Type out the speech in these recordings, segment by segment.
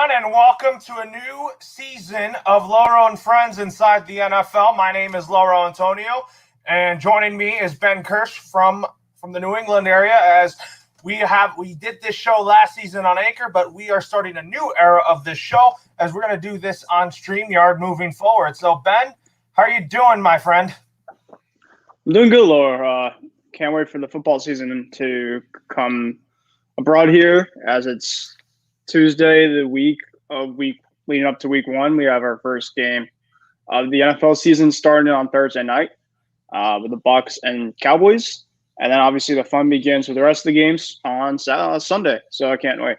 everyone, and welcome to a new season of Loro and Friends Inside the NFL. My name is Loro Antonio, and joining me is Ben Kurse from the New England area. As we did this show last season on Anchor, but we are starting a new era of this show as we're going to do this on StreamYard moving forward. So, Ben, how are you doing, my friend? I'm doing good, Laura. Can't wait for the football season to come abroad here, as it's Tuesday, the week leading up to week one. We have our first game of the NFL season starting on Thursday night with the Bucs and Cowboys, and then obviously the fun begins with the rest of the games on Sunday. So I can't wait.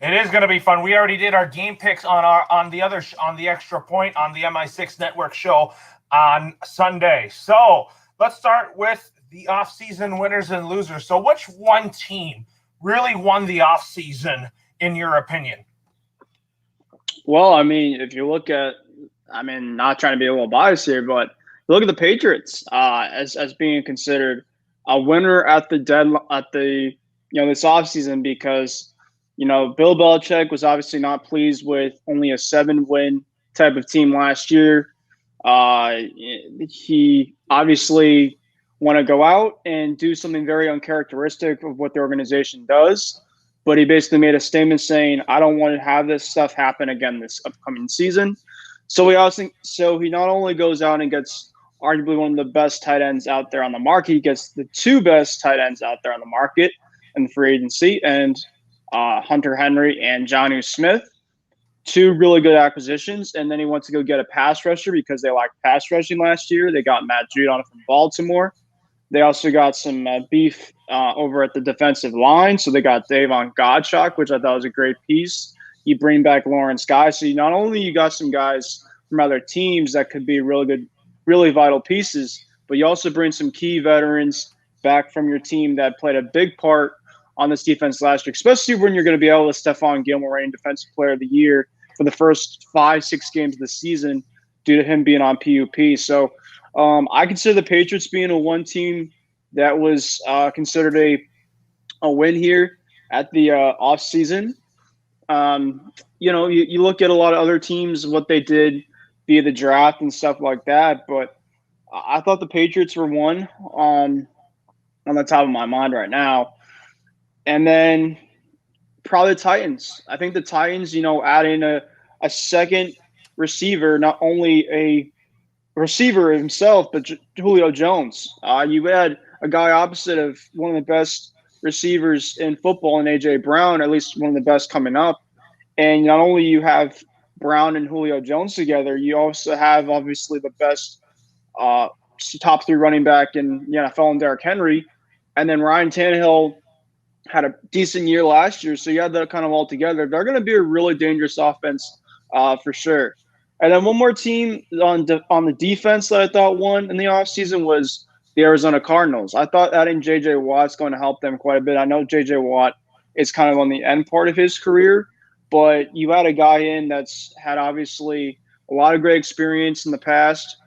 It is going to be fun. We already did our game picks on the Extra Point on the MI6 Network show on Sunday. So let's start with the offseason winners and losers. So which one team really won the offseason, in your opinion? Well, I mean, if you look at, not trying to be a little biased here, but look at the Patriots as being considered a winner at the this offseason, because Bill Belichick was obviously not pleased with only a 7-win type of team last year. He obviously want to go out and do something very uncharacteristic of what the organization does. But he basically made a statement saying, I don't want to have this stuff happen again this upcoming season. So he not only goes out and gets arguably one of the best tight ends out there on the market, he gets the two best tight ends out there on the market in the free agency, and Hunter Henry and Jonnu Smith, two really good acquisitions. And then he wants to go get a pass rusher because they lacked pass rushing last year. They got Matt Judon from Baltimore. They also got some beef over at the defensive line. So they got Davon Godchaux, which I thought was a great piece. You bring back Lawrence Guy. So not only you got some guys from other teams that could be really good, really vital pieces, but you also bring some key veterans back from your team that played a big part on this defense last year, especially when you're going to be able to Stephon Gilmore reigning Defensive Player of the Year for the first 5-6 games of the season due to him being on PUP. So I consider the Patriots being a one team that was considered a win here at the offseason. You look at a lot of other teams, what they did via the draft and stuff like that, but I thought the Patriots were one on the top of my mind right now. And then probably the Titans. I think the Titans, adding a second receiver, not only a receiver himself, but Julio Jones. You had a guy opposite of one of the best receivers in football in A.J. Brown, at least one of the best coming up. And not only you have Brown and Julio Jones together, you also have obviously the best top 3 running back in the NFL in Derrick Henry. And then Ryan Tannehill had a decent year last year, so you had that kind of all together. They're going to be a really dangerous offense for sure. And then one more team on the defense that I thought won in the offseason was the Arizona Cardinals. I thought adding J.J. Watt's going to help them quite a bit. I know J.J. Watt is kind of on the end part of his career, but you had a guy in that's had obviously a lot of great experience in the past.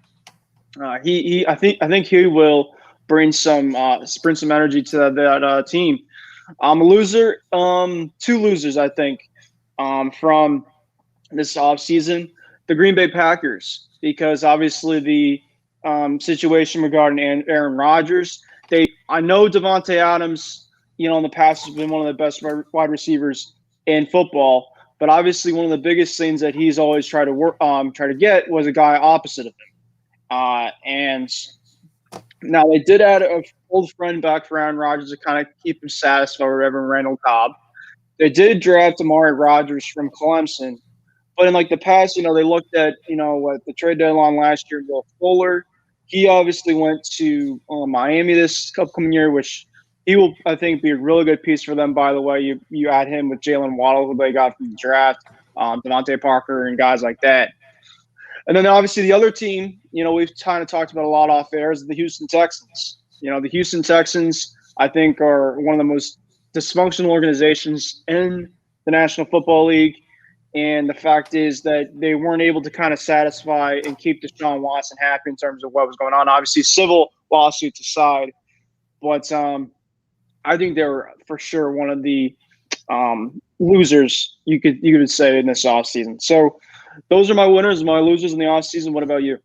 I think he will bring some energy to that team. A loser, 2 losers, I think, from this offseason. The Green Bay Packers, because obviously the situation regarding Aaron Rodgers. I know Devontae Adams, in the past has been one of the best wide receivers in football, but obviously one of the biggest things that he's always tried to get was a guy opposite of him. And now they did add an old friend back for Aaron Rodgers to kind of keep him satisfied with Reverend Randall Cobb. They did draft Amari Rodgers from Clemson. But in the past, they looked at, at the trade deadline last year, Will Fuller. He obviously went to Miami this upcoming year, which he will, I think, be a really good piece for them, by the way. You add him with Jalen Waddle, who they got from the draft, Devontae Parker, and guys like that. And then obviously the other team, we've kind of talked about a lot off air, is the Houston Texans. The Houston Texans, I think, are one of the most dysfunctional organizations in the National Football League. And the fact is that they weren't able to kind of satisfy and keep Deshaun Watson happy in terms of what was going on. Obviously, civil lawsuits aside. But I think they were for sure one of the losers you could say in this offseason. So those are my winners, my losers in the offseason. What about you?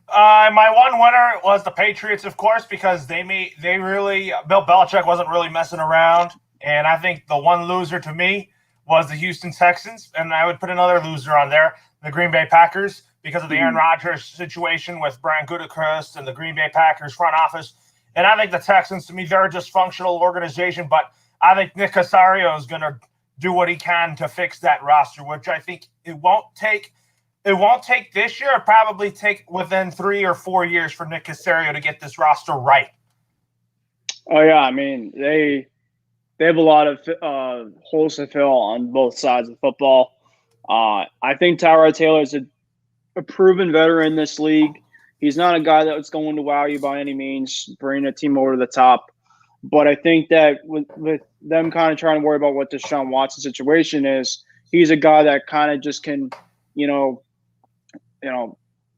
My one winner was the Patriots, of course, because Bill Belichick wasn't really messing around. And I think the one loser to me was the Houston Texans. And I would put another loser on there, the Green Bay Packers, because of the Aaron Rodgers situation with Brian Gutekunst and the Green Bay Packers front office. And I think the Texans, to me, they're a dysfunctional organization, but I think Nick Caserio is going to do what he can to fix that roster, which I think it won't take this year. It'll probably take within 3 or 4 years for Nick Caserio to get this roster right. Oh yeah, I mean they have a lot of holes to fill on both sides of football. I think Tyrod Taylor is a proven veteran in this league. He's not a guy that's going to wow you by any means, bring a team over to the top. But I think that with them kind of trying to worry about what Deshaun Watson's situation is, he's a guy that kind of just can,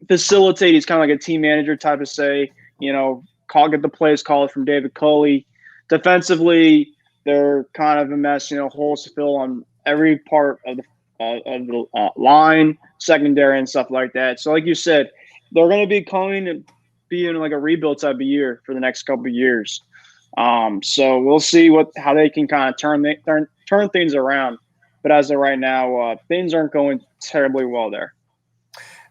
facilitate. He's kind of like a team manager type of say, get the plays called from David Culley. Defensively, they're kind of a mess, holes to fill on every part of the line, secondary, and stuff like that. So like you said, they're going to be coming and being like a rebuild type of year for the next couple of years. So we'll see how they can kind of turn things around. But as of right now, things aren't going terribly well there.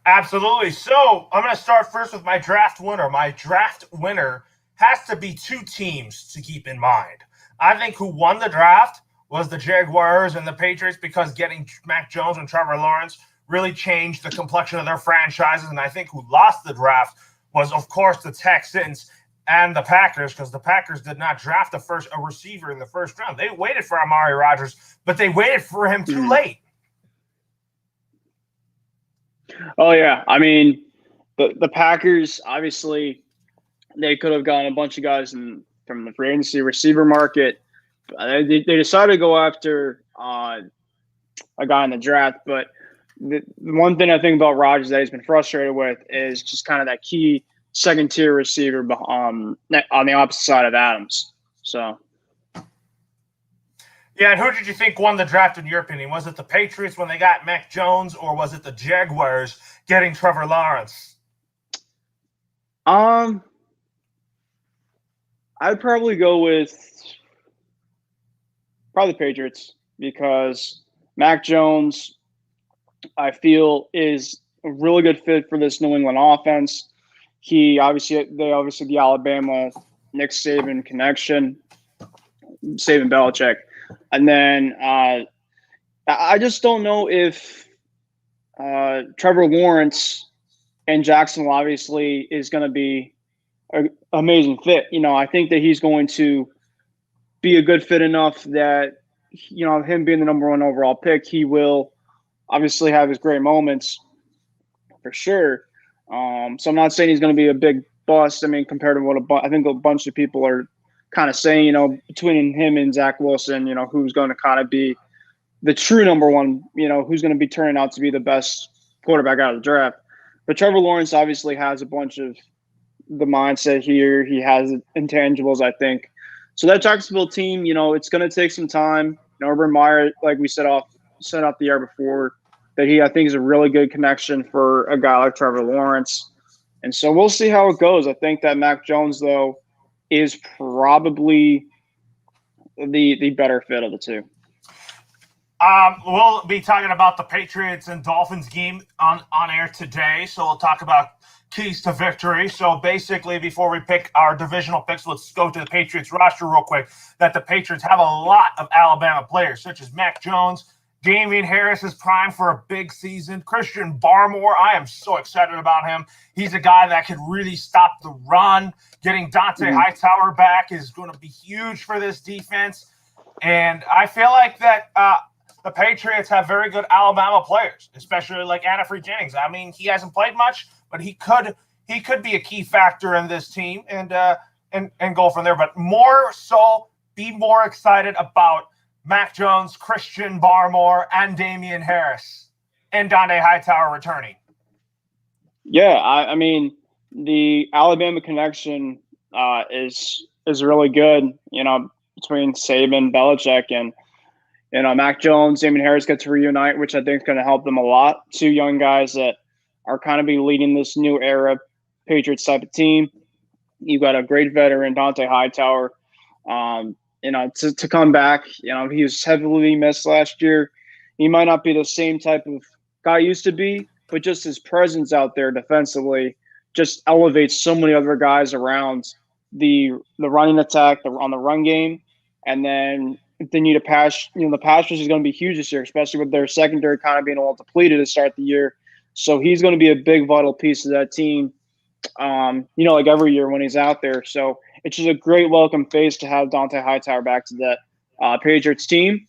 Absolutely. So I'm going to start first with my draft winner. My draft winner has to be two teams to keep in mind. I think who won the draft was the Jaguars and the Patriots, because getting Mac Jones and Trevor Lawrence really changed the complexion of their franchises. And I think who lost the draft was, of course, the Texans and the Packers, because the Packers did not draft a receiver in the first round. They waited for Amari Rodgers, but they waited for him too late. Oh, yeah. I mean, the Packers, obviously, they could have gotten a bunch of guys from the free agency receiver market. They decided to go after a guy in the draft. But the one thing I think about Rodgers that he's been frustrated with is just kind of that key second-tier receiver on the opposite side of Adams. So, yeah, and who did you think won the draft in your opinion? Was it the Patriots when they got Mac Jones, or was it the Jaguars getting Trevor Lawrence? I'd probably go with the Patriots, because Mac Jones, I feel, is a really good fit for this New England offense. They obviously the Alabama Nick Saban connection, Saban Belichick. And then I just don't know if Trevor Lawrence and Jacksonville obviously is going to be an amazing fit. I think that he's going to be a good fit enough that, him being the number one overall pick, he will obviously have his great moments for sure. So I'm not saying he's going to be a big bust. I mean, compared to what I think a bunch of people are kind of saying, between him and Zach Wilson, who's going to kind of be the true number one, who's going to be turning out to be the best quarterback out of the draft. But Trevor Lawrence obviously has a bunch of the mindset here. He has intangibles, I think. So that Jacksonville team, it's going to take some time. Urban Meyer, like we set off the year before, that I think is a really good connection for a guy like Trevor Lawrence. And so we'll see how it goes. I think that Mac Jones, though, is probably the better fit of the two. We'll be talking about the Patriots and Dolphins game on air today. So we'll talk about keys to victory. So basically, before we pick our divisional picks, let's go to the Patriots roster real quick. That the Patriots have a lot of Alabama players, such as Mac Jones. Damian Harris is primed for a big season. Christian Barmore, I am so excited about him. He's a guy that could really stop the run. Getting Dante Hightower back is going to be huge for this defense. And I feel like that the Patriots have very good Alabama players, especially like Anafree Jennings. I mean, he hasn't played much, but he could be a key factor in this team and go from there. But more so, be more excited about Mac Jones, Christian Barmore, and Damian Harris, and Dante Hightower returning. Yeah, I mean, the Alabama connection is really good, between Saban, Belichick, and Mac Jones, Damon Harris get to reunite, which I think is going to help them a lot. Two young guys that are kind of be leading this new era Patriots type of team. You've got a great veteran, Dante Hightower. To come back, he was heavily missed last year. He might not be the same type of guy he used to be, but just his presence out there defensively just elevates so many other guys around the running attack, on the run game. And then if they need a pass, the pass rush is going to be huge this year, especially with their secondary kind of being a little depleted to start the year. So he's going to be a big, vital piece of that team, like every year when he's out there. So it's just a great welcome face to have Dante Hightower back to that Patriots team.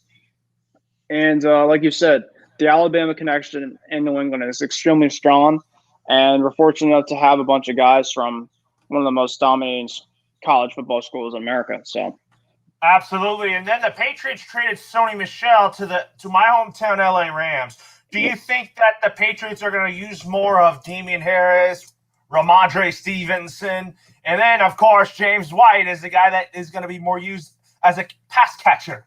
And like you said, the Alabama connection in New England is extremely strong. And we're fortunate enough to have a bunch of guys from one of the most dominating college football schools in America. So absolutely. And then the Patriots traded Sony Michel to my hometown LA Rams. Do you think that the Patriots are going to use more of Damian Harris, Ramondre Stevenson, and then, of course, James White is the guy that is going to be more used as a pass catcher?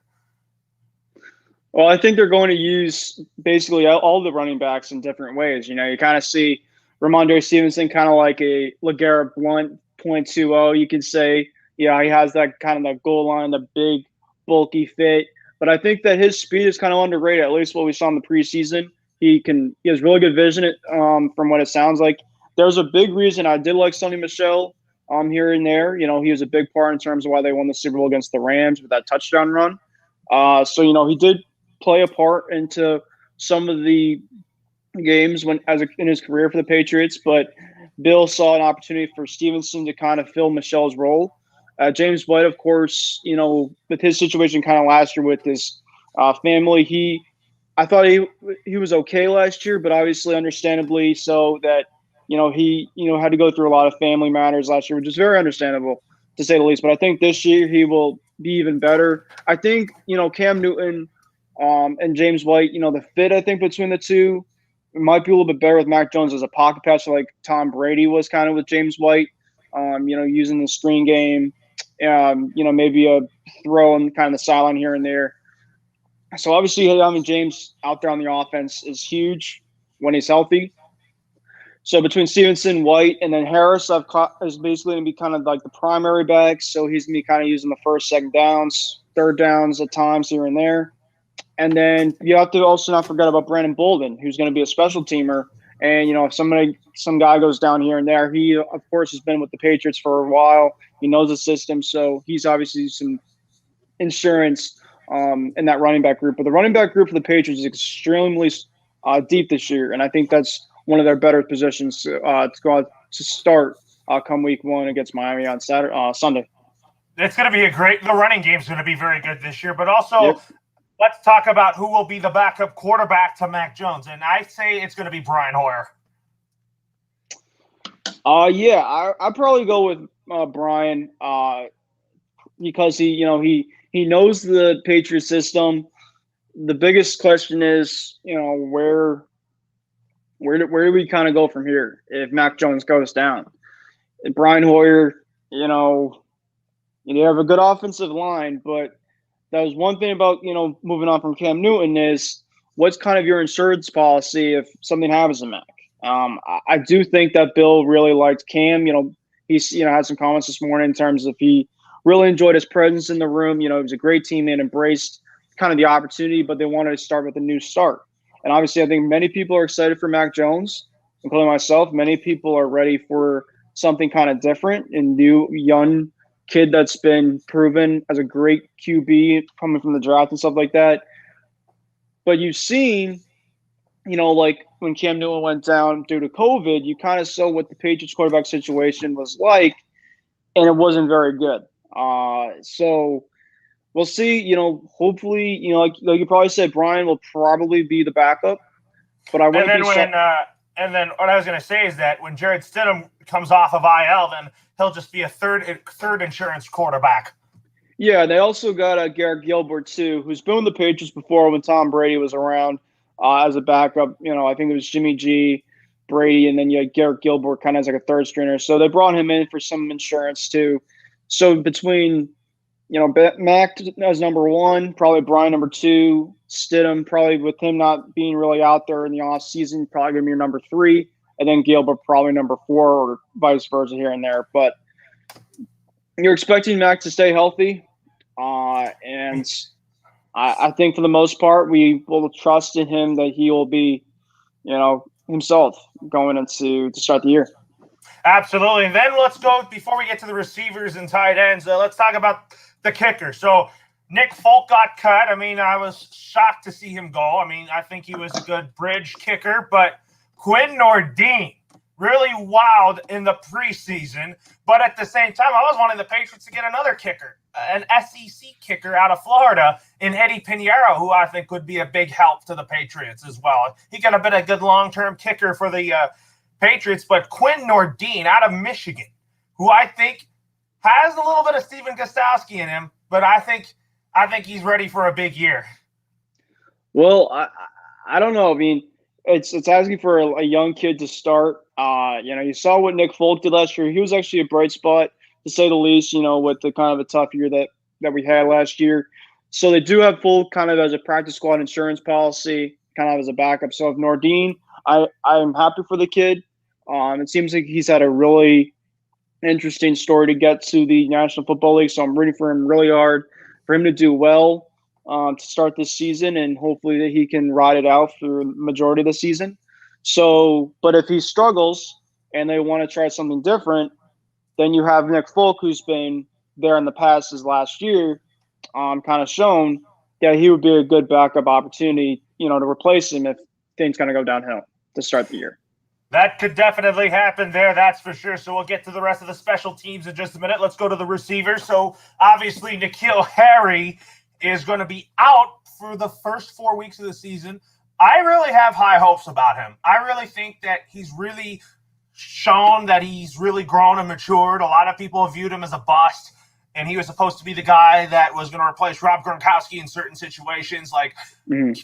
Well, I think they're going to use basically all the running backs in different ways. You kind of see Ramondre Stevenson kind of like a LeGarrette Blount 0.20. You could say, he has that kind of that goal line, the big, bulky fit. But I think that his speed is kind of underrated, at least what we saw in the preseason. He has really good vision from what it sounds like. There's a big reason I did like Sony Michel here and there. He was a big part in terms of why they won the Super Bowl against the Rams with that touchdown run. So he did play a part into some of the games in his career for the Patriots, but Bill saw an opportunity for Stevenson to kind of fill Michel's role. James White, of course, with his situation kind of last year with his family, I thought he was okay last year, but obviously, understandably so that he had to go through a lot of family matters last year, which is very understandable to say the least. But I think this year he will be even better. I think Cam Newton and James White, the fit I think between the two might be a little bit better with Mac Jones as a pocket passer, like Tom Brady was kind of with James White. Using the screen game, maybe a throw on kind of the sideline here and there. So obviously having James out there on the offense is huge when he's healthy. So between Stevenson, White, and then Harris, is basically going to be kind of like the primary back. So he's going to be kind of using the first, second downs, third downs at times here and there. And then you have to also not forget about Brandon Bolden, who's going to be a special teamer. And, if some guy goes down here and there, he, of course, has been with the Patriots for a while. He knows the system. So he's obviously some insurance in that running back group. But the running back group for the Patriots is extremely deep this year. And I think that's one of their better positions to go out to start come week one against Miami on Sunday. It's going to be the running game is going to be very good this year. But also, Let's talk about who will be the backup quarterback to Mac Jones. And I say it's going to be Brian Hoyer. I'd probably go with Brian because he knows the Patriot system. The biggest question is, where do we kind of go from here if Mac Jones goes down? And Brian Hoyer, you have a good offensive line, but that was one thing about, moving on from Cam Newton is what's kind of your insurance policy if something happens to Mac? I do think that Bill really liked Cam. He's, had some comments this morning in terms of he really enjoyed his presence in the room. He was a great teammate, embraced kind of the opportunity, but they wanted to start with a new start. And obviously, I think many people are excited for Mac Jones, including myself. Many people are ready for something kind of different and new, young kid that's been proven as a great QB coming from the draft and stuff like that. But you've seen, like when Cam Newton went down due to COVID, you kind of saw what the Patriots quarterback situation was like, and it wasn't very good. So we'll see, hopefully, like you probably said, Brian will probably be the backup. But I wouldn't And then what I was going to say is that when Jared Stidham comes off of IL, then he'll just be a third insurance quarterback. Yeah, they also got Garrett Gilbert, too, who's been with the Patriots before when Tom Brady was around as a backup. I think it was Jimmy G, Brady, and then you had Garrett Gilbert kind of as like a third stringer. So they brought him in for some insurance, too. So between, Mac as number one, probably Brian number two, Stidham probably with him not being really out there in the off season, probably gonna be your number three, and then Gilbert probably number four, or vice versa here and there. But you're expecting Mac to stay healthy, and I think for the most part we will trust in him that he will be, himself going into to start the year. Absolutely. And then let's go, before we get to the receivers and tight ends, let's talk about the kicker. So Nick Folk got cut. I mean, I was shocked to see him go. I mean, I think he was a good bridge kicker, but Quinn Nordine really wowed in the preseason. But at the same time, I was wanting the Patriots to get another kicker, an SEC kicker out of Florida in Eddie Pinheiro, who I think would be a big help to the Patriots as well. He got a bit of good long-term kicker for the Patriots, but Quinn Nordine out of Michigan, who I think has a little bit of Stephen Gostkowski in him, but I think he's ready for a big year. Well, I don't know. I mean, it's asking for a young kid to start. You saw what Nick Folk did last year. He was actually a bright spot, to say the least, with the kind of a tough year that we had last year. So they do have Folk kind of as a practice squad insurance policy, kind of as a backup. So if Nordine, I'm happy for the kid. It seems like he's had a really interesting story to get to the National Football League, so I'm rooting for him really hard, for him to do well to start this season, and hopefully that he can ride it out through the majority of the season. So, but if he struggles and they want to try something different, then you have Nick Folk, who's been there in the past as last year, kind of shown that he would be a good backup opportunity, to replace him if things kind of go downhill to start the year. That could definitely happen there, that's for sure. So we'll get to the rest of the special teams in just a minute. Let's go to the receivers. So obviously N'Keal Harry is going to be out for the first 4 weeks of the season. I really have high hopes about him. I really think that he's really shown that he's really grown and matured. A lot of people have viewed him as a bust, and he was supposed to be the guy that was going to replace Rob Gronkowski in certain situations, like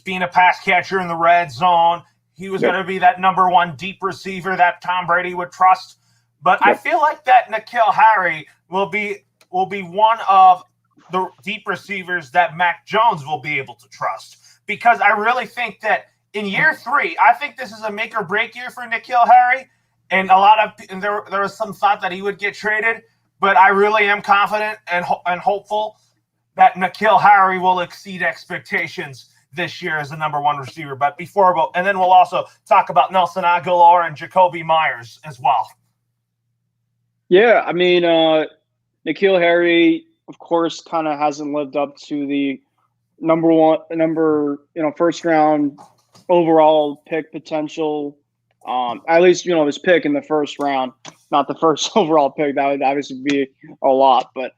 being a pass catcher in the red zone. He was going to be that number one deep receiver that Tom Brady would trust. But I feel like that N'Keal Harry will be one of the deep receivers that Mac Jones will be able to trust. Because I really think that in year 3, I think this is a make or break year for N'Keal Harry. And there was some thought that he would get traded. But I really am confident and hopeful that N'Keal Harry will exceed expectations this year as the number one receiver. But and then we'll also talk about Nelson Aguilar and Jacoby Myers as well. Yeah, I mean, N'Keal Harry, of course, kind of hasn't lived up to the first round overall pick potential. At least, his pick in the first round, not the first overall pick. That would obviously be a lot, but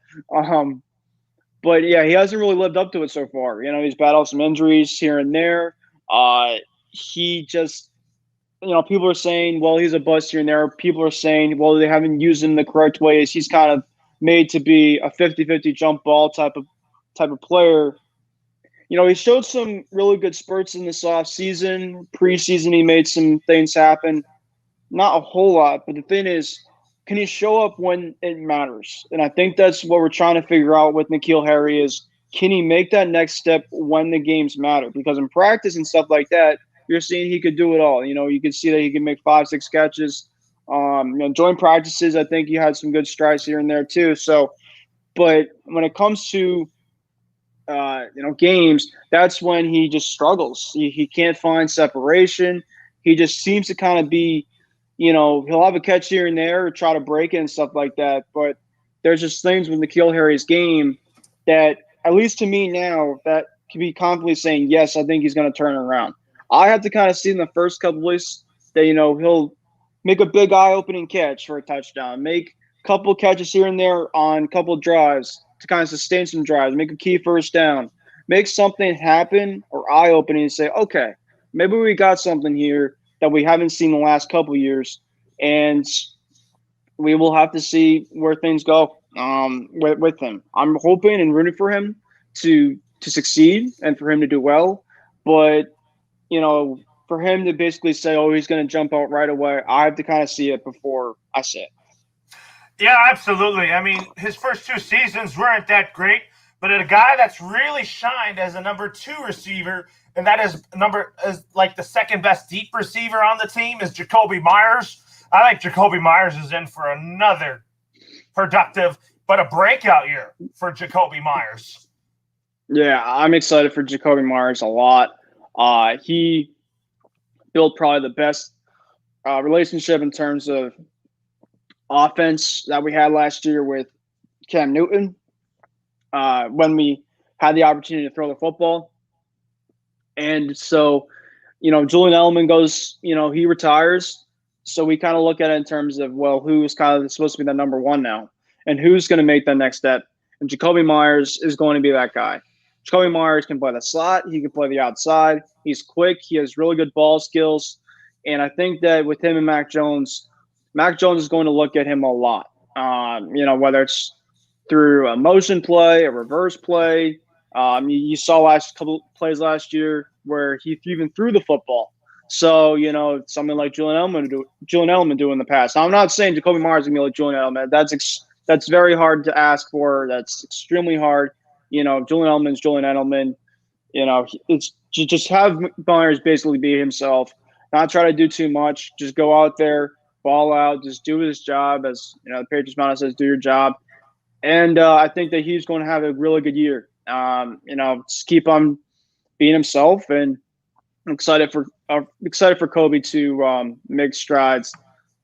yeah, he hasn't really lived up to it so far. He's battled some injuries here and there. He just, people are saying, well, he's a bust here and there. People are saying, well, they haven't used him the correct ways. He's kind of made to be a 50-50 jump ball type of player. He showed some really good spurts in this offseason. Preseason, he made some things happen. Not a whole lot, but the thing is, can he show up when it matters? And I think that's what we're trying to figure out with N'Keal Harry is, can he make that next step when the games matter? Because in practice and stuff like that, you're seeing he could do it all. You can see that he can make 5-6 catches. Joint practices, I think he had some good strides here and there too. So, but when it comes to games, that's when he just struggles. He can't find separation. He just seems to kind of be, he'll have a catch here and there or try to break it and stuff like that. But there's just things with N'Keal Harry's game that, at least to me now, that can be confidently saying, yes, I think he's going to turn it around. I have to kind of see in the first couple weeks that, he'll make a big eye-opening catch for a touchdown, make a couple catches here and there on a couple drives to kind of sustain some drives, make a key first down, make something happen or eye-opening and say, okay, maybe we got something here that we haven't seen the last couple years, and we will have to see where things go with him. I'm hoping and rooting for him to succeed and for him to do well, but for him to basically say, oh, he's going to jump out right away, I have to kind of see it before I say it. Yeah, absolutely. I mean, his first 2 seasons weren't that great, But a guy that's really shined as a number 2 receiver, and that is like the second best deep receiver on the team, is Jakobi Meyers. I think Jakobi Meyers is in for another productive but a breakout year for Jakobi Meyers. Yeah, I'm excited for Jakobi Meyers a lot. He built probably the best relationship in terms of offense that we had last year with Cam Newton when we had the opportunity to throw the football. And so, Julian Edelman goes, he retires. So we kind of look at it in terms of, well, who's kind of supposed to be the number 1 now and who's going to make that next step. And Jakobi Meyers is going to be that guy. Jakobi Meyers can play the slot. He can play the outside. He's quick. He has really good ball skills. And I think that with him and Mac Jones is going to look at him a lot, whether it's through a motion play, a reverse play. You saw last couple plays last year where he even threw the football. So, something like Julian Edelman do in the past. Now, I'm not saying Jakobi Meyers is going to be like Julian Edelman. That's very hard to ask for. That's extremely hard. Julian Edelman's Julian Edelman. It's just have Meyers basically be himself, not try to do too much. Just go out there, ball out, just do his job. As the Patriots motto says, do your job. And I think that he's going to have a really good year. Just keep on being himself, and I'm excited for Kobe to make strides,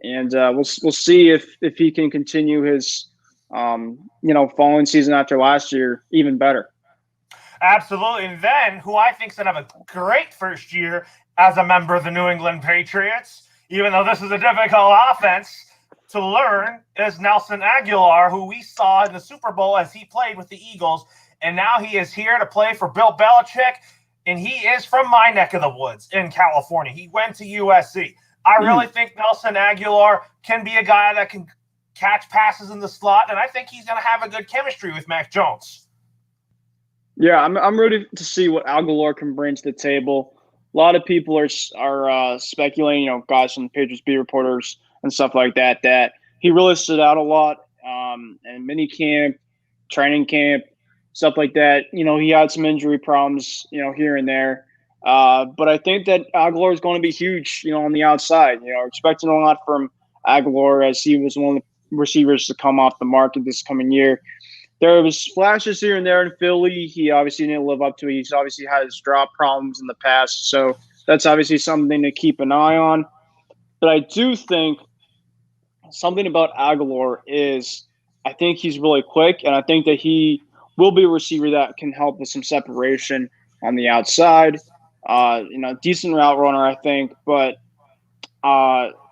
and we'll see if he can continue his following season after last year even better. Absolutely. And then who I think is going to have a great first year as a member of the New England Patriots, even though this is a difficult offense to learn, is Nelson Agholor, who we saw in the Super Bowl as he played with the Eagles. And now he is here to play for Bill Belichick. And he is from my neck of the woods in California. He went to USC. I really think Nelson Agholor can be a guy that can catch passes in the slot, and I think he's going to have a good chemistry with Mac Jones. Yeah, I'm ready to see what Agholor can bring to the table. A lot of people are speculating, guys from the Patriots beat reporters and stuff like that he really stood out a lot in mini camp, training camp, stuff like that. He had some injury problems, here and there. But I think that Agholor is going to be huge, on the outside. Expecting a lot from Agholor as he was one of the receivers to come off the market this coming year. There was flashes here and there in Philly. He obviously didn't live up to it. He's obviously had his drop problems in the past. So that's obviously something to keep an eye on. But I do think something about Agholor is I think he's really quick, and I think that he will be a receiver that can help with some separation on the outside. Decent route runner, I think, but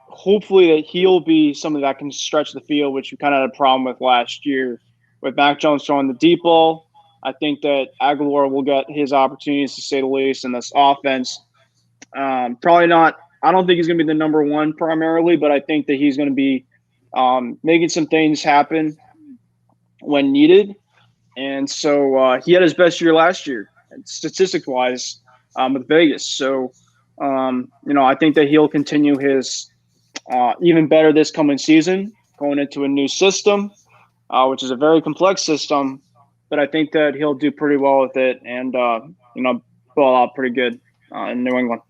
hopefully that he'll be something that can stretch the field, which we kind of had a problem with last year with Mac Jones throwing the deep ball. I think that Agholor will get his opportunities, to say the least, in this offense. Probably not. I don't think he's going to be the number 1 primarily, but I think that he's going to be making some things happen when needed. And so he had his best year last year, statistics-wise, with Vegas. So, I think that he'll continue his even better this coming season, going into a new system, which is a very complex system. But I think that he'll do pretty well with it and, ball out pretty good in New England.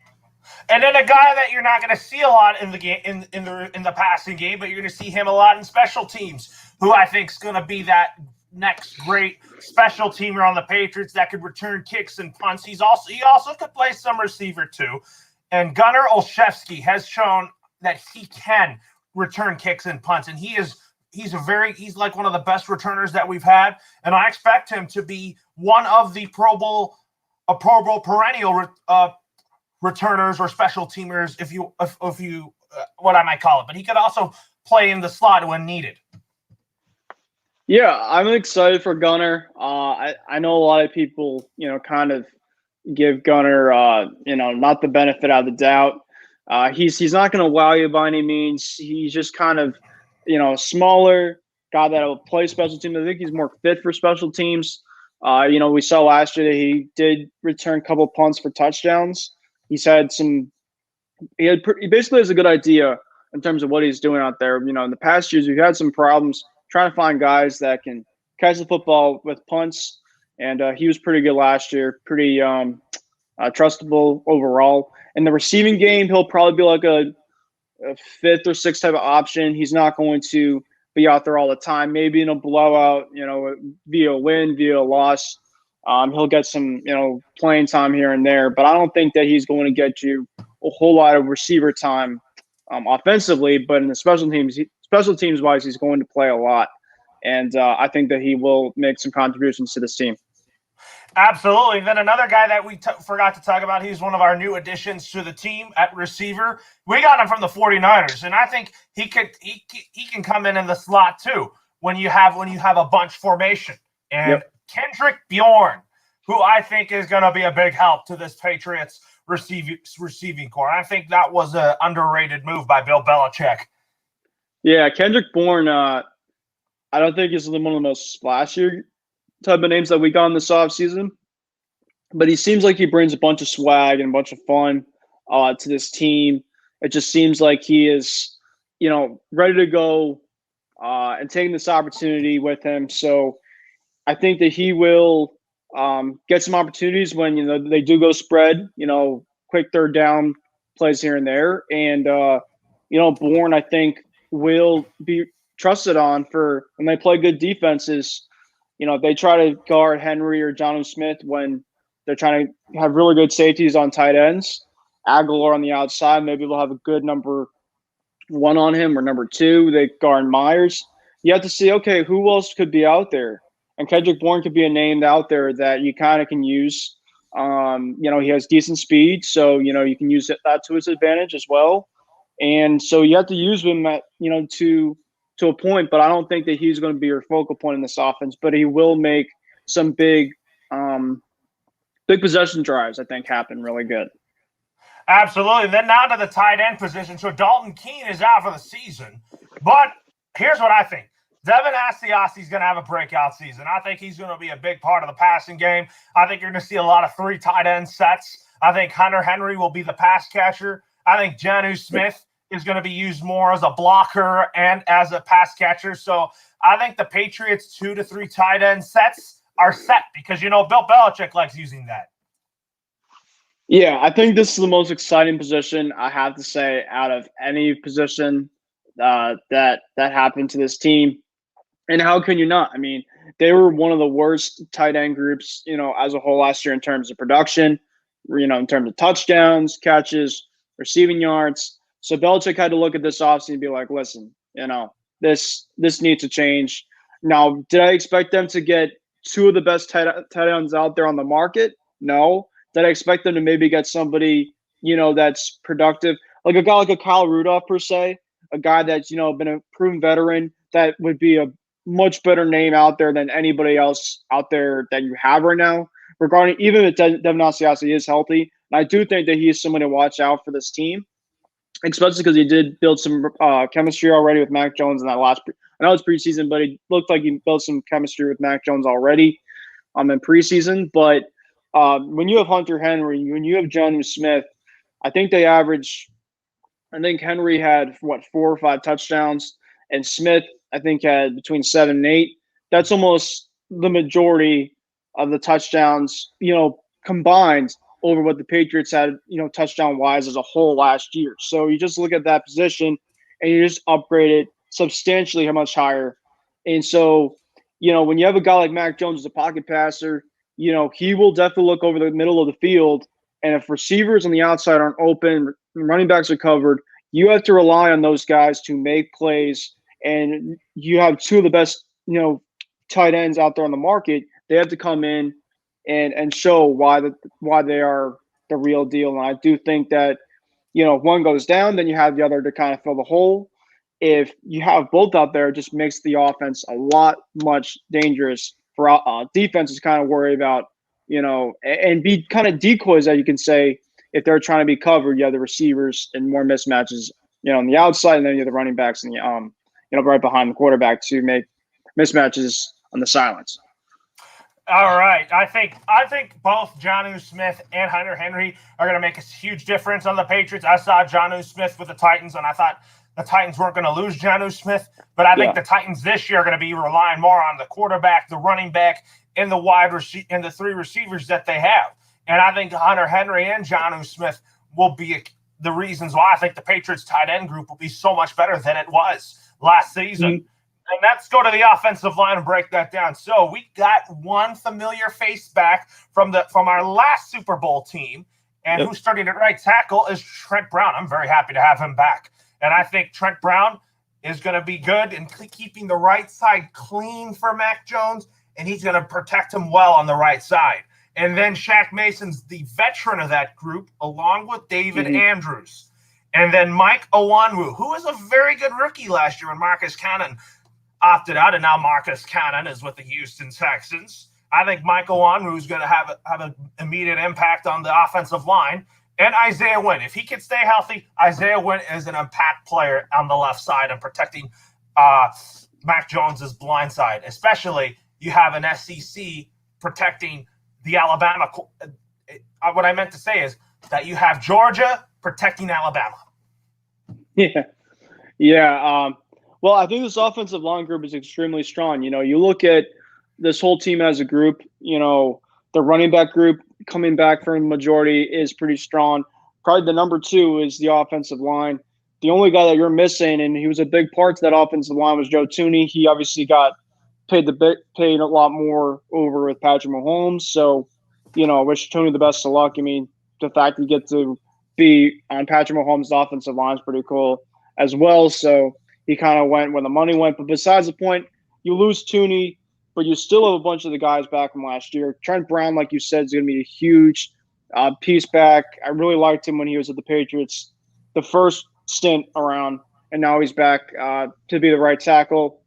And then a guy that you're not going to see a lot in the game in the passing game, but you're going to see him a lot in special teams, who I think is going to be that next great special teamer on the Patriots that could return kicks and punts. He also could play some receiver too. And Gunnar Olszewski has shown that he can return kicks and punts, and he's like one of the best returners that we've had. And I expect him to be one of the Pro Bowl perennial returners or special teamers, if you what I might call it. But he could also play in the slot when needed. Yeah, I'm excited for Gunnar. I know a lot of people, kind of give Gunnar, not the benefit of the doubt. He's not going to wow you by any means. He's just kind of, smaller guy that will play special teams. I think he's more fit for special teams. We saw last year that he did return a couple of punts for touchdowns. He basically has a good idea in terms of what he's doing out there. In the past years, we've had some problems trying to find guys that can catch the football with punts and he was pretty good last year, pretty trustable overall. In the receiving game, he'll probably be like a fifth or sixth type of option. He's not going to be out there all the time. Maybe in a blowout, via a win, via a loss, he'll get some, playing time here and there. But I don't think that he's going to get you a whole lot of receiver time offensively. But in the special teams wise, he's going to play a lot, and I think that he will make some contributions to this team. Absolutely. Then another guy that we forgot to talk about, he's one of our new additions to the team at receiver. We got him from the 49ers, and I think he can come in the slot too when you have a bunch formation. And Kendrick Bourne, who I think is going to be a big help to this Patriots receiving core. I think that was an underrated move by Bill Belichick. Yeah, Kendrick Bourne, I don't think he's one of the most splashy type of names that we got in this offseason, but he seems like he brings a bunch of swag and a bunch of fun to this team. It just seems like he is, ready to go and taking this opportunity with him. So I think that he will get some opportunities when, they do go spread, quick third down plays here and there. And, Bourne, I think, will be trusted on for when they play good defenses. They try to guard Henry or Jonnu Smith when they're trying to have really good safeties on tight ends. Aguilar on the outside, maybe they'll have a good number one on him or number two. They guard Myers. You have to see, okay, who else could be out there? And Kendrick Bourne could be a name out there that you kind of can use. He has decent speed, so, you can use that to his advantage as well. And so you have to use him at, to a point, but I don't think that he's going to be your focal point in this offense. But he will make some big possession drives, I think, happen really good. Absolutely. Then now to the tight end position. So Dalton Keene is out for the season. But here's what I think. Devin Asiasi is going to have a breakout season. I think he's going to be a big part of the passing game. I think you're going to see a lot of 3 tight end sets. I think Hunter Henry will be the pass catcher. I think Jonnu Smith is going to be used more as a blocker and as a pass catcher. So I think the Patriots 2 to 3 tight end sets are set because, Bill Belichick likes using that. Yeah, I think this is the most exciting position, I have to say, out of any position that happened to this team. And how can you not? I mean, they were one of the worst tight end groups, as a whole last year in terms of production, in terms of touchdowns, catches, receiving yards. So Belichick had to look at this offseason and be like, listen, this needs to change. Now, did I expect them to get 2 of the best tight ends out there on the market? No. Did I expect them to maybe get somebody, that's productive? Like a guy like a Kyle Rudolph, per se, a guy that's, been a proven veteran, that would be a much better name out there than anybody else out there that you have right now. Regarding, even if Devin Asiasi is healthy, and I do think that he is someone to watch out for this team. Especially because he did build some chemistry already with Mac Jones in that I know it's preseason, but it looked like he built some chemistry with Mac Jones already in preseason. But when you have Hunter Henry, when you have Jonnu Smith, I think they average – I think Henry had, 4 or 5 touchdowns, and Smith, I think, had between 7 and 8. That's almost the majority of the touchdowns, combined over what the Patriots had, touchdown-wise as a whole last year. So you just look at that position and you just upgrade it substantially how much higher. And so, when you have a guy like Mac Jones as a pocket passer, he will definitely look over the middle of the field. And if receivers on the outside aren't open, running backs are covered, you have to rely on those guys to make plays. And you have 2 of the best, tight ends out there on the market. They have to come in and show why they are the real deal. And I do think that, if one goes down, then you have the other to kind of fill the hole. If you have both out there, it just makes the offense a lot much dangerous for defenses kind of worry about, and be kind of decoys that you can say if they're trying to be covered. You have the receivers and more mismatches, on the outside, and then you have the running backs and the right behind the quarterback to make mismatches on the silence. All right. I think both Jonnu Smith and Hunter Henry are going to make a huge difference on the Patriots. I saw Jonnu Smith with the Titans, and I thought the Titans weren't going to lose Jonnu Smith, but I think the Titans this year are going to be relying more on the quarterback, the running back, in the in the three receivers that they have. And I think Hunter Henry and Jonnu Smith will be the reasons why I think the Patriots tight end group will be so much better than it was last season. Mm-hmm. And let's go to the offensive line and break that down. So we got one familiar face back from our last Super Bowl team, and who's starting at right tackle is Trent Brown. I'm very happy to have him back. And I think Trent Brown is going to be good in keeping the right side clean for Mac Jones, and he's going to protect him well on the right side. And then Shaq Mason's the veteran of that group, along with David Andrews. And then Mike Onwenu, who was a very good rookie last year when Marcus Cannon opted out, and now Marcus Cannon is with the Houston Texans. I think Mike Onwenu is going to have an immediate impact on the offensive line. And Isaiah Wynn. If he can stay healthy, Isaiah Wynn is an impact player on the left side and protecting Mac Jones's blind side. Especially you have an SEC protecting the Alabama. What I meant to say is that you have Georgia protecting Alabama. Yeah. Well, I think this offensive line group is extremely strong. You look at this whole team as a group, the running back group coming back from the majority is pretty strong. Probably the number two is the offensive line. The only guy that you're missing, and he was a big part to that offensive line, was Joe Thuney. He obviously got paid a lot more over with Patrick Mahomes. So, I wish Thuney the best of luck. I mean, the fact you get to be on Patrick Mahomes' offensive line is pretty cool as well. So he kind of went where the money went. But besides the point, you lose Thuney, but you still have a bunch of the guys back from last year. Trent Brown, like you said, is going to be a huge piece back. I really liked him when he was at the Patriots the first stint around, and now he's back to be the right tackle.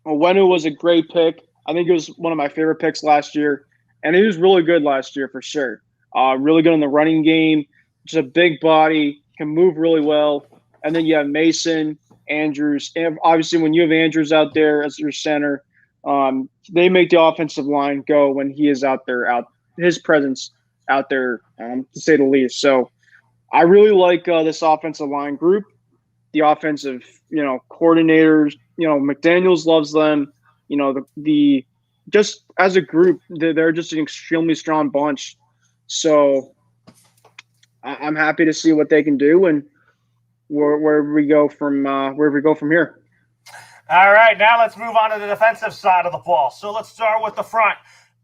Onwenu was a great pick. I think he was one of my favorite picks last year, and he was really good last year for sure. Really good in the running game, just a big body, can move really well. And then you have Mason, Andrews, and obviously when you have Andrews out there as your center, they make the offensive line go when he is out there, his presence out there, to say the least. So I really like this offensive line group. The offensive, coordinators, McDaniels loves them. The just as a group, they're just an extremely strong bunch. So I'm happy to see what they can do and where we go from here. All right, now let's move on to the defensive side of the ball. So let's start with the front.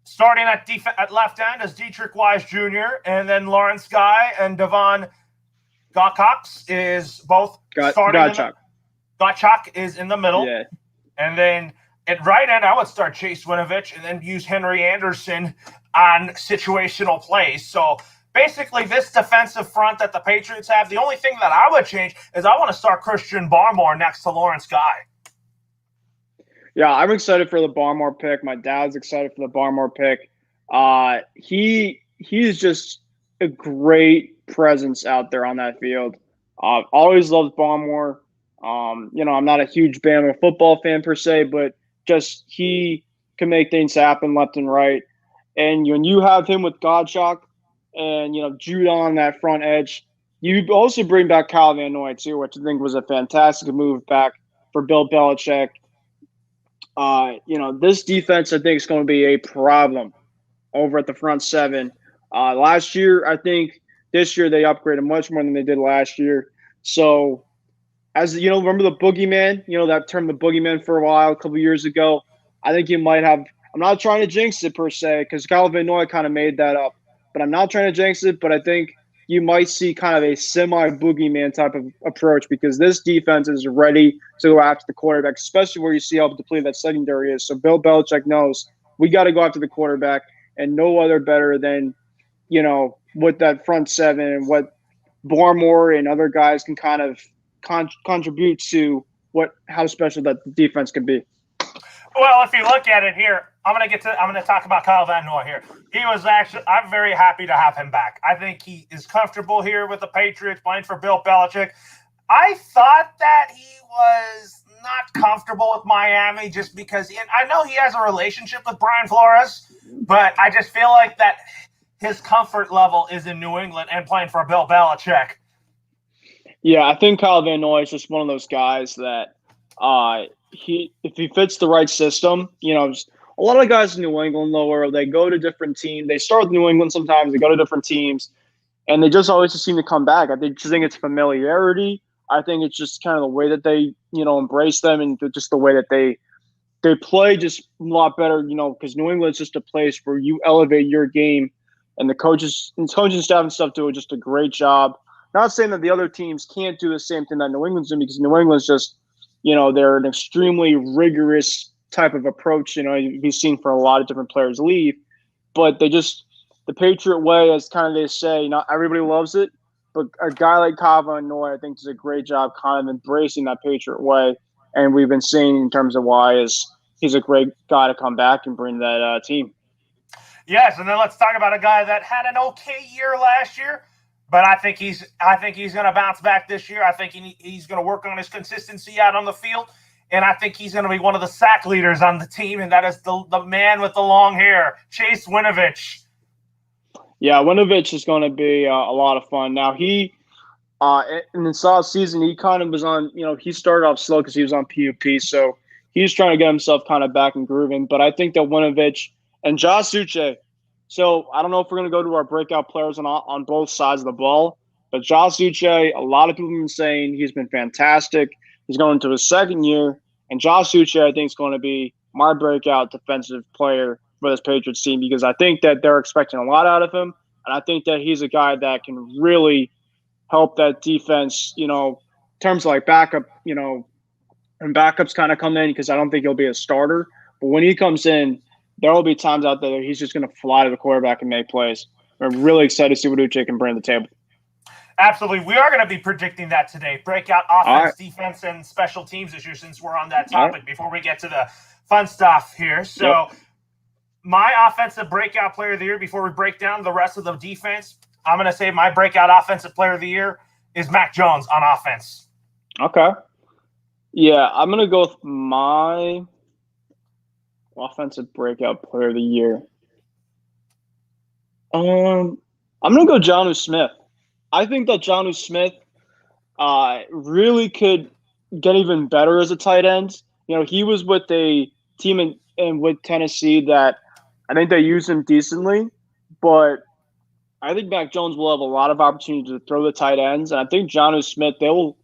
Starting at left end is Dietrich Wise Jr., and then Lawrence Guy and Devon Gottschalk is both starting. Gottschalk is in the middle. Yeah. And then at right end, I would start Chase Winovich and then use Henry Anderson on situational plays. So basically, this defensive front that the Patriots have, the only thing that I would change is I want to start Christian Barmore next to Lawrence Guy. Yeah, I'm excited for the Barmore pick. My dad's excited for the Barmore pick. He's just a great presence out there on that field. Always loved Barmore. I'm not a huge Bama football fan per se, but just he can make things happen left and right. And when you have him with Gottschalk and, Jude on that front edge, you also bring back Kyle Van Noy too, which I think was a fantastic move back for Bill Belichick. This defense, I think, is going to be a problem over at the front seven. Last year, I think this year they upgraded much more than they did last year. So, as you know, remember the boogeyman? That term, the boogeyman, for a while, a couple years ago. I think you might have. I'm not trying to jinx it per se, because Kyle Van Noy kind of made that up. But I'm not trying to jinx it. But I think you might see kind of a semi-boogeyman type of approach, because this defense is ready to go after the quarterback, especially where you see how depleted that secondary is. So Bill Belichick knows we got to go after the quarterback, and no other better than, with that front seven and what Barmore and other guys can kind of contribute to how special that defense can be. Well, if you look at it here, I'm going to talk about Kyle Van Noy here. I'm very happy to have him back. I think he is comfortable here with the Patriots playing for Bill Belichick. I thought that he was not comfortable with Miami just because I know he has a relationship with Brian Flores, but I just feel like that his comfort level is in New England and playing for Bill Belichick. Yeah, I think Kyle Van Noy is just one of those guys that if he fits the right system, a lot of guys in New England, Lower, they go to different teams. They start with New England sometimes. They go to different teams, and they just always seem to come back. I think it's familiarity. I think it's just kind of the way that they, embrace them, and just the way that they play just a lot better, because New England's just a place where you elevate your game, and the coaches and coaching staff and stuff do just a great job. Not saying that the other teams can't do the same thing that New England's doing, because New England's just, they're an extremely rigorous type of approach. You've seen for a lot of different players leave, but the Patriot way, as kind of they say, not everybody loves it, but a guy like Kava and Noy, I think, does a great job kind of embracing that Patriot way. And we've been seeing in terms of why he's a great guy to come back and bring that team. Yes, and then let's talk about a guy that had an okay year last year, but I think he's going to bounce back this year. I think he's going to work on his consistency out on the field, and I think he's going to be one of the sack leaders on the team, and that is the man with the long hair, Chase Winovich. Yeah, Winovich is going to be a lot of fun. Now, in the soft season, he kind of was on, he started off slow because he was on PUP, so he's trying to get himself kind of back and grooving. But I think that Winovich and Josh Uche, so I don't know if we're going to go to our breakout players on both sides of the ball, but Josh Uche, a lot of people have been saying he's been fantastic. He's going into his second year, and Josh Uche, I think, is going to be my breakout defensive player for this Patriots team, because I think that they're expecting a lot out of him, and I think that he's a guy that can really help that defense, in terms of like backup, and backups kind of come in, because I don't think he'll be a starter. But when he comes in, there will be times out there he's just going to fly to the quarterback and make plays. I'm really excited to see what Uche can bring to the table. Absolutely. We are going to be predicting that today. Breakout offense, defense, and special teams this year, since we're on that topic, before we get to the fun stuff here. So my offensive breakout player of the year, before we break down the rest of the defense, I'm going to say my breakout offensive player of the year is Mac Jones on offense. Okay. Yeah, I'm going to go with my offensive breakout player of the year. I'm going to go Jonnu Smith. I think that Jonnu Smith really could get even better as a tight end. He was with a team in with Tennessee that I think they used him decently, but I think Mac Jones will have a lot of opportunity to throw the tight ends, and I think Jonnu Smith, they will,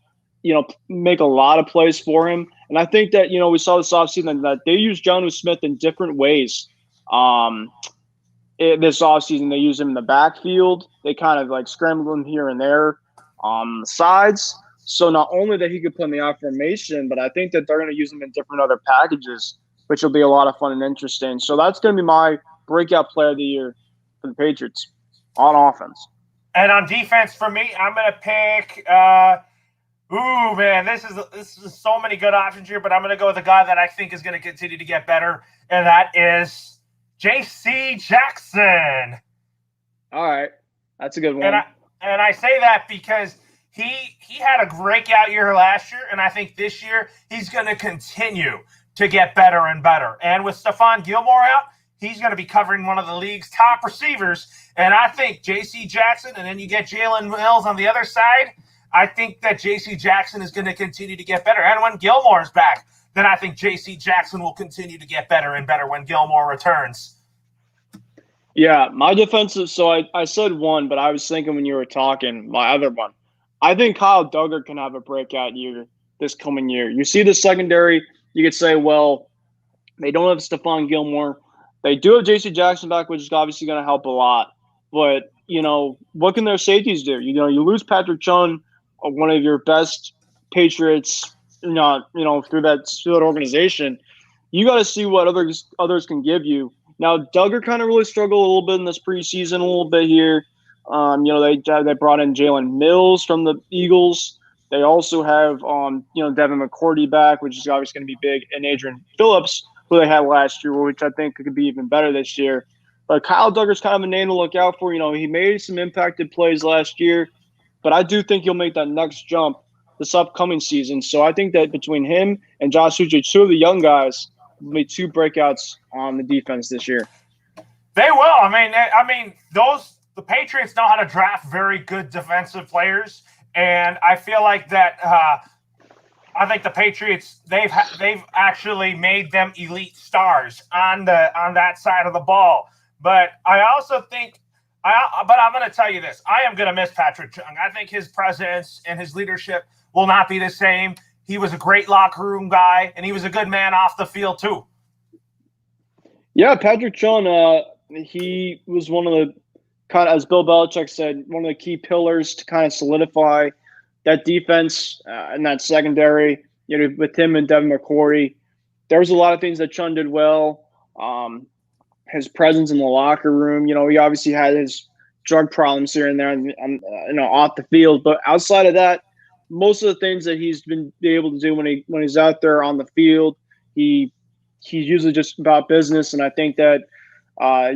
make a lot of plays for him. And I think that, we saw this offseason that they use Jonnu Smith in different ways. This offseason, they use him in the backfield. They kind of like scramble him here and there on the sides. So not only that he could play in the I formation, but I think that they're going to use him in different other packages, which will be a lot of fun and interesting. So that's going to be my breakout player of the year for the Patriots on offense. And on defense for me, I'm going to pick this is so many good options here, but I'm going to go with a guy that I think is going to continue to get better, and that is J.C. Jackson. All right. That's a good one. And I say that because he had a breakout year last year, and I think this year he's going to continue to get better and better. And with Stephon Gilmore out, he's going to be covering one of the league's top receivers. And I think J.C. Jackson, and then you get Jalen Mills on the other side, I think that J.C. Jackson is going to continue to get better. And when Gilmore's back, then I think J.C. Jackson will continue to get better and better when Gilmore returns. Yeah, my defensive, so I said one, but I was thinking when you were talking, my other one. I think Kyle Duggar can have a breakout year this coming year. You see the secondary, you could say, well, they don't have Stephon Gilmore. They do have J.C. Jackson back, which is obviously going to help a lot. But, what can their safeties do? You lose Patrick Chung, one of your best Patriots, through that organization. You got to see what others can give you. Now, Duggar kind of really struggled a little bit in this preseason, a little bit here. They brought in Jalen Mills from the Eagles. They also have, Devin McCourty back, which is obviously going to be big, and Adrian Phillips, who they had last year, which I think could be even better this year. But Kyle Duggar's kind of a name to look out for. He made some impacted plays last year, but I do think he'll make that next jump this upcoming season. So I think that between him and Josh Uche, two of the young guys, will be two breakouts on the defense this year. They will. The Patriots know how to draft very good defensive players, and I feel like that I think the Patriots they've actually made them elite stars on that side of the ball. But I also think but I'm going to tell you this. I am going to miss Patrick Chung. I think his presence and his leadership will not be the same. He was a great locker room guy, and he was a good man off the field too. Yeah, Patrick Chung, he was one of the kind of, as Bill Belichick said, one of the key pillars to kind of solidify that defense and that secondary. You know, with him and Devin McCourty, there was a lot of things that Chung did well. His presence in the locker room, you know, he obviously had his drug problems here and there, you know, off the field. But outside of that, most of the things that he's been able to do when he's out there on the field, he's usually just about business. And I think that,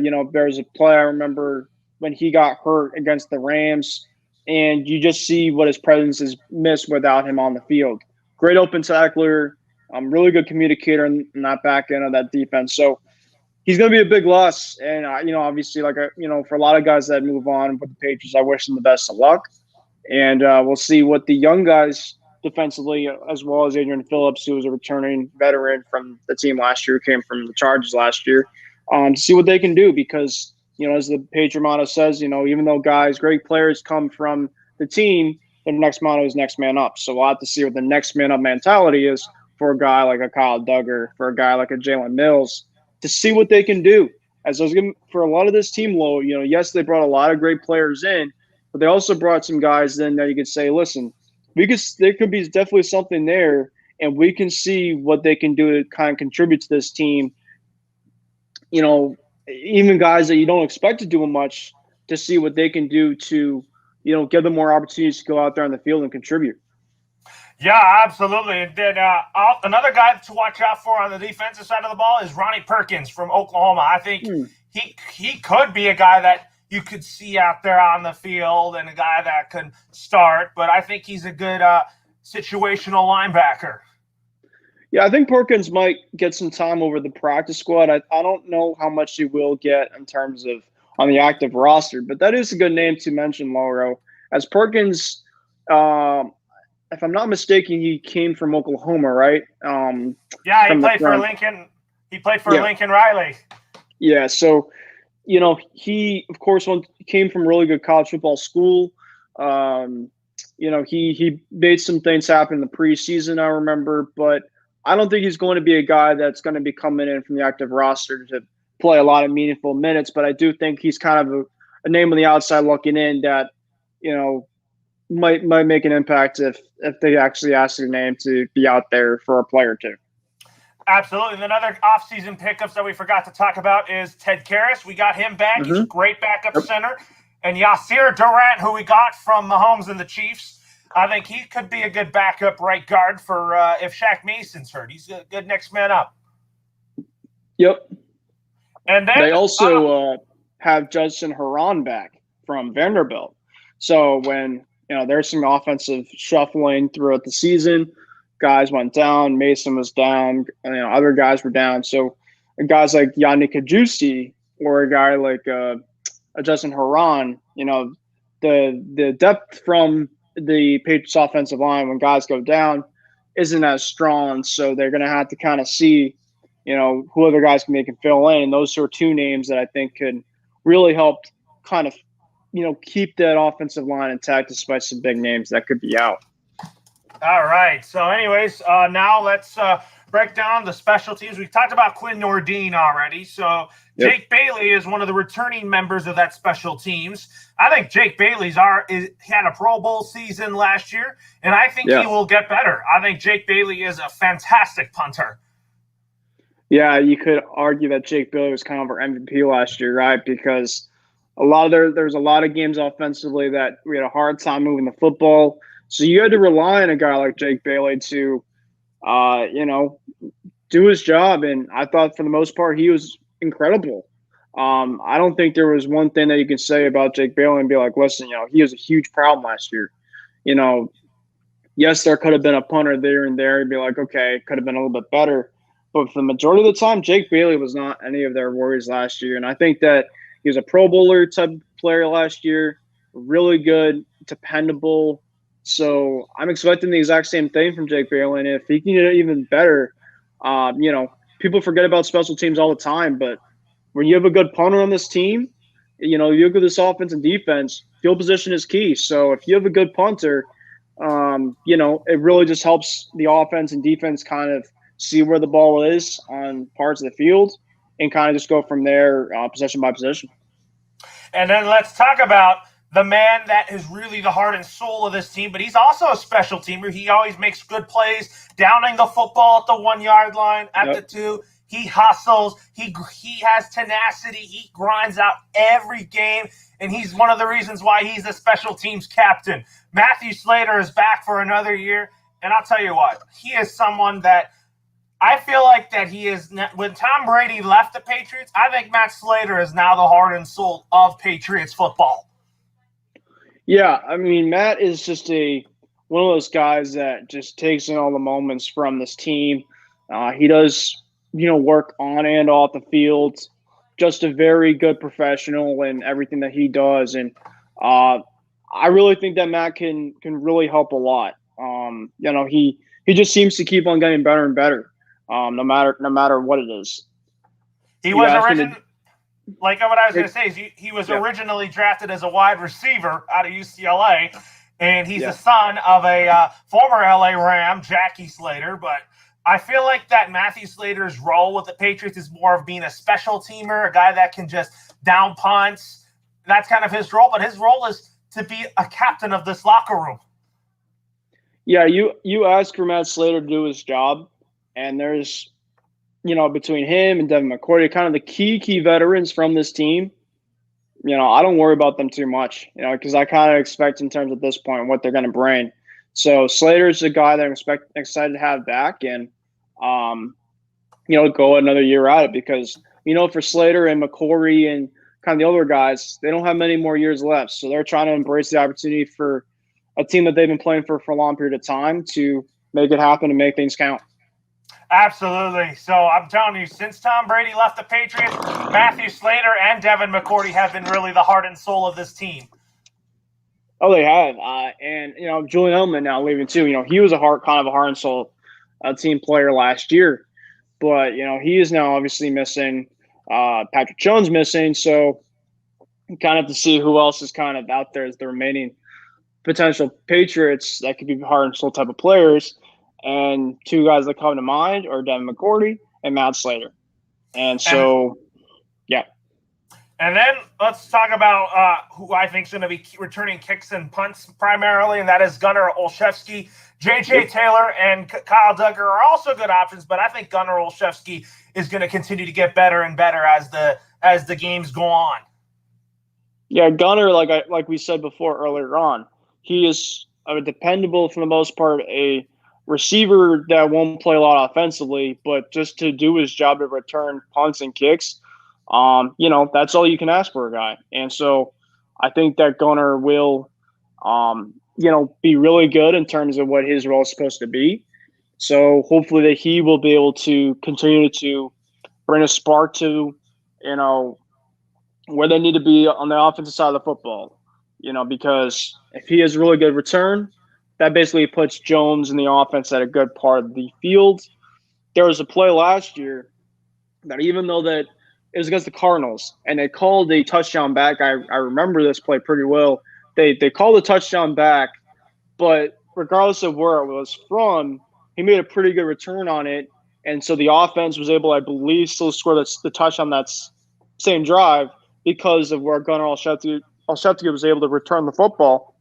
you know, there was a play I remember when he got hurt against the Rams, and you just see what his presence is missed without him on the field. Great open tackler, really good communicator in that back end of that defense. So he's going to be a big loss. And, you know, obviously, you know, for a lot of guys that move on with the Patriots, I wish them the best of luck. And we'll see what the young guys defensively, as well as Adrian Phillips, who was a returning veteran from the team last year, came from the Chargers last year, to see what they can do. Because, you know, as the Patriot motto says, you know, even though great players come from the team, the next motto is next man up. So we'll have to see what the next man up mentality is for a guy like a Kyle Duggar, for a guy like a Jalen Mills, to see what they can do. As I was giving, for a lot of this team, Lo, you know, yes, they brought a lot of great players in, but they also brought some guys in that you could say, listen, there could be definitely something there, and we can see what they can do to kind of contribute to this team. You know, even guys that you don't expect to do much, to see what they can do to, you know, give them more opportunities to go out there on the field and contribute. Yeah, absolutely. And then another guy to watch out for on the defensive side of the ball is Ronnie Perkins from Oklahoma. I think he could be a guy that you could see out there on the field and a guy that could start, but I think he's a good situational linebacker. Yeah, I think Perkins might get some time over the practice squad. I don't know how much he will get in terms of on the active roster, but that is a good name to mention, Loro. As Perkins, if I'm not mistaken, he came from Oklahoma, right? Yeah, he played for Lincoln. He played for Lincoln Riley. Yeah, so, you know, he, of course, came from really good college football school. You know, he made some things happen in the preseason, I remember, but I don't think he's going to be a guy that's going to be coming in from the active roster to play a lot of meaningful minutes. But I do think he's kind of a name on the outside looking in that, you know, might make an impact if they actually ask their name to be out there for a play or two. Absolutely. And another offseason pickups that we forgot to talk about is Ted Karras. We got him back. He's a great backup center. And Yasir Durant, who we got from Mahomes and the Chiefs, I think he could be a good backup right guard for if Shaq Mason's hurt. He's a good next man up. Yep. And then they also have Judson Herron back from Vanderbilt. So when, you know, there's some offensive shuffling throughout the season, guys went down, Mason was down, you know, other guys were down. So guys like Yannick Adjusi or a guy like Justin Herron, you know, the depth from the Patriots offensive line when guys go down isn't as strong. So they're going to have to kind of see, you know, who other guys they can fill in. And those are two names that I think could really help kind of, you know, keep that offensive line intact despite some big names that could be out. All right. So anyways, now let's break down the special teams. We talked about Quinn Nordine already. So Jake Bailey is one of the returning members of that special teams. I think Jake Bailey's had a Pro Bowl season last year, and I think he will get better. I think Jake Bailey is a fantastic punter. Yeah, you could argue that Jake Bailey was kind of our MVP last year, right? Because there's a lot of games offensively that we had a hard time moving the football. So you had to rely on a guy like Jake Bailey to, you know, do his job. And I thought for the most part he was incredible. I don't think there was one thing that you could say about Jake Bailey and be like, listen, you know, he was a huge problem last year. You know, yes, there could have been a punter there and there. You'd be like, okay, it could have been a little bit better. But for the majority of the time, Jake Bailey was not any of their worries last year. And I think that he was a Pro Bowler type player last year, really good, dependable, So I'm expecting the exact same thing from Jake Bailey. And if he can get it even better, people forget about special teams all the time, but when you have a good punter on this team, you look at this offense and defense, field position is key. So if you have a good punter, it really just helps the offense and defense kind of see where the ball is on parts of the field and kind of just go from there, possession by possession. And then let's talk about the man that is really the heart and soul of this team, but he's also a special teamer. He always makes good plays, downing the football at the 1 yard line, at the 2. He hustles. He has tenacity. He grinds out every game, and he's one of the reasons why he's a special teams captain. Matthew Slater is back for another year, and I'll tell you what, he is someone that I feel like that he is – when Tom Brady left the Patriots, I think Matt Slater is now the heart and soul of Patriots football. Yeah, I mean, Matt is just one of those guys that just takes in all the moments from this team. He does – work on and off the field. Just a very good professional in everything that he does. And I really think that Matt can really help a lot. He just seems to keep on getting better and better, no matter what it is. He was originally, like what I was going to say, is he was originally drafted as a wide receiver out of UCLA, and he's the son of a former LA Ram, Jackie Slater, but I feel like that Matthew Slater's role with the Patriots is more of being a special teamer, a guy that can just down punts. That's kind of his role, but his role is to be a captain of this locker room. Yeah, you ask for Matt Slater to do his job, and there's, between him and Devin McCourty, kind of the key veterans from this team. I don't worry about them too much, because I kind of expect in terms of this point what they're going to bring. So Slater's the guy that I'm excited to have back and, go another year at it because, for Slater and McCourty and kind of the other guys, they don't have many more years left. So they're trying to embrace the opportunity for a team that they've been playing for a long period of time to make it happen and make things count. Absolutely. So I'm telling you, since Tom Brady left the Patriots, Matthew Slater and Devin McCourty have been really the heart and soul of this team. Oh, they have. And Julian Edelman now leaving too. He was kind of a heart and soul team player last year. But, he is now obviously missing. Patrick Jones missing. So you kind of have to see who else is kind of out there as the remaining potential Patriots that could be heart and soul type of players. And two guys that come to mind are Devin McCourty and Matt Slater. And so, yeah. And then let's talk about who I think is going to be returning kicks and punts primarily, and that is Gunnar Olszewski. J.J. Taylor and Kyle Duggar are also good options, but I think Gunnar Olszewski is going to continue to get better and better as the games go on. Yeah, Gunnar, like we said before earlier on, he is a dependable, for the most part, a receiver that won't play a lot offensively, but just to do his job to return punts and kicks, that's all you can ask for a guy. And so I think that Gunnar will, be really good in terms of what his role is supposed to be. So hopefully that he will be able to continue to bring a spark to, where they need to be on the offensive side of the football, because if he has a really good return, that basically puts Jones in the offense at a good part of the field. There was a play last year that even though that it was against the Cardinals, and they called a touchdown back. I remember this play pretty well. They called a touchdown back, but regardless of where it was from, he made a pretty good return on it. And so the offense was able, I believe, still score the touchdown that same drive because of where Gunnar Olszewski was able to return the football.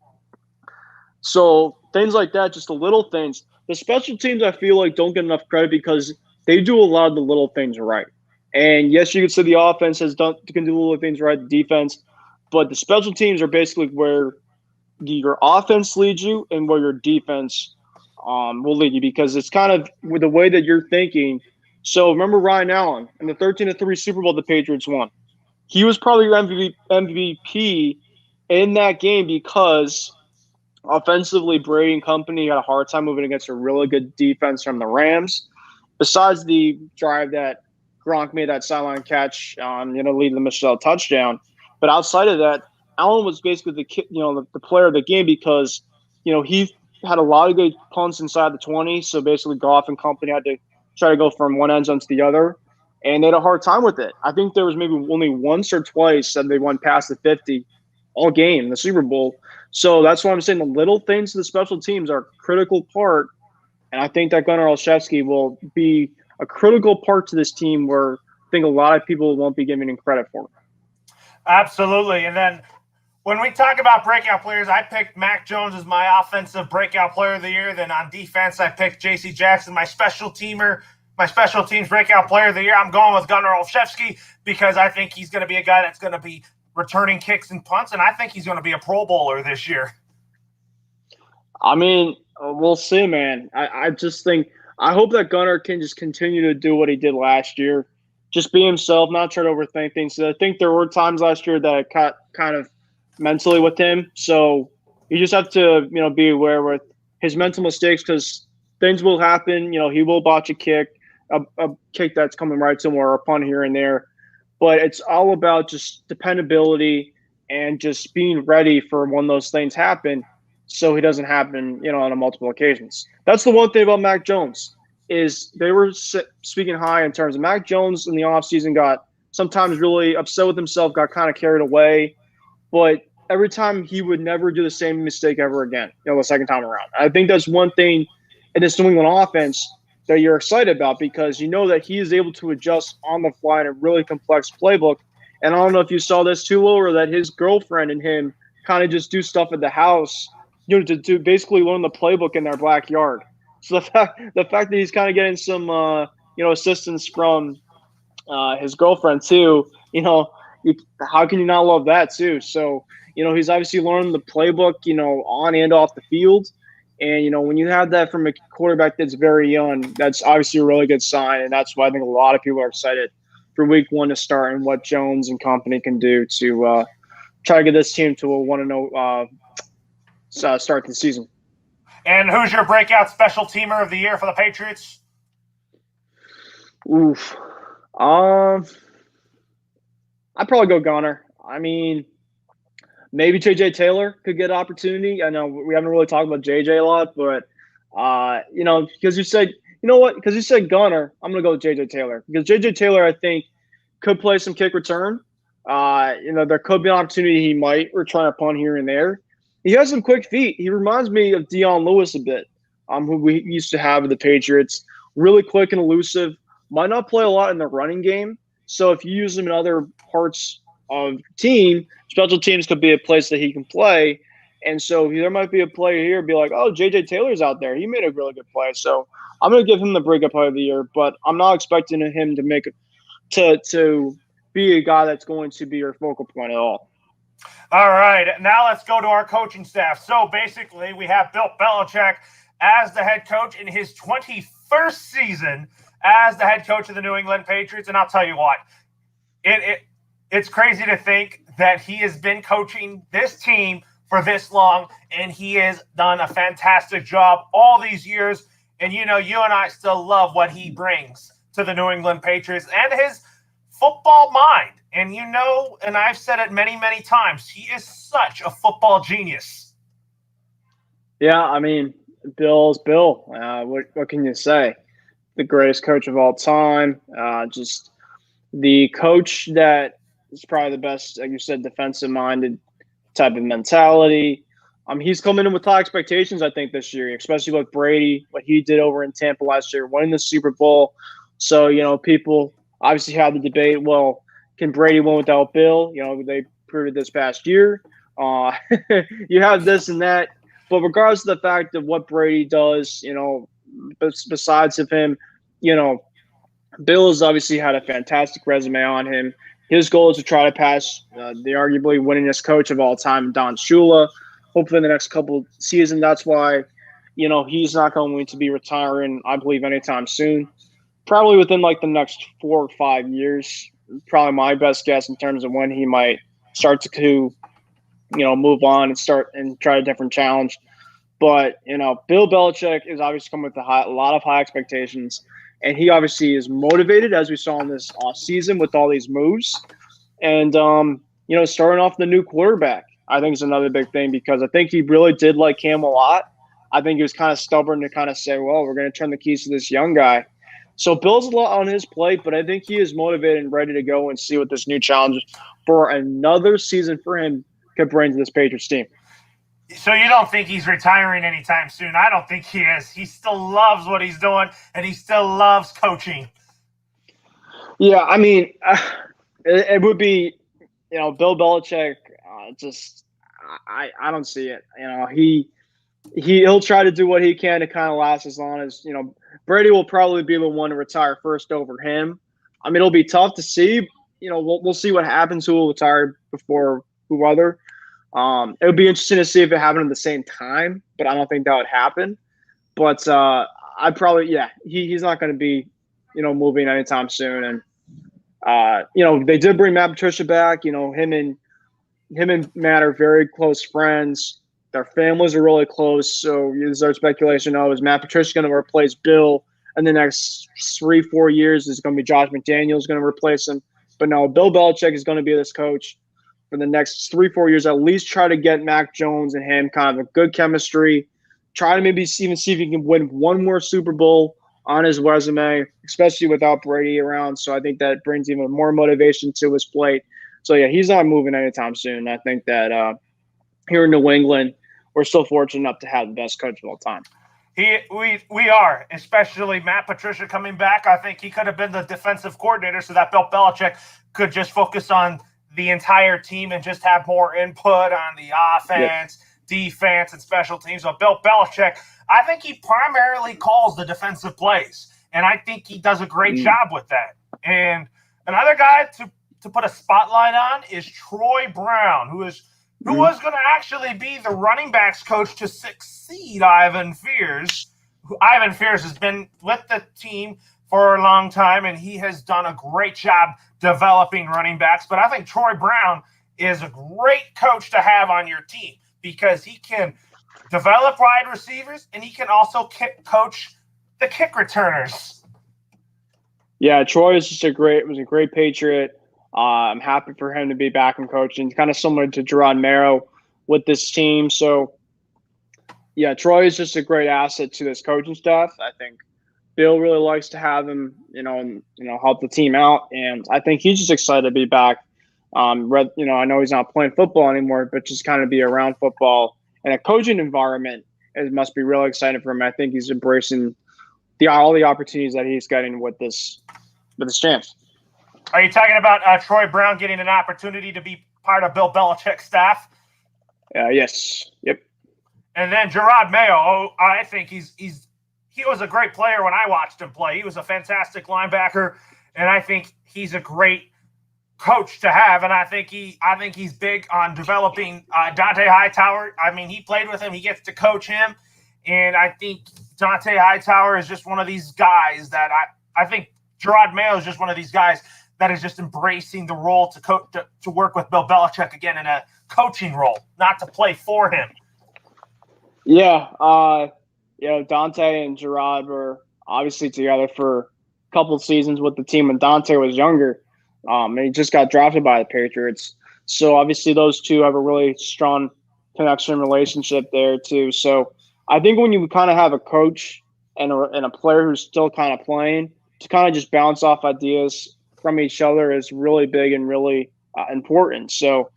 So things like that, just the little things. The special teams, I feel like, don't get enough credit because they do a lot of the little things right. And yes, you could say the offense can do little things right, the defense, but the special teams are basically where your offense leads you and where your defense will lead you because it's kind of with the way that you're thinking. So remember Ryan Allen in the 13-3 Super Bowl the Patriots won. He was probably your MVP in that game because offensively Brady and company had a hard time moving against a really good defense from the Rams. Besides the drive that Gronk made that sideline catch on, leading the Michelle touchdown. But outside of that, Allen was basically the player of the game because he had a lot of good punts inside the 20, so basically Goff and company had to try to go from one end zone to the other, and they had a hard time with it. I think there was maybe only once or twice that they went past the 50 all game in the Super Bowl. So that's why I'm saying the little things to the special teams are a critical part, and I think that Gunnar Olszewski will be a critical part to this team where I think a lot of people won't be giving him credit for. Absolutely. And then when we talk about breakout players, I picked Mac Jones as my offensive breakout player of the year. Then on defense, I picked J.C. Jackson, my special teams breakout player of the year. I'm going with Gunnar Olszewski because I think he's going to be a guy that's going to be returning kicks and punts, and I think he's going to be a Pro Bowler this year. I mean, we'll see, man. I just think – I hope that Gunnar can just continue to do what he did last year. Just be himself, not try to overthink things. I think there were times last year that I caught kind of mentally with him. So you just have to, be aware with his mental mistakes because things will happen. He will botch a kick, a kick that's coming right to him or a punt here and there. But it's all about just dependability and just being ready for when those things happen so he doesn't happen, on a multiple occasions. That's the one thing about Mac Jones is they were speaking high in terms of Mac Jones in the offseason got sometimes really upset with himself, got kind of carried away. But every time he would never do the same mistake ever again, the second time around. I think that's one thing in this New England offense that you're excited about because you know that he is able to adjust on the fly in a really complex playbook. And I don't know if you saw this too, or that his girlfriend and him kind of just do stuff at the house, to basically learn the playbook in their backyard. So the fact that he's kind of getting some, assistance from his girlfriend too, how can you not love that too? So, he's obviously learned the playbook, on and off the field. And, when you have that from a quarterback that's very young, that's obviously a really good sign. And that's why I think a lot of people are excited for week 1 to start and what Jones and company can do to try to get this team to a 1-0 start to the season. And who's your breakout special teamer of the year for the Patriots? Oof. I'd probably go Gunnar. I mean, maybe J.J. Taylor could get an opportunity. I know we haven't really talked about J.J. a lot, but, because you said Gunnar, I'm going to go with J.J. Taylor. Because J.J. Taylor, I think, could play some kick return. There could be an opportunity he might return a punt here and there. He has some quick feet. He reminds me of Dion Lewis a bit, who we used to have with the Patriots. Really quick and elusive. Might not play a lot in the running game. So if you use him in other parts of the team, special teams could be a place that he can play. And so there might be a player here be like, oh, J.J. Taylor's out there. He made a really good play. So I'm going to give him the breakup player of the year, but I'm not expecting him to make it to be a guy that's going to be your focal point at all. All right, now let's go to our coaching staff. So basically, we have Bill Belichick as the head coach in his 21st season as the head coach of the New England Patriots. And I'll tell you what, it's crazy to think that he has been coaching this team for this long, and he has done a fantastic job all these years. And, you and I still love what he brings to the New England Patriots and his football mind. And and I've said it many, many times, he is such a football genius. Yeah, I mean, Bill's Bill. What can you say? The greatest coach of all time. Just the coach that is probably the best, like you said, defensive-minded type of mentality. He's coming in with high expectations, I think, this year, especially with Brady, what he did over in Tampa last year, winning the Super Bowl. So, people obviously have the debate, well, can Brady win without Bill? They proved it this past year. You have this and that. But regardless of the fact of what Brady does, besides of him, Bill has obviously had a fantastic resume on him. His goal is to try to pass the arguably winningest coach of all time, Don Shula. Hopefully in the next couple of seasons. That's why, he's not going to be retiring, I believe, anytime soon. Probably within the next 4 or 5 years. Probably my best guess in terms of when he might start to move on and start and try a different challenge. But, Bill Belichick is obviously coming with a lot of high expectations. And he obviously is motivated, as we saw in this season with all these moves. And, starting off the new quarterback. I think it's another big thing because I think he really did like Cam a lot. I think he was kind of stubborn to kind of say, well, we're going to turn the keys to this young guy. So Bill's a lot on his plate, but I think he is motivated and ready to go and see what this new challenge for another season for him could bring to this Patriots team. So you don't think he's retiring anytime soon? I don't think he is. He still loves what he's doing, and he still loves coaching. Yeah, I mean, it would be, Bill Belichick. I don't see it. He'll try to do what he can to kind of last as long as Brady will probably be the one to retire first over him. I mean, it'll be tough to see. We'll see what happens. Who will retire before who other. It would be interesting to see if it happened at the same time, but I don't think that would happen. But I'd probably, he's not going to be, moving anytime soon. And they did bring Matt Patricia back. Him and Matt are very close friends. Their families are really close. So there's our speculation. Is Matt Patricia going to replace Bill in the next 3-4 years? Is it going to be Josh McDaniels going to replace him? But no, Bill Belichick is going to be this coach for the next 3-4 years. At least try to get Mac Jones and him kind of a good chemistry. Try to maybe even see if he can win one more Super Bowl on his resume, especially without Brady around. So I think that brings even more motivation to his plate. So, he's not moving anytime soon. I think that here in New England, we're still fortunate enough to have the best coach of all time. We are, especially Matt Patricia coming back. I think he could have been the defensive coordinator so that Bill Belichick could just focus on the entire team and just have more input on the offense, defense, and special teams. So Bill Belichick, I think he primarily calls the defensive plays, and I think he does a great job with that. And another guy to put a spotlight on is Troy Brown, who was going to actually be the running backs coach to succeed Ivan Fears. Ivan Fears has been with the team for a long time, and he has done a great job developing running backs. But I think Troy Brown is a great coach to have on your team because he can develop wide receivers, and he can also coach the kick returners. Yeah, Troy was a great Patriot. I'm happy for him to be back in coaching, kind of similar to Gerard Marrow with this team. So, Troy is just a great asset to this coaching staff. I think Bill really likes to have him, help the team out, and I think he's just excited to be back. I know he's not playing football anymore, but just kind of be around football in a coaching environment. It must be really exciting for him. I think he's embracing all the opportunities that he's getting with this chance. Are you talking about Troy Brown getting an opportunity to be part of Bill Belichick's staff? Yes. Yep. And then Gerard Mayo, I think he was a great player when I watched him play. He was a fantastic linebacker, and I think he's a great coach to have. And I think he's big on developing Dante Hightower. I mean, he played with him. He gets to coach him, and I think Dante Hightower is just one of these guys that I think Gerard Mayo is just one of these guys that is just embracing the role to work with Bill Belichick again in a coaching role, not to play for him. Yeah, Dante and Gerard were obviously together for a couple of seasons with the team when Dante was younger. And he just got drafted by the Patriots. So obviously those two have a really strong connection relationship there too. So I think when you kind of have a coach and a player who's still kind of playing, to kind of just bounce off ideas from each other is really big and really important. So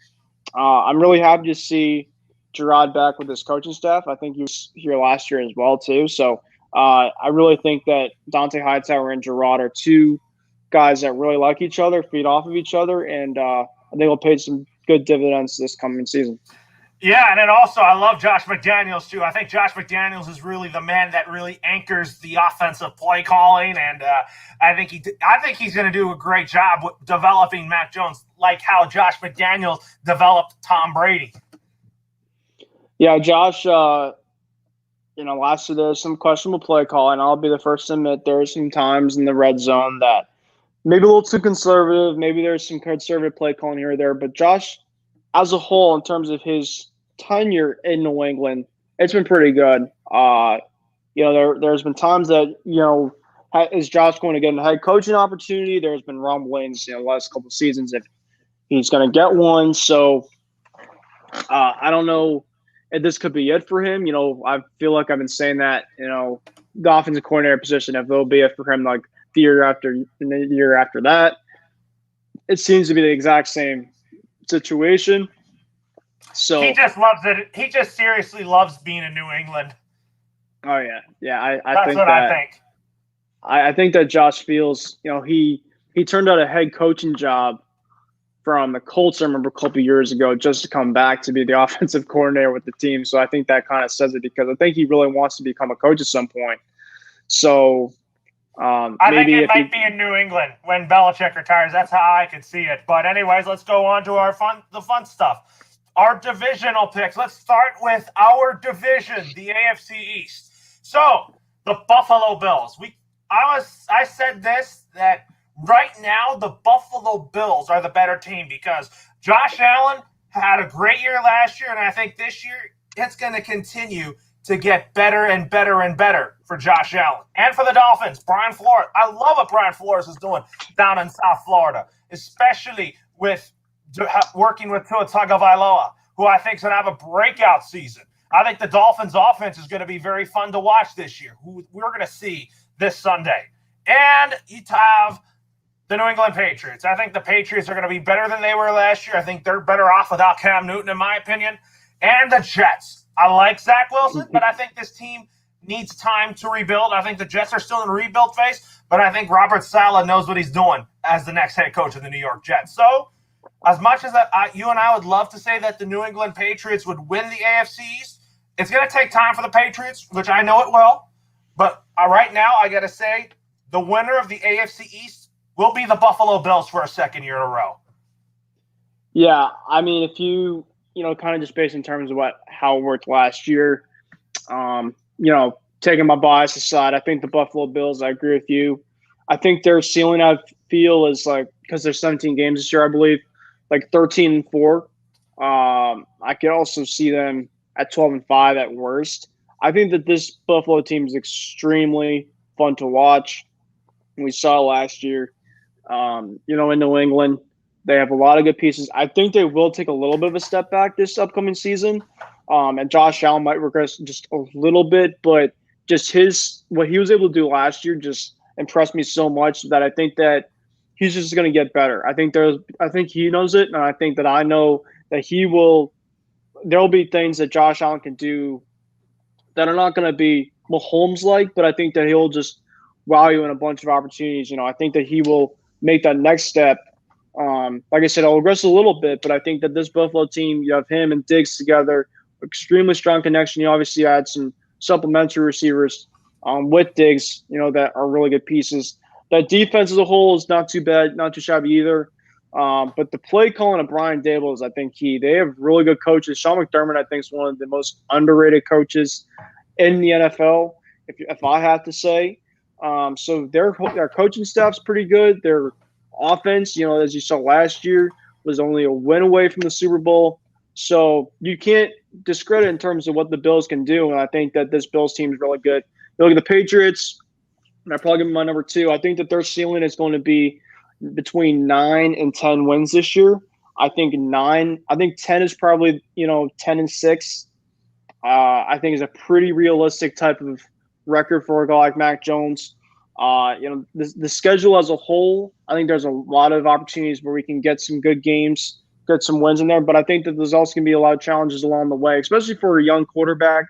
I'm really happy to see Gerard back with his coaching staff. I think he was here last year as well too. So I really think that Dante Hightower and Gerard are two guys that really like each other, feed off of each other, and I think will pay some good dividends this coming season. Yeah, and then also I love Josh McDaniels too. I think Josh McDaniels is really the man that really anchors the offensive play calling, and I think he's going to do a great job with developing Mac Jones, like how Josh McDaniels developed Tom Brady. Yeah, Josh. Last year there was some questionable play calling. I'll be the first to admit there were some times in the red zone that maybe a little too conservative. Maybe there's some conservative play calling here or there, but Josh, as a whole, in terms of his tenure in New England, it's been pretty good. There's been times that, is Josh going to get a head coaching opportunity? There's been rumblings, the last couple of seasons if he's going to get one. So I don't know if this could be it for him. I feel like I've been saying that, the offensive coordinator position, if there'll be it for him like the year after and the year after that. It seems to be the exact same situation. He So, just loves it. He just seriously loves being in New England. oh yeah. I That's think what I that think. I think that Josh Fields, he turned out a head coaching job from the Colts, I remember, a couple of years ago, just to come back to be the offensive coordinator with the team. So I think that kind of says it, because I think he really wants to become a coach at some point. So I think maybe it if he, might be in New England when Belichick retires. That's how I could see it. But anyways, let's go on to the fun stuff. Our divisional picks. Let's start with our division, the AFC East. So the Buffalo Bills. I said this, that right now the Buffalo Bills are the better team because Josh Allen had a great year last year, and I think this year it's going to continue to get better and better and better for Josh Allen. And for the Dolphins, Brian Flores. I love what Brian Flores is doing down in South Florida, especially with working with Tua Tagovailoa, who I think is going to have a breakout season. I think the Dolphins' offense is going to be very fun to watch this year, who we're going to see this Sunday. And you have the New England Patriots. I think the Patriots are going to be better than they were last year. I think they're better off without Cam Newton, in my opinion. And the Jets. I like Zach Wilson, but I think this team needs time to rebuild. I think the Jets are still in a rebuild phase, but I think Robert Saleh knows what he's doing as the next head coach of the New York Jets. So, as much as you and I would love to say that the New England Patriots would win the AFC East, it's going to take time for the Patriots, which I know it will. But right now, I got to say, the winner of the AFC East will be the Buffalo Bills for a second year in a row. Yeah, I mean, if you kind of just based in terms of how it worked last year, taking my bias aside, I think the Buffalo Bills, I agree with you. I think their ceiling, I feel, is because there's 17 games this year, I believe, 13-4. I could also see them at 12-5 at worst. I think that this Buffalo team is extremely fun to watch. We saw last year, in New England. They have a lot of good pieces. I think they will take a little bit of a step back this upcoming season. And Josh Allen might regress just a little bit, but just what he was able to do last year just impressed me so much that I think that he's just going to get better. I think he knows it, and I think that I know that there'll be things that Josh Allen can do that are not going to be Mahomes-like, but I think that he'll just wow you in a bunch of opportunities. I think that he will make that next step. Like I said, I'll regress a little bit, but I think that this Buffalo team, you have him and Diggs together, extremely strong connection. You obviously add some supplementary receivers with Diggs, that are really good pieces. That defense as a whole is not too bad, not too shabby either. But the play calling of Brian Daboll is, I think, key. They have really good coaches. Sean McDermott, I think, is one of the most underrated coaches in the NFL, if I have to say. So their coaching staff's pretty good. Their offense, as you saw last year, was only a win away from the Super Bowl. So you can't discredit in terms of what the Bills can do. And I think that this Bills team is really good. You look at the Patriots, and I probably give them my number 2. I think that their ceiling is going to be between 9 and 10 wins this year. I think 10 is probably, 10-6. I think is a pretty realistic type of record for a guy like Mac Jones. The schedule as a whole, I think there's a lot of opportunities where we can get some good games, get some wins in there. But I think that there's also going to be a lot of challenges along the way, especially for a young quarterback.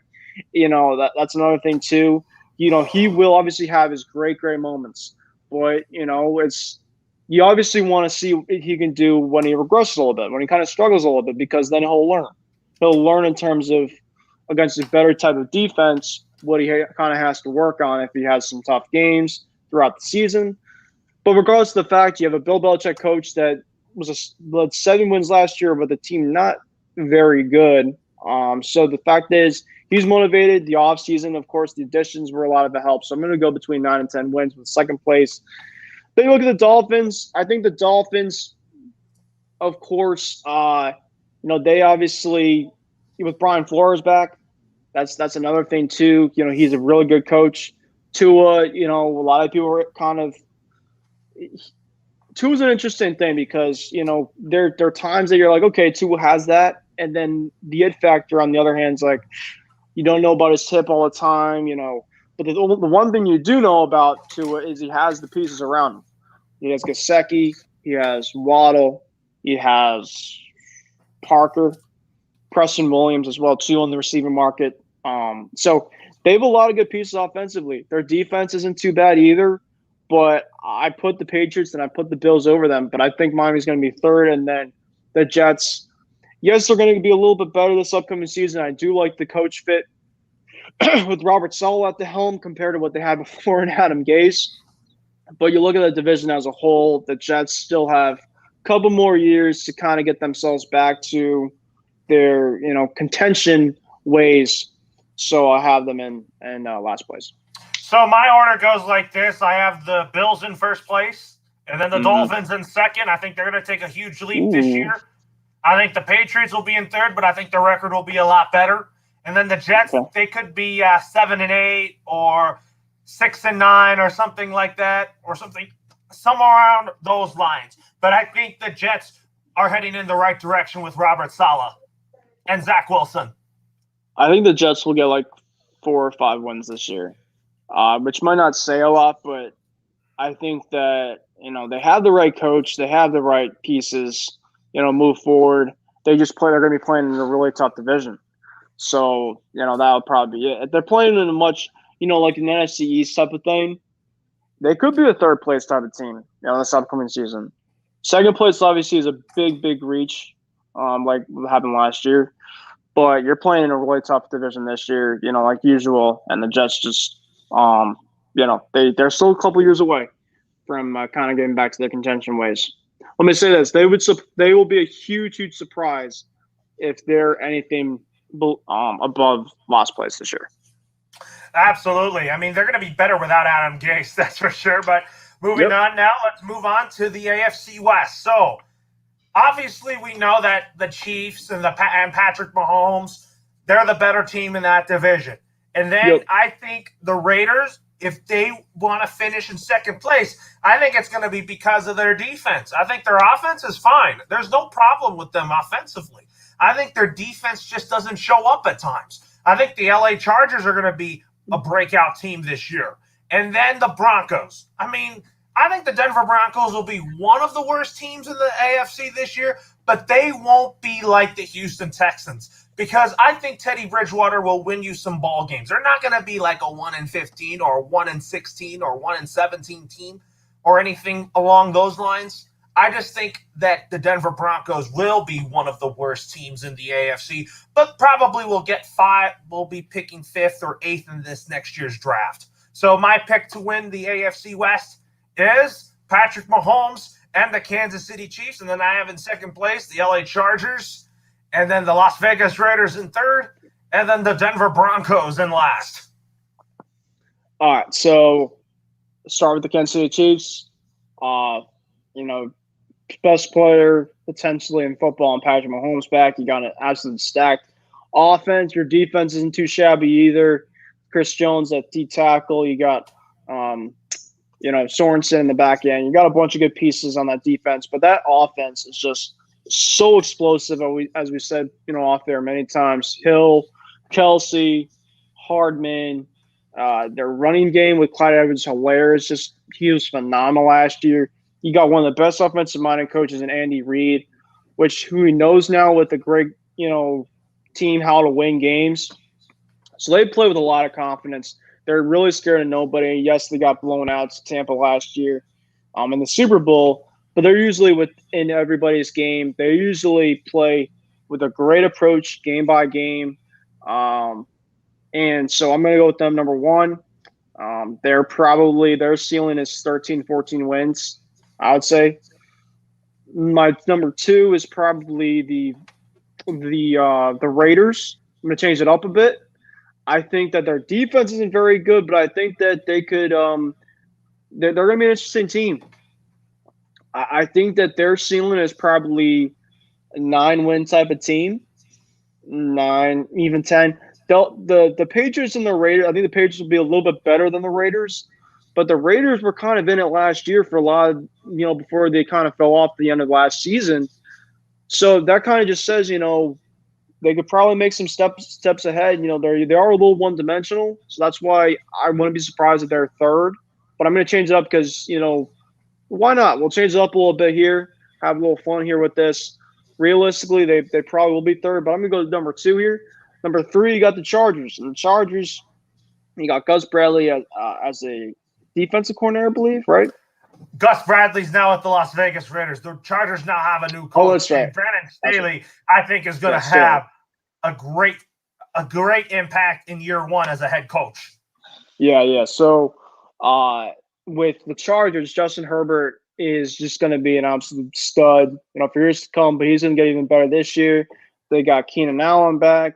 That's another thing too. He will obviously have his great moments, but you obviously want to see what he can do when he regresses a little bit, when he kind of struggles a little bit, because then he'll learn. He'll learn in terms of against a better type of defense what he kind of has to work on if he has some tough games throughout the season. But regardless of the fact, you have a Bill Belichick coach that led 7 wins last year, but the team not very good. So the fact is, he's motivated. The offseason, of course, the additions were a lot of the help. So I'm going to go between 9 and 10 wins with second place. Then you look at the Dolphins. I think the Dolphins, of course, they obviously, with Brian Flores back, that's another thing too. He's a really good coach. Tua, a lot of people were kind of – Tua's an interesting thing because, there are times that you're like, okay, Tua has that. And then the it factor on the other hand is like you don't know about his hip all the time, But the one thing you do know about Tua is he has the pieces around him. He has Gesicki, he has Waddle, he has Parker, Preston Williams as well too on the receiving market. So they have a lot of good pieces offensively. Their defense isn't too bad either, but I put the Patriots and I put the Bills over them. But I think Miami's going to be third, and then the Jets. Yes, they're going to be a little bit better this upcoming season. I do like the coach fit with Robert Saleh at the helm compared to what they had before in Adam Gase. But you look at the division as a whole, the Jets still have a couple more years to kind of get themselves back to their, contention ways. So I have them in last place. So my order goes like this. I have the Bills in first place, and then the Dolphins in second. I think they're going to take a huge leap this year. I think the Patriots will be in third, but I think the record will be a lot better. And then the Jets, they could be 7-8 or 6-9 or something like that, or somewhere around those lines. But I think the Jets are heading in the right direction with Robert Saleh and Zach Wilson. I think the Jets will get like 4 or 5 wins this year, which might not say a lot, but I think that, they have the right coach, they have the right pieces, move forward. They're going to be playing in a really tough division. So, that'll probably be it. If they're playing in a much, like an NFC East type of thing, they could be a third place type of team, this upcoming season. Second place, obviously, is a big, big reach, like what happened last year. But you're playing in a really tough division this year, like usual. And the Jets just, they're still a couple years away from kind of getting back to their contention ways. Let me say this: they will be a huge, huge surprise if they're anything above last place this year. Absolutely. I mean, they're going to be better without Adam Gase, that's for sure. But moving on now, let's move on to the AFC West. So, obviously, we know that the Chiefs and Patrick Mahomes, they're the better team in that division. And then I think the Raiders, if they want to finish in second place, I think it's going to be because of their defense. I think their offense is fine. There's no problem with them offensively. I think their defense just doesn't show up at times. I think the LA Chargers are going to be a breakout team this year. And then the Broncos. I mean, I think the Denver Broncos will be one of the worst teams in the AFC this year, but they won't be like the Houston Texans because I think Teddy Bridgewater will win you some ball games. They're not going to be like a 1-15 or a 1-16 or 1-17 team or anything along those lines. I just think that the Denver Broncos will be one of the worst teams in the AFC, but probably will get 5. We'll be picking 5th or 8th in this next year's draft. So my pick to win the AFC West is Patrick Mahomes and the Kansas City Chiefs. And then I have in second place the LA Chargers, and then the Las Vegas Raiders in third, and then the Denver Broncos in last. All right, so start with the Kansas City Chiefs. Best player potentially in football and Patrick Mahomes back. You got an absolute stacked offense. Your defense isn't too shabby either. Chris Jones at D tackle. You got Sorensen in the back end. You got a bunch of good pieces on that defense, but that offense is just so explosive. As we said, off there many times. Hill, Kelsey, Hardman. Their running game with Clyde Edwards-Helaire he was phenomenal last year. You got one of the best offensive-minded coaches in Andy Reid, who he knows now with a great, team how to win games. So they play with a lot of confidence. They're really scared of nobody. Yes, they got blown out to Tampa last year in the Super Bowl, but they're usually within everybody's game. They usually play with a great approach game by game. And so I'm going to go with them number 1. Their ceiling is 13, 14 wins, I would say. My number 2 is probably the Raiders. I'm going to change it up a bit. I think that their defense isn't very good, but I think that they could they're going to be an interesting team. I think that their ceiling is probably a 9-win type of team, 9, even 10. The Patriots and the Raiders, I think the Patriots will be a little bit better than the Raiders, but the Raiders were kind of in it last year for a lot of, before they kind of fell off the end of last season. So that kind of just says, they could probably make some steps ahead. You know, they are a little one-dimensional, so that's why I wouldn't be surprised if they're third. But I'm going to change it up because, you know, why not? We'll change it up a little bit here, have a little fun here with this. Realistically, they probably will be third, but I'm going to go to number 2 here. Number 3, you got the Chargers. And the Chargers, you got Gus Bradley as a defensive coordinator, I believe, right? Gus Bradley's now at the Las Vegas Raiders. The Chargers now have a new coach. Oh, that's right. And Brandon Staley, right. I think, is going to have a great impact in year 1 as a head coach. Yeah. So with the Chargers, Justin Herbert is just going to be an absolute stud, you know, for years to come, but he's going to get even better this year. They got Keenan Allen back.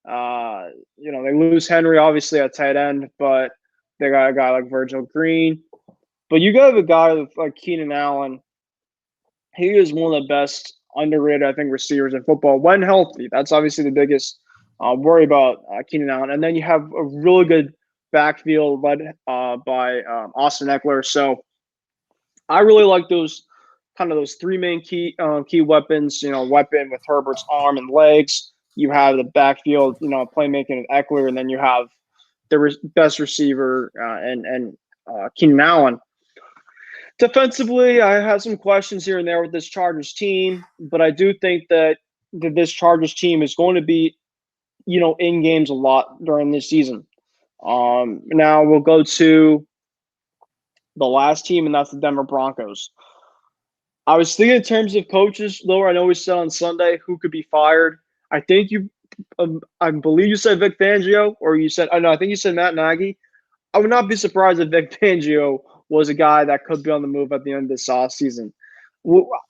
You know, they lose Henry, obviously, at tight end, but they got a guy like Virgil Green. But you got a guy like Keenan Allen. He is one of the best underrated, I think, receivers in football when healthy. That's obviously the biggest worry about Keenan Allen. And then you have a really good backfield led by Austin Eckler. So I really like those three main key weapons. You know, weapon with Herbert's arm and legs. You have the backfield, you know, playmaking with Eckler, and then you have the best receiver and Keenan Allen. Defensively, I have some questions here and there with this Chargers team, but I do think that this Chargers team is going to be, you know, in games a lot during this season. Now we'll go to the last team, and that's the Denver Broncos. I was thinking in terms of coaches, Laura. I know we said on Sunday who could be fired. I think I believe you said Vic Fangio, or you said, I think you said Matt Nagy. I would not be surprised if Vic Fangio was a guy that could be on the move at the end of this offseason.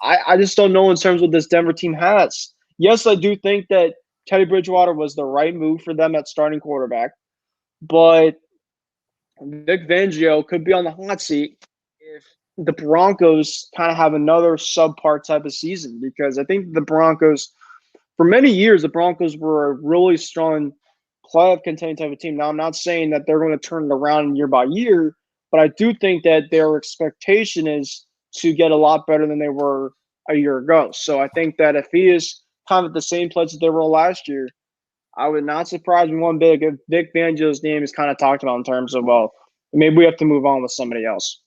I just don't know in terms of what this Denver team has. Yes, I do think that Teddy Bridgewater was the right move for them at starting quarterback, but Vic Fangio could be on the hot seat if the Broncos kind of have another subpar type of season, because I think the Broncos, for many years, the Broncos were a really strong playoff contending type of team. Now, I'm not saying that they're going to turn it around year by year, but I do think that their expectation is to get a lot better than they were a year ago. So I think that if he is kind of at the same place that they were last year, I would not surprise me one bit if Vic Fangio's name is kind of talked about in terms of, well, maybe we have to move on with somebody else.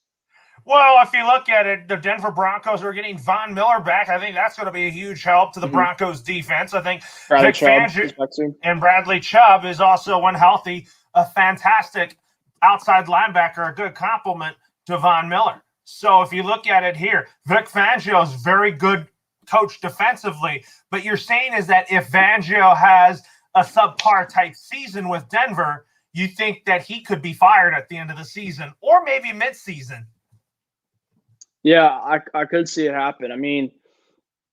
Well, if you look at it, the Denver Broncos are getting Von Miller back. I think that's going to be a huge help to the Broncos defense. I think Vic Fangio and Bradley Chubb is also, when healthy, a fantastic outside linebacker, a good complement to Von Miller. So if you look at it here, Vic Fangio is very good coach defensively, but you're saying is that if Fangio has a subpar type season with Denver, you think that he could be fired at the end of the season or maybe mid-season? Yeah, I could see it happen. I mean,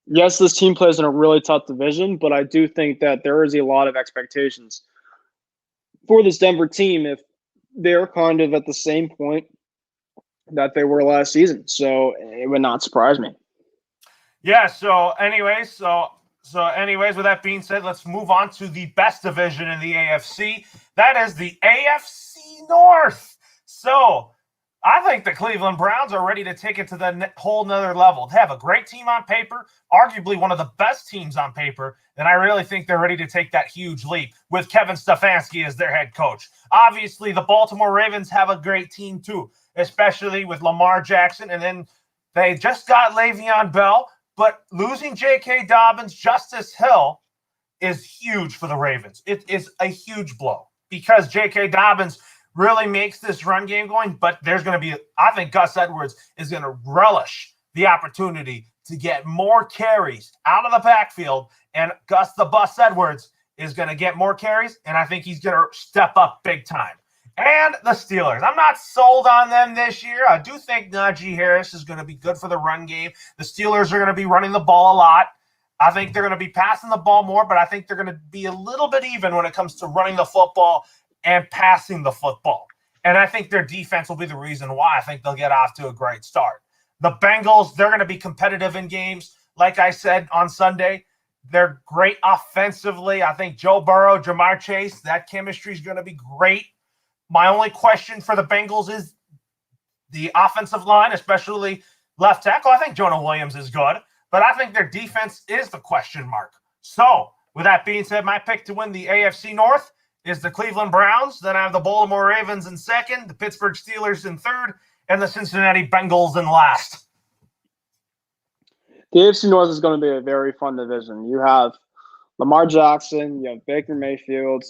yes, this team plays in a really tough division, but I do think that there is a lot of expectations for this Denver team if they're kind of at the same point that they were last season. So it would not surprise me. Yeah, so anyways, with that being said, let's move on to the best division in the AFC. That is the AFC North. So I think the Cleveland Browns are ready to take it to the whole nother level. They have a great team on paper, arguably one of the best teams on paper, and I really think they're ready to take that huge leap with Kevin Stefanski as their head coach. Obviously, the Baltimore Ravens have a great team too, especially with Lamar Jackson, and then they just got Le'Veon Bell, but losing J.K. Dobbins, Justice Hill is huge for the Ravens. It is a huge blow because J.K. Dobbins really makes this run game going, but there's going to be, I think Gus Edwards is going to relish the opportunity to get more carries out of the backfield, and Gus the Bus Edwards is going to get more carries, and I think he's going to step up big time. And the Steelers, I'm not sold on them this year. I do think Najee Harris is going to be good for the run game. The Steelers are going to be running the ball a lot. I think they're going to be passing the ball more, but I think they're going to be a little bit even when it comes to running the football and passing the football. And I think their defense will be the reason why I think they'll get off to a great start. The Bengals, they're going to be competitive in games. Like I said on Sunday, they're great offensively. I think Joe Burrow, Jamar Chase, that chemistry is going to be great. My only question for the Bengals is the offensive line, especially left tackle. I think Jonah Williams is good, but I think their defense is the question mark. So With that being said, my pick to win the AFC North is the Cleveland Browns. Then I have the Baltimore Ravens in second, the Pittsburgh Steelers in third, and the Cincinnati Bengals in last. The AFC North is going to be a very fun division. You have Lamar Jackson, you have Baker Mayfield,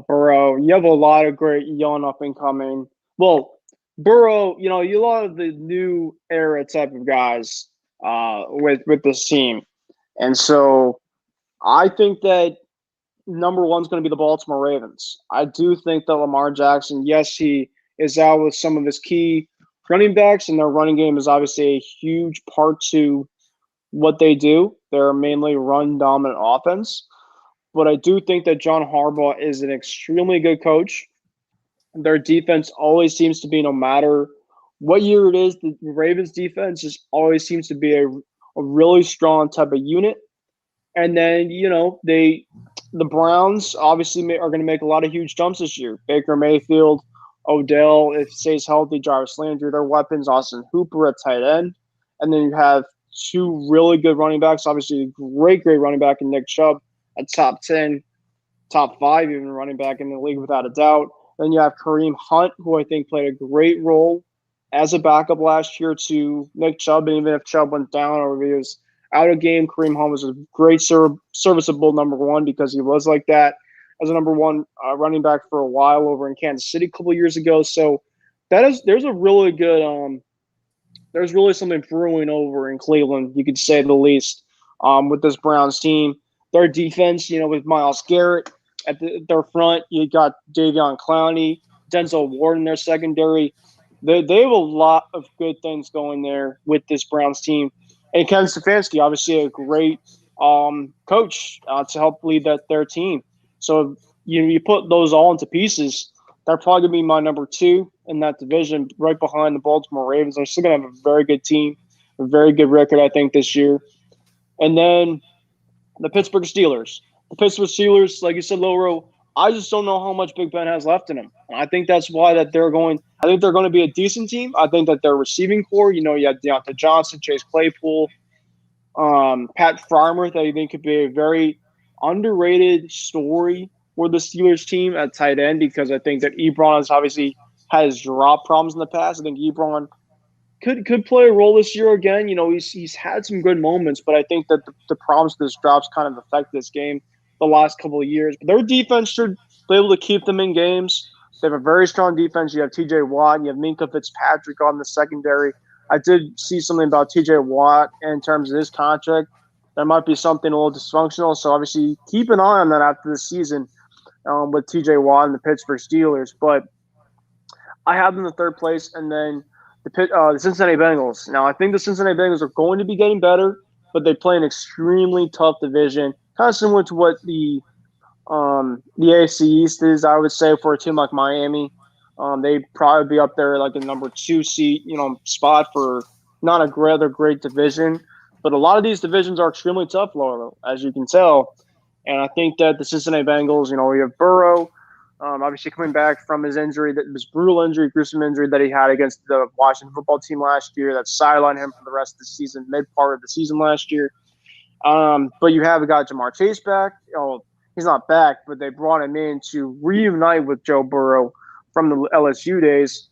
Burrow. You have a lot of great young up-and-coming. Well, Burrow, you know, you a lot of the new era type of guys with this team. And so I think that number one is going to be the Baltimore Ravens. I do think that Lamar Jackson, yes, he is out with some of his key running backs, and their running game is obviously a huge part to what they do. They're mainly run-dominant offense. But I do think that John Harbaugh is an extremely good coach. Their defense always seems to be, no matter what year it is, the Ravens defense just always seems to be a really strong type of unit. And then, you know, the Browns obviously are going to make a lot of huge jumps this year. Baker Mayfield, Odell, if he stays healthy, Jarvis Landry, their weapons, Austin Hooper at tight end. And then you have two really good running backs, obviously a great running back in Nick Chubb, a top 10, top 5 even running back in the league without a doubt. Then you have Kareem Hunt, who I think played a great role as a backup last year to Nick Chubb. And even if Chubb went down or he was out of game, Kareem Hunt was a great serviceable number one because he was like that as a number one running back for a while over in Kansas City a couple of years ago. So there's a really good there's really something brewing over in Cleveland, you could say the least, with this Browns team. Their defense, you know, with Myles Garrett at their front, you got Davion Clowney, Denzel Ward in their secondary. They have a lot of good things going there with this Browns team. And Kevin Stefanski, obviously a great coach to help lead their team. So you put those all into pieces, they're probably going to be my number two in that division, right behind the Baltimore Ravens. They're still going to have a very good team, a very good record, I think, this year. And then the Pittsburgh Steelers. The Pittsburgh Steelers, like you said, Loro, I just don't know how much Big Ben has left in him. And I think that's why that they're going – I think they're going to be a decent team. I think that their receiving core, you know, you have Deontay Johnson, Chase Claypool, Pat Freiermuth, that I think could be a very underrated story for the Steelers team at tight end, because I think that Ebron has obviously has drop problems in the past. I think Ebron could play a role this year again. You know, he's had some good moments, but I think that the problems with his drops kind of affect this game the last couple of years. But their defense should be able to keep them in games. They have a very strong defense. You have TJ Watt, and you have Minkah Fitzpatrick on the secondary. I did see something about TJ Watt in terms of his contract. There might be something a little dysfunctional. So obviously keep an eye on that after the season with TJ Watt and the Pittsburgh Steelers. But I have them in the third place, and then the Cincinnati Bengals. Now, I think the Cincinnati Bengals are going to be getting better, but they play an extremely tough division, kind of similar to what the AFC East is, I would say, for a team like Miami. They'd probably be up there like a number 2 seat, you know, spot for not a great division. But a lot of these divisions are extremely tough, Laura, as you can tell. And I think that the Cincinnati Bengals, you know, we have Burrow, obviously coming back from his injury, this gruesome injury that he had against the Washington football team last year that sidelined him for the rest of the season, mid part of the season last year. But you have a guy, Jamar Chase, back. Oh, he's not back, but they brought him in to reunite with Joe Burrow from the LSU days.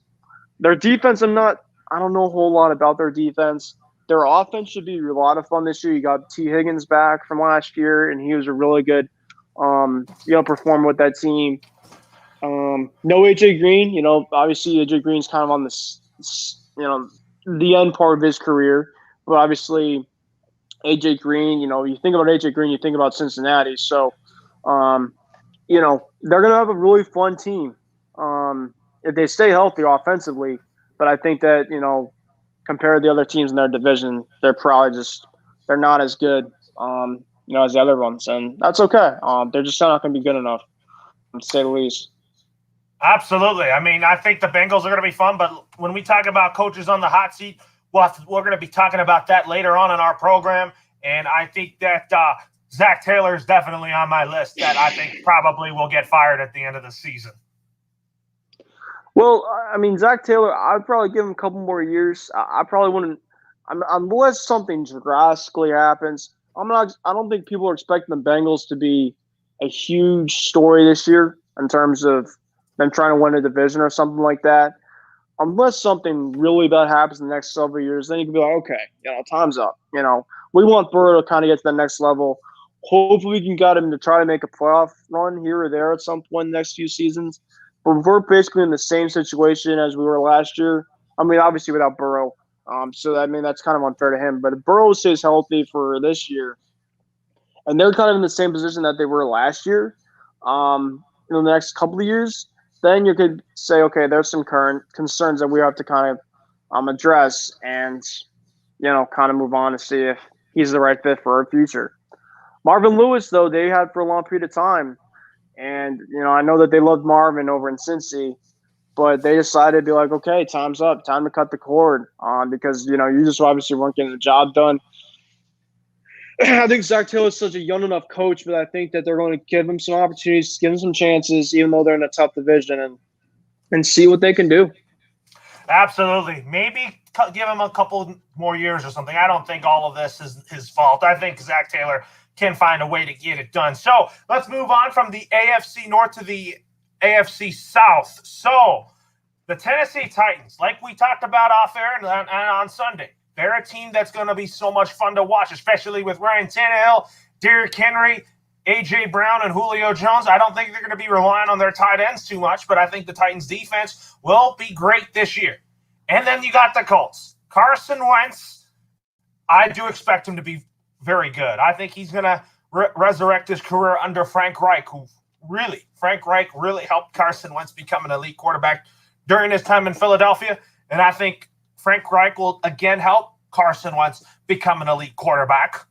Their defense, I don't know a whole lot about their defense. Their offense should be a lot of fun this year. You got T. Higgins back from last year, and he was a really good, performer with that team. No A.J. Green. You know, obviously A.J. Green's kind of on this, the end part of his career. But obviously A.J. Green, you know, you think about A.J. Green, you think about Cincinnati. So, they're going to have a really fun team if they stay healthy offensively. But I think that, you know, compared to the other teams in their division, they're probably they're not as good, as the other ones. And that's okay. They're just not going to be good enough, to say the least. Absolutely. I mean, I think the Bengals are going to be fun, but when we talk about coaches on the hot seat, we're going to be talking about that later on in our program. And I think that Zach Taylor is definitely on my list that I think probably will get fired at the end of the season. Well, I mean, Zach Taylor, I'd probably give him a couple more years. I probably wouldn't, unless something drastically happens, I don't think people are expecting the Bengals to be a huge story this year in terms of them trying to win a division or something like that. Unless something really bad happens in the next several years, then you can be like, okay, time's up. We want Burrow to kind of get to the next level. Hopefully, we can get him to try to make a playoff run here or there at some point in the next few seasons. But we're basically in the same situation as we were last year. I mean, obviously without Burrow. So that's kind of unfair to him. But if Burrow stays healthy for this year, and they're kind of in the same position that they were last year, in the next couple of years, then you could say, okay, there's some current concerns that we have to kind of address and, kind of move on to see if he's the right fit for our future. Marvin Lewis, though, they had for a long period of time. And, I know that they loved Marvin over in Cincy, but they decided to be like, okay, time's up, time to cut the cord because, you just obviously weren't getting the job done. I think Zach Taylor's such a young enough coach, but I think that they're going to give him some opportunities, give him some chances, even though they're in a tough division, and see what they can do. Absolutely. Maybe give him a couple more years or something. I don't think all of this is his fault. I think Zach Taylor can find a way to get it done. So let's move on from the AFC North to the AFC South. So the Tennessee Titans, like we talked about off air and on Sunday, they're a team that's going to be so much fun to watch, especially with Ryan Tannehill, Derrick Henry, A.J. Brown, and Julio Jones. I don't think they're going to be relying on their tight ends too much, but I think the Titans' defense will be great this year. And then you got the Colts. Carson Wentz, I do expect him to be very good. I think he's going to resurrect his career under Frank Reich, Frank Reich really helped Carson Wentz become an elite quarterback during his time in Philadelphia. And I think Frank Reich will again help Carson Wentz become an elite quarterback.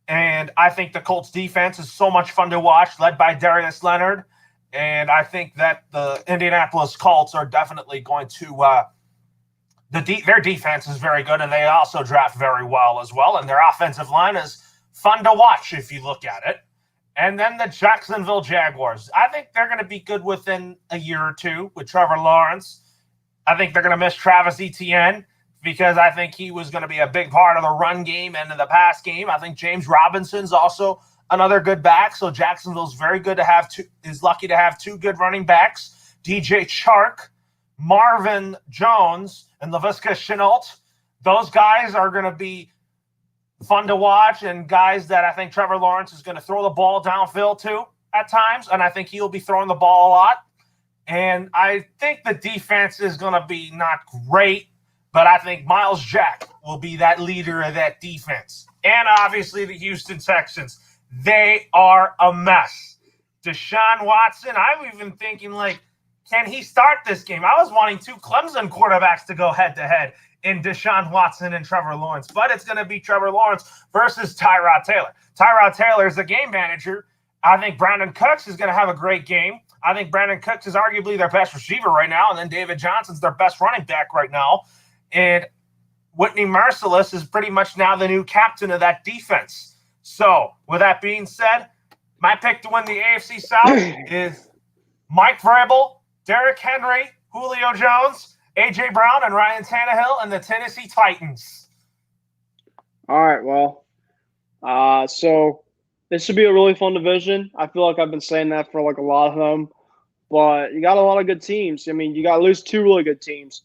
And I think the Colts defense is so much fun to watch, led by Darius Leonard. And I think that the Indianapolis Colts are definitely going to their defense is very good, and they also draft very well as well. And their offensive line is fun to watch if you look at it. And then the Jacksonville Jaguars. I think they're going to be good within a year or two with Trevor Lawrence. I think they're going to miss Travis Etienne because I think he was going to be a big part of the run game and of the pass game. I think James Robinson's also another good back. So Jacksonville's very good to have is lucky to have two good running backs, DJ Chark, Marvin Jones, and Laviska Shenault. Those guys are going to be fun to watch and guys that I think Trevor Lawrence is going to throw the ball downfield to at times, and I think he'll be throwing the ball a lot. And I think the defense is going to be not great, but I think Myles Jack will be that leader of that defense. And obviously the Houston Texans, they are a mess. Deshaun Watson, I'm even thinking, can he start this game? I was wanting two Clemson quarterbacks to go head-to-head in Deshaun Watson and Trevor Lawrence, but it's going to be Trevor Lawrence versus Tyrod Taylor. Tyrod Taylor is the game manager. I think Brandon Cooks is going to have a great game. I think Brandon Cooks is arguably their best receiver right now, and then David Johnson's their best running back right now. And Whitney Merciless is pretty much now the new captain of that defense. So, with that being said, my pick to win the AFC South is Mike Vrabel, Derrick Henry, Julio Jones, A.J. Brown, and Ryan Tannehill, and the Tennessee Titans. All right, well, so this should be a really fun division. I feel like I've been saying that for a lot of them, but you got a lot of good teams. I mean, you got at least two really good teams.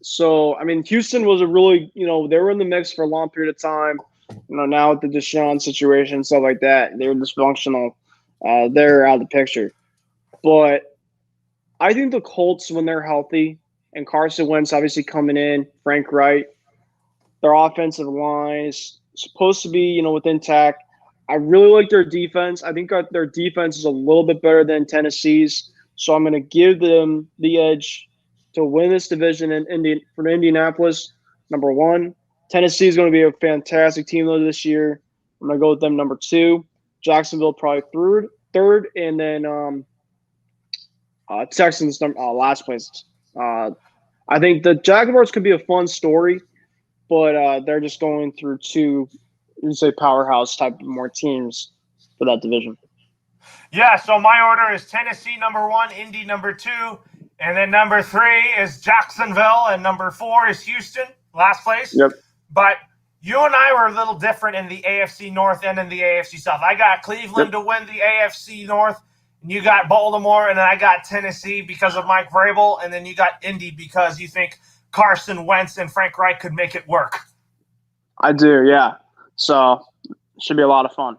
So, I mean, Houston was a really, they were in the mix for a long period of time. Now with the Deshaun situation and stuff like that, they were dysfunctional. They're out of the picture. But I think the Colts, when they're healthy, and Carson Wentz obviously coming in, Frank Reich, their offensive line is supposed to be, within intact. I really like their defense. I think their defense is a little bit better than Tennessee's. So I'm going to give them the edge to win this division for Indianapolis, number one. Tennessee is going to be a fantastic team this year. I'm going to go with them number two. Jacksonville probably third, and then Texans last place. I think the Jaguars could be a fun story, but they're just going through two, powerhouse type of more teams for that division. Yeah, so my order is Tennessee number one, Indy number two, and then number three is Jacksonville, and number four is Houston, last place. Yep. But You and I were a little different in the AFC North and in the AFC South. I got Cleveland to win the AFC North, and you got Baltimore, and then I got Tennessee because of Mike Vrabel, and then you got Indy because you think Carson Wentz and Frank Reich could make it work. I do, yeah. So it should be a lot of fun.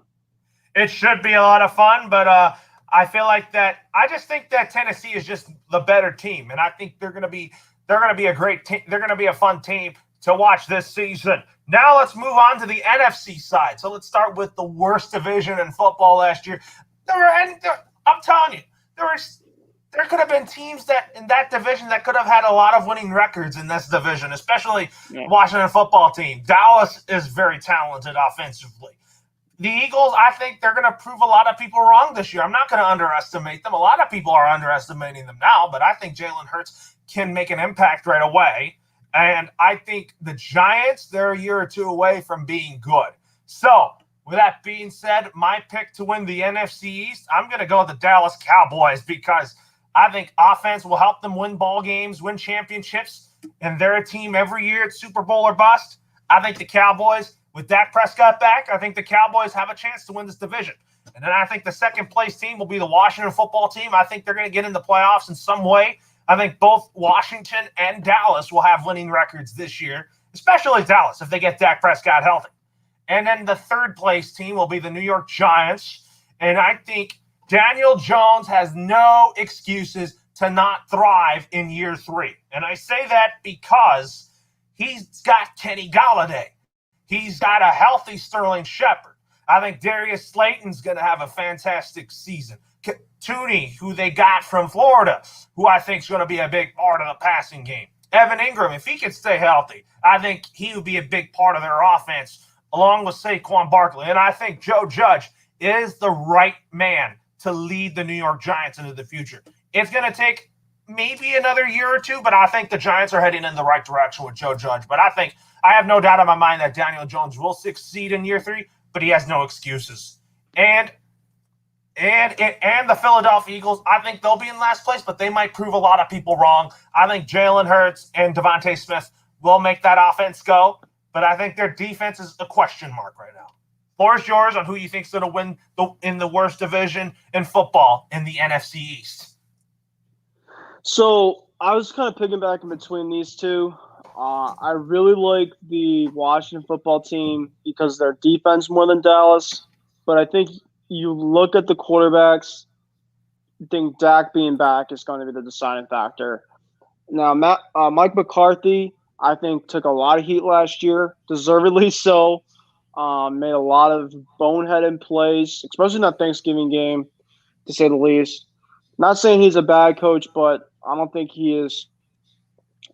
It should be a lot of fun, but I feel like that. I just think that Tennessee is just the better team, and I think they're going to be a great team. They're going to be a fun team to watch this season. Now let's move on to the NFC side. So let's start with the worst division in football last year. I'm telling you, there could have been teams that in that division that could have had a lot of winning records in this division, especially Washington football team. Dallas is very talented offensively. The Eagles, I think they're going to prove a lot of people wrong this year. I'm not going to underestimate them. A lot of people are underestimating them now, but I think Jalen Hurts can make an impact right away. And I think the Giants, they're a year or two away from being good. So, with that being said, my pick to win the NFC East, I'm going to go with the Dallas Cowboys because I think offense will help them win ball games, win championships, and they're a team every year. It's Super Bowl or bust. I think the Cowboys, with Dak Prescott back, I think the Cowboys have a chance to win this division. And then I think the second-place team will be the Washington football team. I think they're going to get in the playoffs in some way. I think both Washington and Dallas will have winning records this year, especially Dallas if they get Dak Prescott healthy. And then the third-place team will be the New York Giants. And I think Daniel Jones has no excuses to not thrive in year 3. And I say that because he's got Kenny Golladay. He's got a healthy Sterling Shepard. I think Darius Slayton's going to have a fantastic season. Tooney, who they got from Florida, who I think is going to be a big part of the passing game. Evan Ingram, if he can stay healthy, I think he would be a big part of their offense, along with Saquon Barkley. And I think Joe Judge is the right man to lead the New York Giants into the future. It's going to take maybe another year or two, but I think the Giants are heading in the right direction with Joe Judge. But I have no doubt in my mind that Daniel Jones will succeed in year 3, but he has no excuses. And the Philadelphia Eagles, I think they'll be in last place, but they might prove a lot of people wrong. I think Jalen Hurts and Devontae Smith will make that offense go, but I think their defense is a question mark right now. Floor is yours on who you think is going to win in the worst division in football in the NFC East. So I was kind of piggybacking between these two. I really like the Washington football team because their defense more than Dallas, but I think you look at the quarterbacks, I think Dak being back is going to be the deciding factor. Now, Mike McCarthy, I think, took a lot of heat last year, deservedly so. Made a lot of boneheaded plays, especially in that Thanksgiving game, to say the least. Not saying he's a bad coach, but I don't think he is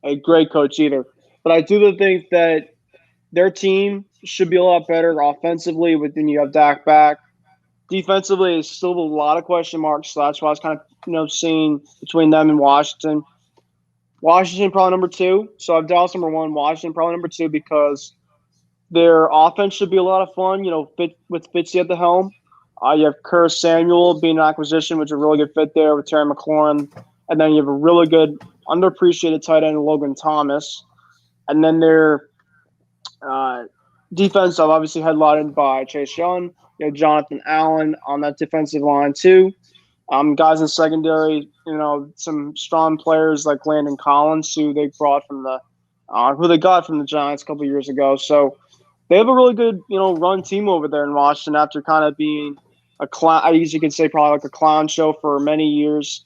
a great coach either. But I do think that their team should be a lot better offensively when you have Dak back. Defensively, it's still a lot of question marks, so that's why I was kind of seeing between them and Washington. Washington probably number 2, so I have Dallas number 1, Washington probably number 2 because their offense should be a lot of fun, with Fitzy at the helm. You have Curtis Samuel being an acquisition, which is a really good fit there with Terry McLaurin. And then you have a really good, underappreciated tight end, Logan Thomas. And then their defense, obviously headlined by Chase Young. You have Jonathan Allen on that defensive line too. Guys in secondary, some strong players like Landon Collins, who they brought from who they got from the Giants a couple of years ago. So they have a really good, run team over there in Washington after kind of being a clown. I guess you could say probably like a clown show for many years.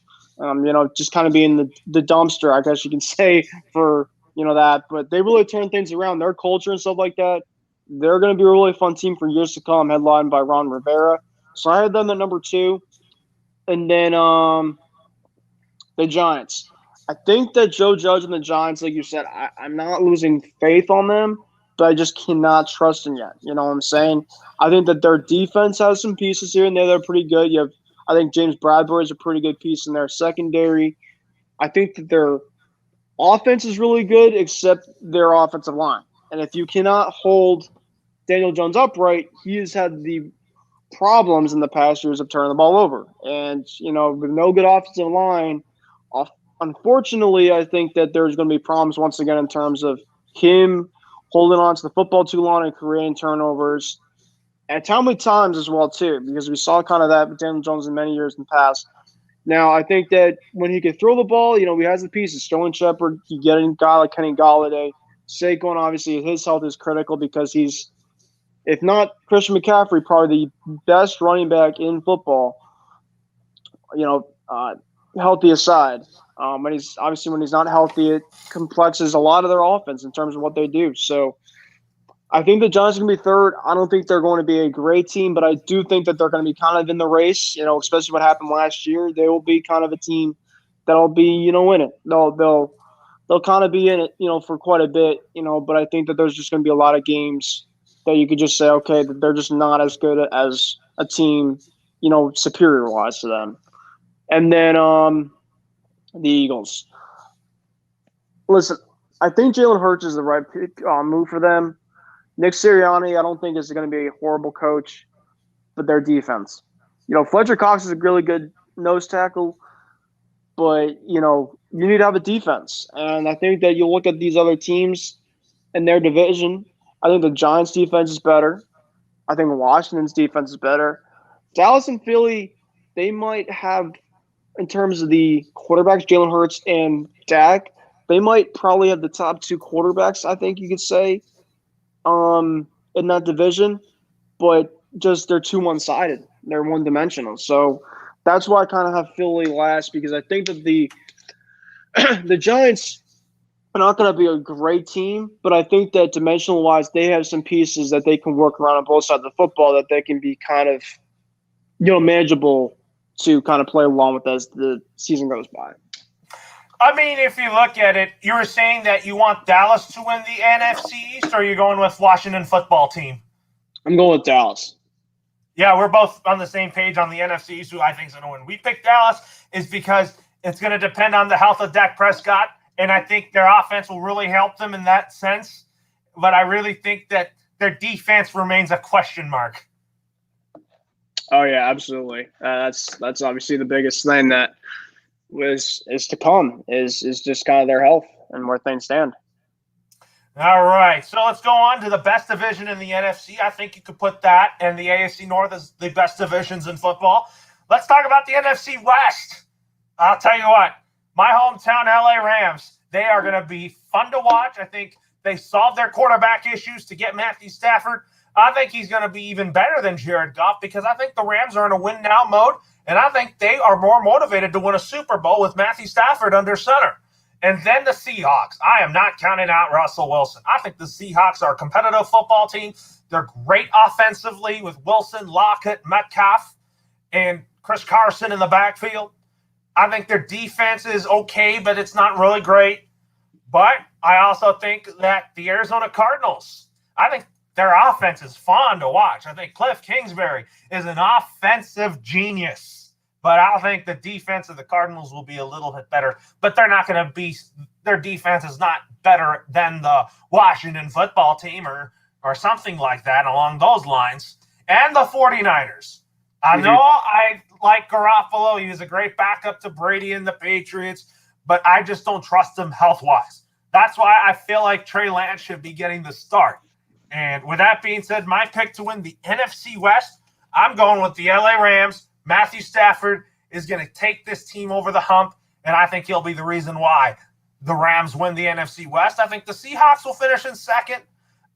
Just kind of being the dumpster, I guess you can say, for that. But they really turned things around. Their culture and stuff like that. They're going to be a really fun team for years to come, headlined by Ron Rivera. So I had them at number 2. And then the Giants. I think that Joe Judge and the Giants, like you said, I'm not losing faith on them, but I just cannot trust them yet. You know what I'm saying? I think that their defense has some pieces here and there that are pretty good. I think James Bradbury is a pretty good piece in their secondary. I think that their offense is really good, except their offensive line. And if you cannot hold Daniel Jones upright, he has had the problems in the past years of turning the ball over. And, with no good offensive line, unfortunately, I think that there's going to be problems once again in terms of him holding on to the football too long and creating turnovers. And how many times as well, too, because we saw kind of that with Daniel Jones in many years in the past. Now, I think that when he can throw the ball, he has the pieces. Sterling Shepard, you get a guy like Kenny Golladay. Saquon, obviously, his health is critical because he's, if not Christian McCaffrey, probably the best running back in football, healthy aside. When he's not healthy, it complexes a lot of their offense in terms of what they do. So I think the Giants are going to be third. I don't think they're going to be a great team, but I do think that they're going to be kind of in the race, especially what happened last year. They will be kind of a team that'll be, in it. They'll kind of be in it, for quite a bit, but I think that there's just going to be a lot of games that you could just say, okay, that they're just not as good as a team, superior-wise to them. And then the Eagles. Listen, I think Jalen Hurts is the right move for them. Nick Sirianni, I don't think is going to be a horrible coach, but their defense. Fletcher Cox is a really good nose tackle, but, you need to have a defense. And I think that you look at these other teams in their division, I think the Giants' defense is better. I think Washington's defense is better. Dallas and Philly, they might have, in terms of the quarterbacks, Jalen Hurts and Dak, they might probably have the top two quarterbacks, I think you could say, in that division, but just they're too one-sided. They're one-dimensional. So that's why I kind of have Philly last, because I think that the Giants are not going to be a great team, but I think that dimensional-wise, they have some pieces that they can work around on both sides of the football that they can be kind of, manageable to kind of play along with as the season goes by. I mean, if you look at it, you were saying that you want Dallas to win the NFC East, or are you going with Washington football team? I'm going with Dallas. Yeah, we're both on the same page on the NFC East, who I think is going to win. We picked Dallas is because it's going to depend on the health of Dak Prescott, and I think their offense will really help them in that sense. But I really think that their defense remains a question mark. Oh, yeah, absolutely. That's obviously the biggest thing that is to come is just kind of their health and where things stand. All right, so let's go on to the best division in the NFC. I think you could put that and the AFC North as the best divisions in football. Let's talk about the NFC West. I'll tell you what, my hometown LA Rams, they are going to be fun to watch. I think they solved their quarterback issues to get Matthew Stafford. I think he's going to be even better than Jared Goff because I think the Rams are in a win-now mode, and I think they are more motivated to win a Super Bowl with Matthew Stafford under center. And then the Seahawks. I am not counting out Russell Wilson. I think the Seahawks are a competitive football team. They're great offensively with Wilson, Lockett, Metcalf, and Chris Carson in the backfield. I think their defense is okay, but it's not really great. But I also think that the Arizona Cardinals, I think their offense is fun to watch. I think Cliff Kingsbury is an offensive genius. But I think the defense of the Cardinals will be a little bit better. But they're not going to be – their defense is not better than the Washington football team or something like that along those lines. And the 49ers. I know I like Garoppolo. He was a great backup to Brady and the Patriots. But I just don't trust him health-wise. That's why I feel like Trey Lance should be getting the start. And with that being said, my pick to win the NFC West, I'm going with the LA Rams. Matthew Stafford is going to take this team over the hump, and I think he'll be the reason why the Rams win the NFC West. I think the Seahawks will finish in second.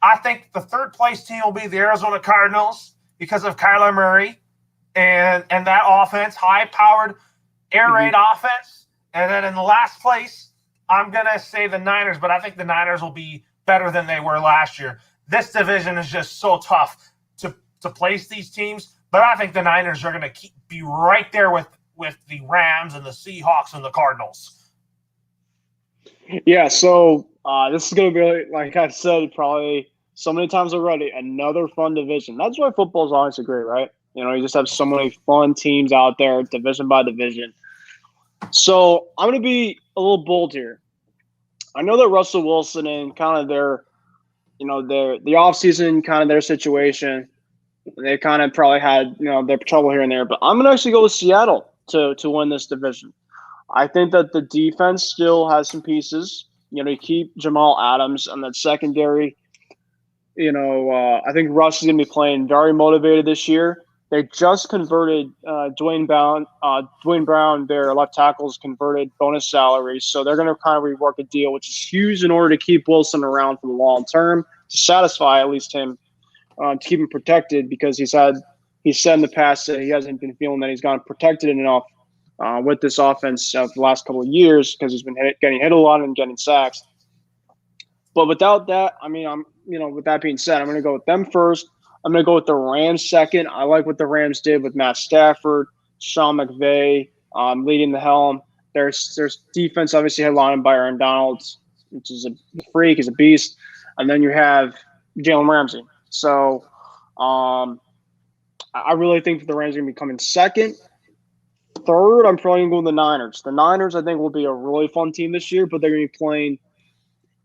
I think the third-place team will be the Arizona Cardinals because of Kyler Murray and that offense, high-powered air raid offense. And then in the last place, I'm going to say the Niners, but I think the Niners will be better than they were last year. This division is just so tough to place these teams, but I think the Niners are going to be right there with the Rams and the Seahawks and the Cardinals. Yeah, so this is going to be, like I said, probably so many times already, another fun division. That's why football is always great, right? You just have so many fun teams out there, division by division. So I'm going to be a little bold here. I know that Russell Wilson and kind of their offseason, kind of their situation, they kind of probably had, their trouble here and there. But I'm going to actually go with Seattle to win this division. I think that the defense still has some pieces. You keep Jamal Adams on that secondary. I think Russ is going to be playing very motivated this year. They just converted Dwayne Brown, their left tackle's converted bonus salaries. So they're going to kind of rework a deal, which is huge in order to keep Wilson around for the long term, to satisfy at least him, to keep him protected, because he's said in the past that he hasn't been feeling that he's gotten protected enough with this offense of the last couple of years, because he's been getting hit a lot and getting sacks. But without that, with that being said, I'm going to go with them first. I'm going to go with the Rams second. I like what the Rams did with Matt Stafford, Sean McVay leading the helm. There's defense obviously headlined by Aaron Donald, which is a freak, he's a beast. And then you have Jalen Ramsey. So I really think that the Rams are going to be coming second. Third, I'm probably going to go with the Niners. The Niners, I think, will be a really fun team this year, but they're going to be playing –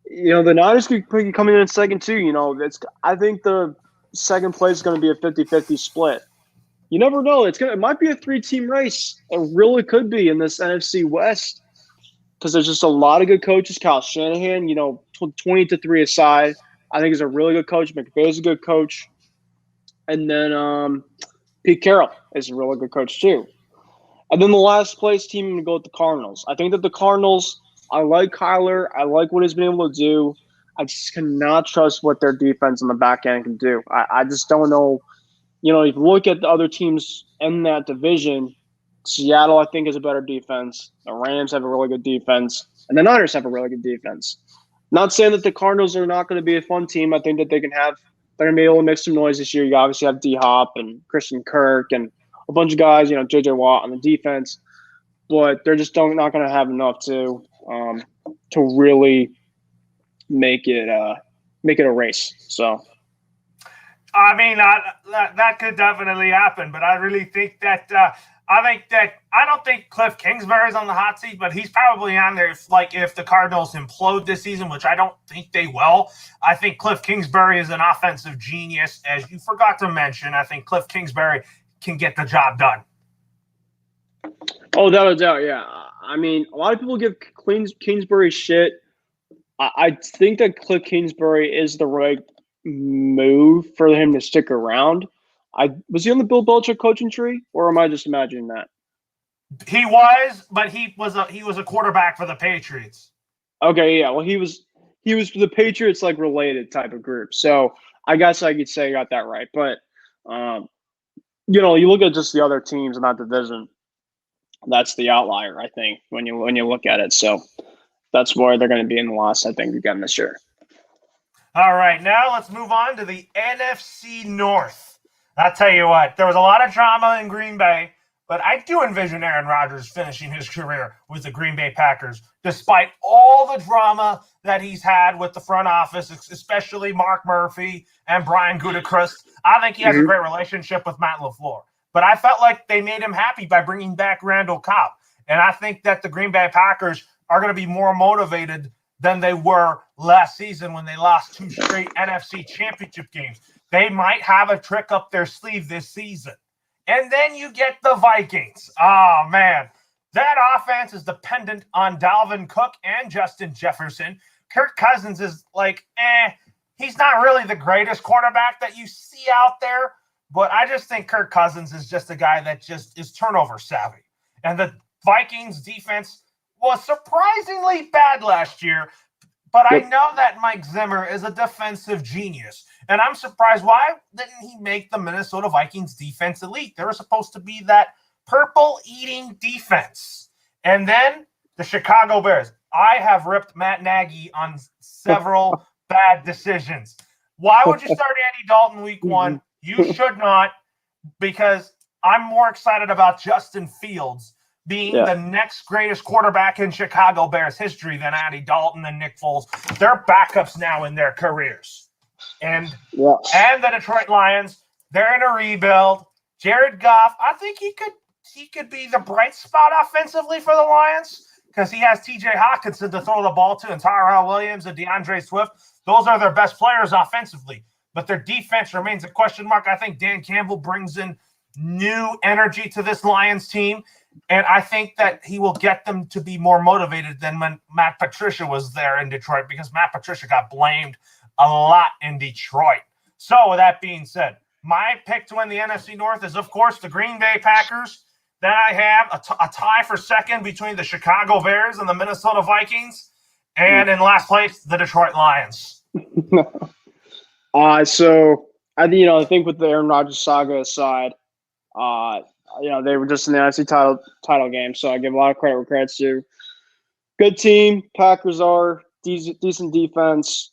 the Niners could come in second too. I think the second place is going to be a 50-50 split. You never know. It might be a 3-team race. It really could be in this NFC West, because there's just a lot of good coaches. Kyle Shanahan, 20-3 aside, I think is a really good coach. McVay is a good coach. And then Pete Carroll is a really good coach too. And then the last place team, I'm going to go with the Cardinals. I think that the Cardinals – I like Kyler. I like what he's been able to do. I just cannot trust what their defense on the back end can do. I just don't know. If you look at the other teams in that division, Seattle, I think, is a better defense. The Rams have a really good defense. And the Niners have a really good defense. Not saying that the Cardinals are not going to be a fun team. I think that they're going to be able to make some noise this year. You obviously have D-Hop and Christian Kirk and a bunch of guys, J.J. Watt on the defense. But they're just not going to have enough to really make it a race. So, that could definitely happen. But I really think that I don't think Cliff Kingsbury's on the hot seat, but he's probably on there. If the Cardinals implode this season, which I don't think they will, I think Cliff Kingsbury is an offensive genius. As you forgot to mention, I think Cliff Kingsbury can get the job done. Oh, without a doubt, yeah. A lot of people give Kingsbury shit. I think that Cliff Kingsbury is the right move for him to stick around. Was he on the Bill Belichick coaching tree, or am I just imagining that? He was, but he was a quarterback for the Patriots. Okay, yeah. Well, he was for the Patriots, related type of group. So I guess I could say I got that right. But you look at just the other teams in that division. That's the outlier, I think, when you look at it. So that's where they're going to be in the loss, I think, again this year. All right, now let's move on to the NFC North. I'll tell you what, there was a lot of drama in Green Bay, but I do envision Aaron Rodgers finishing his career with the Green Bay Packers, despite all the drama that he's had with the front office, especially Mark Murphy and Brian Gutekunst. I think he has a great relationship with Matt LaFleur. But I felt like they made him happy by bringing back Randall Cobb. And I think that the Green Bay Packers are going to be more motivated than they were last season when they lost 2 straight NFC championship games. They might have a trick up their sleeve this season. And then you get the Vikings. Oh, man. That offense is dependent on Dalvin Cook and Justin Jefferson. Kirk Cousins is he's not really the greatest quarterback that you see out there. But I just think Kirk Cousins is just a guy that just is turnover savvy. And the Vikings defense was surprisingly bad last year. But I know that Mike Zimmer is a defensive genius. And I'm surprised, why didn't he make the Minnesota Vikings defense elite? They were supposed to be that purple-eating defense. And then the Chicago Bears. I have ripped Matt Nagy on several bad decisions. Why would you start Andy Dalton week 1? You should not, because I'm more excited about Justin Fields being the next greatest quarterback in Chicago Bears history than Andy Dalton and Nick Foles. They're backups now in their careers. And the Detroit Lions, they're in a rebuild. Jared Goff, I think he could be the bright spot offensively for the Lions, because he has TJ Hawkinson to throw the ball to, and Tyrell Williams and DeAndre Swift. Those are their best players offensively. But their defense remains a question mark. I think Dan Campbell brings in new energy to this Lions team, and I think that he will get them to be more motivated than when Matt Patricia was there in Detroit, because Matt Patricia got blamed a lot in Detroit. So with that being said, my pick to win the NFC North is, of course, the Green Bay Packers. Then I have a tie for second between the Chicago Bears and the Minnesota Vikings. And in last place, the Detroit Lions. So I think with the Aaron Rodgers saga aside, they were just in the NFC title game, so I give a lot of credit where credit's due. Good team. Packers are decent defense,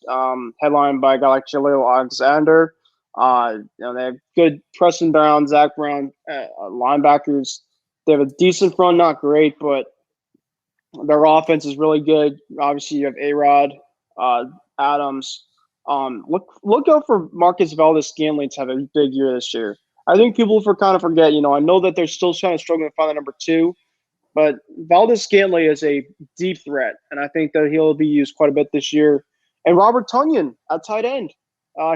headlined by a guy like Jaleel Alexander. They have good Preston Brown, Zach Brown, linebackers. They have a decent front, not great, but their offense is really good. Obviously, you have A-Rod, Adams. Look out for Marcus Valdes-Scantling to have a big year this year. I think people kind of forget. I know that they're still trying to struggle to find the number 2, but Valdes-Scantling is a deep threat, and I think that he'll be used quite a bit this year. And Robert Tonyan at tight end.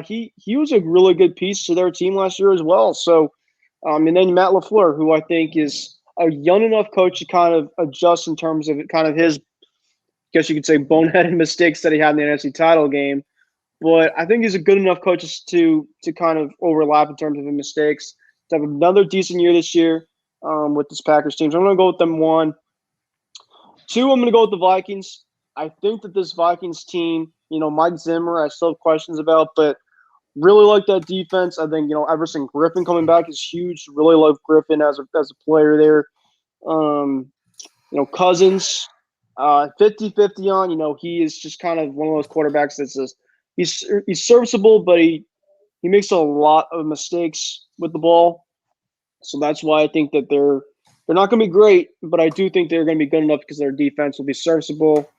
He was a really good piece to their team last year as well. So, and then Matt LaFleur, who I think is a young enough coach to kind of adjust in terms of kind of his, I guess you could say, boneheaded mistakes that he had in the NFC title game. But I think he's a good enough coach to kind of overlap in terms of the mistakes. To have another decent year this year with this Packers team. So I'm going to go with them 1. 2, I'm going to go with the Vikings. I think that this Vikings team, Mike Zimmer, I still have questions about, but really like that defense. I think, Everson Griffin coming back is huge. Really love Griffin as a player there. Cousins, 50-50 on, he is just kind of one of those quarterbacks that's just, he's serviceable, but he makes a lot of mistakes with the ball. So that's why I think that they're not going to be great, but I do think they're going to be good enough because their defense will be serviceable.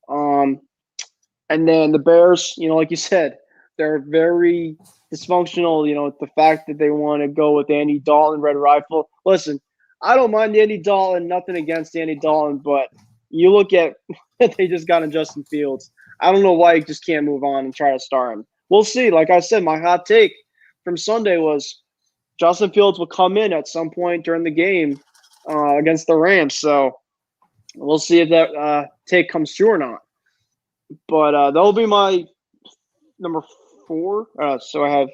And then the Bears, like you said, they're very dysfunctional, the fact that they want to go with Andy Dalton, Red Rifle. Listen, I don't mind Andy Dalton, nothing against Andy Dalton, but you look at they just got in Justin Fields. I don't know why he just can't move on and try to start him. We'll see. Like I said, my hot take from Sunday was Justin Fields will come in at some point during the game against the Rams. So we'll see if that take comes true or not. But that'll be my number 4. So I have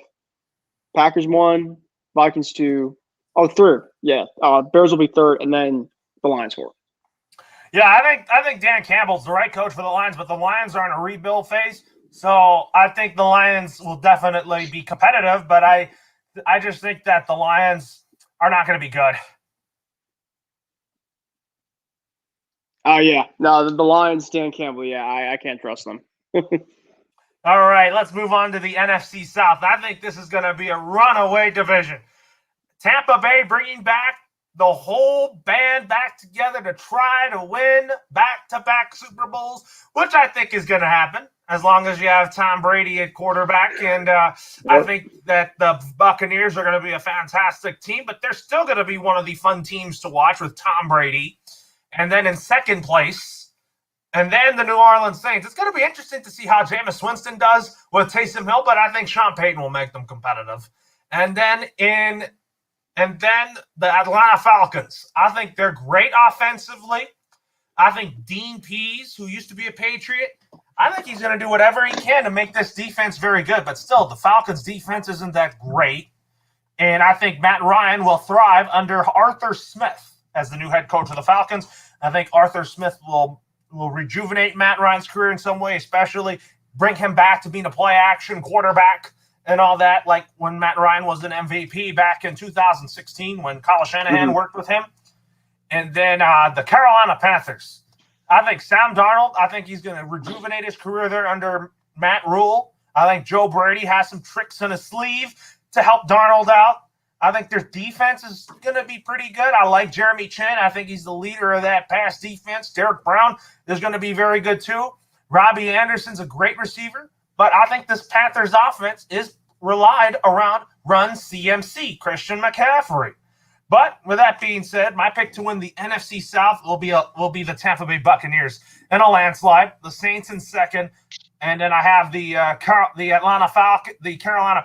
Packers 1, Vikings 2. Oh, 3rd. Yeah. Bears will be 3rd, and then the Lions 4. Yeah, I think Dan Campbell's the right coach for the Lions, but the Lions are in a rebuild phase. So I think the Lions will definitely be competitive, but I just think that the Lions are not going to be good. Oh, yeah. No, the Lions, Dan Campbell, yeah, I can't trust them. All right, let's move on to the NFC South. I think this is going to be a runaway division. Tampa Bay bringing back the whole band back together to try to win back-to-back Super Bowls, which I think is going to happen as long as you have Tom Brady at quarterback. And I think that the Buccaneers are going to be a fantastic team, but they're still going to be one of the fun teams to watch with Tom Brady. And then in second place, and then the New Orleans Saints. It's going to be interesting to see how Jameis Winston does with Taysom Hill, but I think Sean Payton will make them competitive. And then the Atlanta Falcons. I think they're great offensively. I think Dean Pease, who used to be a Patriot, I think he's going to do whatever he can to make this defense very good. But still, the Falcons' defense isn't that great. And I think Matt Ryan will thrive under Arthur Smith as the new head coach of the Falcons. I think Arthur Smith will rejuvenate Matt Ryan's career in some way, especially bring him back to being a play-action quarterback and all that, like when Matt Ryan was an MVP back in 2016 when Kyle Shanahan worked with him. And then the Carolina Panthers. I think Sam Darnold, I think he's going to rejuvenate his career there under Matt Rule. I think Joe Brady has some tricks in his sleeve to help Darnold out. I think their defense is going to be pretty good. I like Jeremy Chin. I think he's the leader of that pass defense. Derek Brown is going to be very good too. Robbie Anderson's a great receiver. But I think this Panthers offense is relied around run CMC, Christian McCaffrey. But with that being said, my pick to win the NFC South will be the Tampa Bay Buccaneers in a landslide. The Saints in second, and then I have the Carolina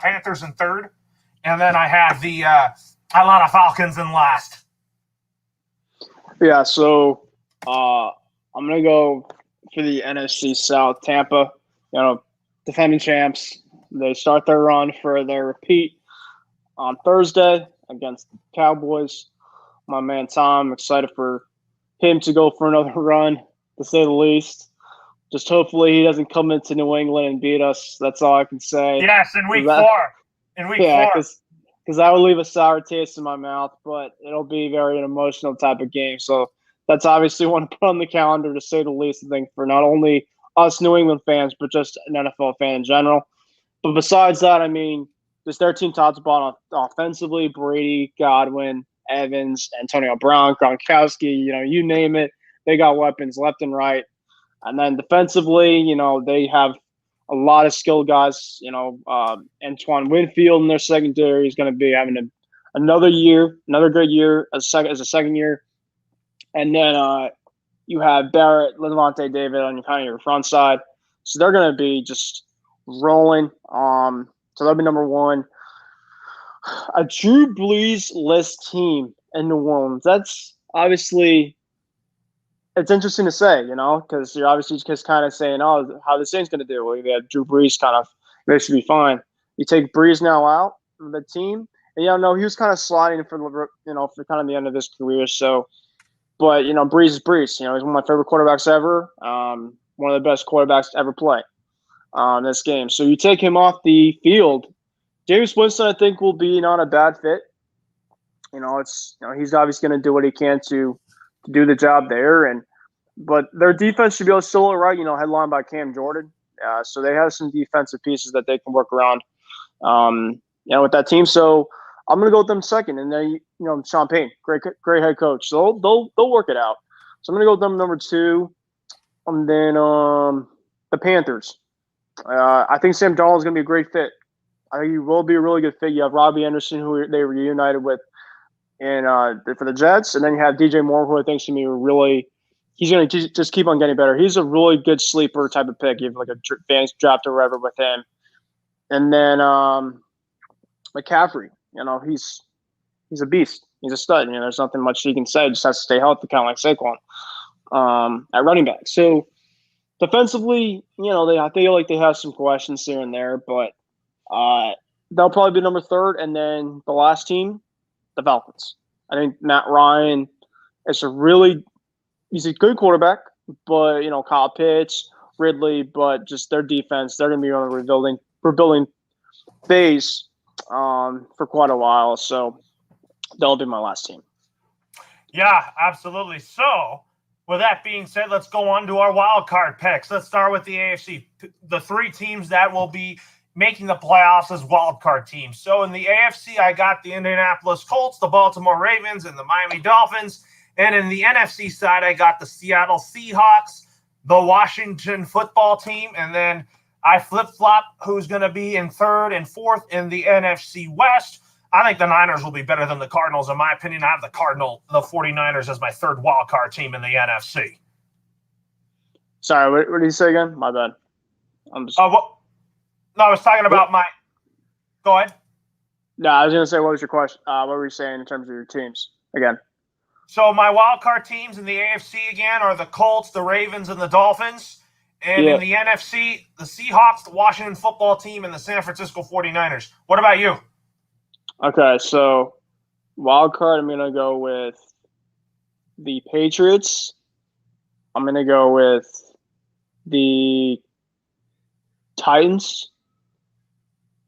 Panthers in third, and then I have the Atlanta Falcons in last. Yeah, so I'm gonna go for the NFC South. Tampa, defending champs. They start their run for their repeat on Thursday against the Cowboys. My man Tom, excited for him to go for another run, to say the least. Just hopefully he doesn't come into New England and beat us. That's all I can say. Yes, in week 4. In week 4. Because I will leave a sour taste in my mouth, but it'll be very an emotional type of game. So that's obviously one to put on the calendar, to say the least, I think, for not only us New England fans, but just an NFL fan in general. But besides that, I mean, just their team top to bottom offensively, Brady, Godwin, Evans, Antonio Brown, Gronkowski, you name it. They got weapons left and right. And then defensively, they have a lot of skilled guys. Antoine Winfield in their secondary is going to be having another good year as a second year. And then you have Barrett, Levante David on your front side. So they're going to be just rolling. So that'll be number one. A Drew Brees-less team in New Orleans. That's obviously – it's interesting to say, because you're obviously just kind of saying, oh, how the Saints going to do? Well, you have Drew Brees they should be fine. You take Brees now out of the team, and he was kind of sliding for kind of the end of his career. So, but Brees is Brees. He's one of my favorite quarterbacks ever. One of the best quarterbacks to ever play in this game. So you take him off the field. Jameis Winston, I think, will be not a bad fit. He's obviously going to do what he can to do the job there, but their defense should be able to still right. Headlined by Cam Jordan, so they have some defensive pieces that they can work around. With that team. So I'm going to go with them second, and then Sean Payne, great head coach. So they'll work it out. So I'm going to go with them number 2, and then the Panthers. I think Sam Darnold is going to be a great fit. I think he will be a really good fit. You have Robbie Anderson, who they were reunited with, and for the Jets, and then you have DJ Moore, who I think is going to be he's going to just keep on getting better. He's a really good sleeper type of pick. You have like a fantasy draft or whatever with him. And then McCaffrey, he's a beast. He's a stud. There's nothing much he can say. Just has to stay healthy, kind of like Saquon at running back. So defensively, I feel like they have some questions here and there, but they'll probably be number 3rd. And then the last team, the Falcons. I think Matt Ryan is he's a good quarterback, but Kyle Pitts, Ridley, but just their defense, they're going to be on a rebuilding phase for quite a while. So that'll be my last team. Yeah, absolutely. So with that being said, let's go on to our wild card picks. Let's start with the AFC. The 3 teams that will be making the playoffs as wildcard teams. So in the AFC, I got the Indianapolis Colts, the Baltimore Ravens, and the Miami Dolphins. And in the NFC side, I got the Seattle Seahawks, the Washington football team, and then I flip-flop who's going to be in 3rd and 4th in the NFC West. I think the Niners will be better than the Cardinals. In my opinion, I have the 49ers as my 3rd wildcard team in the NFC. Sorry, what did you say again? My bad. No, I was talking about my – go ahead. No, I was going to say, what was your question? What were you saying in terms of your teams again? So my wildcard teams in the AFC again are the Colts, the Ravens, and the Dolphins. And in the NFC, the Seahawks, the Washington football team, and the San Francisco 49ers. What about you? Okay, so wildcard, I'm going to go with the Patriots. I'm going to go with the Titans.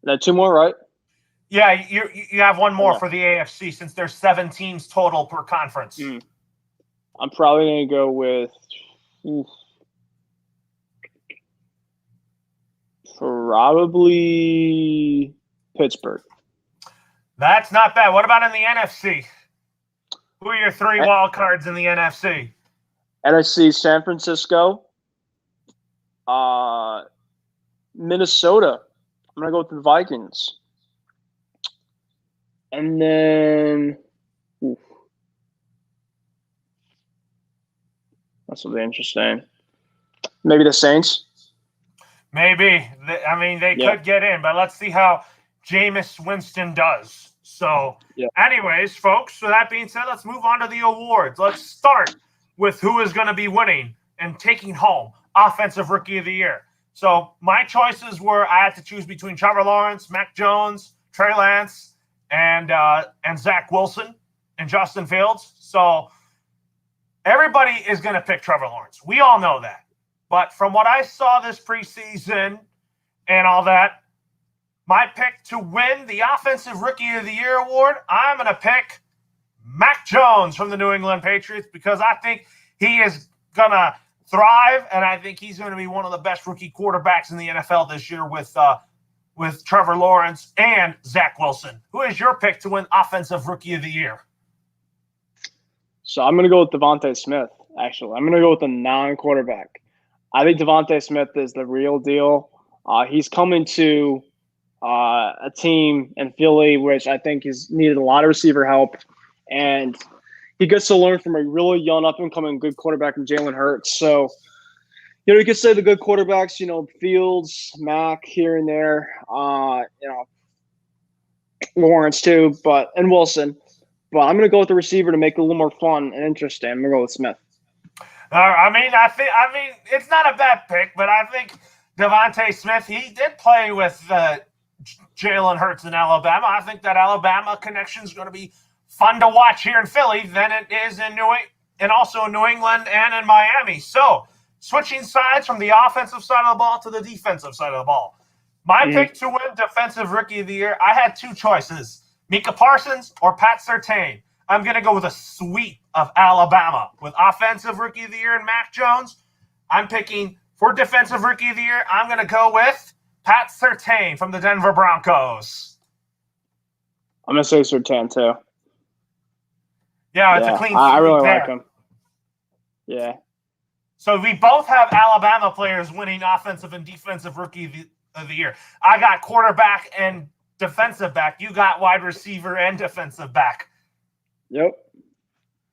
That 2 more, right? Yeah, you have one more for the AFC since there's 7 teams total per conference. I'm probably going to go with probably Pittsburgh. That's not bad. What about in the NFC? Who are your 3 wild cards in the NFC? NFC, San Francisco, Minnesota. I'm going to go with the Vikings. And then that's will be interesting. Maybe the Saints. Maybe. They could get in, but let's see how Jameis Winston does. So, anyways, folks, with that being said, let's move on to the awards. Let's start with who is going to be winning and taking home Offensive Rookie of the Year. So my choices were I had to choose between Trevor Lawrence, Mac Jones, Trey Lance, and Zach Wilson and Justin Fields. So everybody is going to pick Trevor Lawrence. We all know that. But from what I saw this preseason and all that, my pick to win the Offensive Rookie of the Year award, I'm going to pick Mac Jones from the New England Patriots because I think he is going to thrive, and I think he's going to be one of the best rookie quarterbacks in the NFL this year with Trevor Lawrence and Zach Wilson. Who is your pick to win Offensive Rookie of the Year? So I'm going to go with Devontae Smith, actually. I'm going to go with a non-quarterback. I think Devontae Smith is the real deal. He's coming to a team in Philly, which I think has needed a lot of receiver help. And he gets to learn from a really young, up-and-coming good quarterback in Jalen Hurts. So, you could say the good quarterbacks, Fields, Mac here and there, Lawrence too, and Wilson. But I'm going to go with the receiver to make it a little more fun and interesting. I'm going to go with Smith. I mean, it's not a bad pick, but I think Devontae Smith, he did play with Jalen Hurts in Alabama. I think that Alabama connection is going to be fun to watch here in Philly than it is in also in New England and in Miami. So, switching sides from the offensive side of the ball to the defensive side of the ball. My pick to win Defensive Rookie of the Year, I had two choices, Micah Parsons or Pat Surtain. I'm going to go with a sweep of Alabama. With Offensive Rookie of the Year and Mac Jones, I'm picking for Defensive Rookie of the Year, I'm going to go with Pat Surtain from the Denver Broncos. I'm going to say Surtain too. Yeah, it's a clean sweep. I really like him. Yeah. So we both have Alabama players winning Offensive and Defensive Rookie of the Year. I got quarterback and defensive back. You got wide receiver and defensive back. Yep.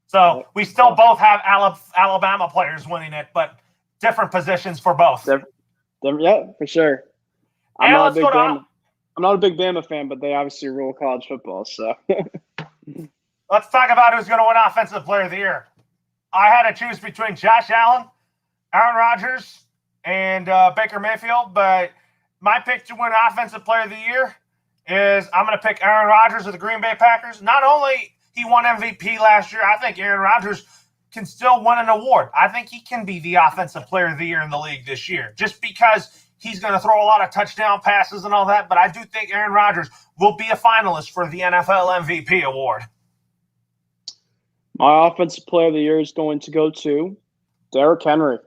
So we still both have Alabama players winning it, but different positions for both. Yeah, for sure. I'm not a big Bama fan, but they obviously rule college football. So let's talk about who's going to win Offensive Player of the Year. I had to choose between Josh Allen, Aaron Rodgers, and Baker Mayfield, but my pick to win Offensive Player of the Year is I'm going to pick Aaron Rodgers of the Green Bay Packers. Not only he won MVP last year, I think Aaron Rodgers can still win an award. I think he can be the Offensive Player of the Year in the league this year, just because he's going to throw a lot of touchdown passes and all that, but I do think Aaron Rodgers will be a finalist for the NFL MVP award. My Offensive Player of the Year is going to go to Derrick Henry.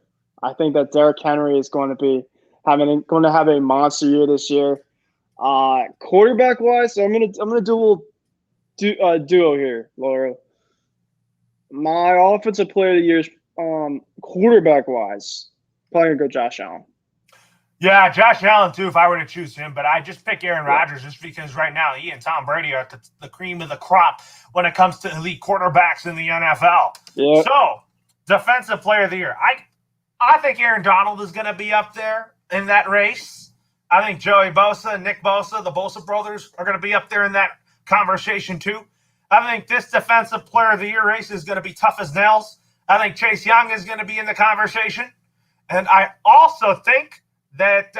I think that Derrick Henry is going to have a monster year this year. Quarterback wise, so I'm gonna do a little duo here, Laura. My Offensive Player of the Year is quarterback wise, probably gonna go Josh Allen. Yeah, Josh Allen too, if I were to choose him. But I just pick Aaron Rodgers just because right now he and Tom Brady are the cream of the crop when it comes to elite quarterbacks in the NFL. Yep. So, Defensive Player of the Year. I think Aaron Donald is going to be up there in that race. I think Joey Bosa and Nick Bosa, the Bosa brothers, are going to be up there in that conversation too. I think this Defensive Player of the Year race is going to be tough as nails. I think Chase Young is going to be in the conversation. And I also think that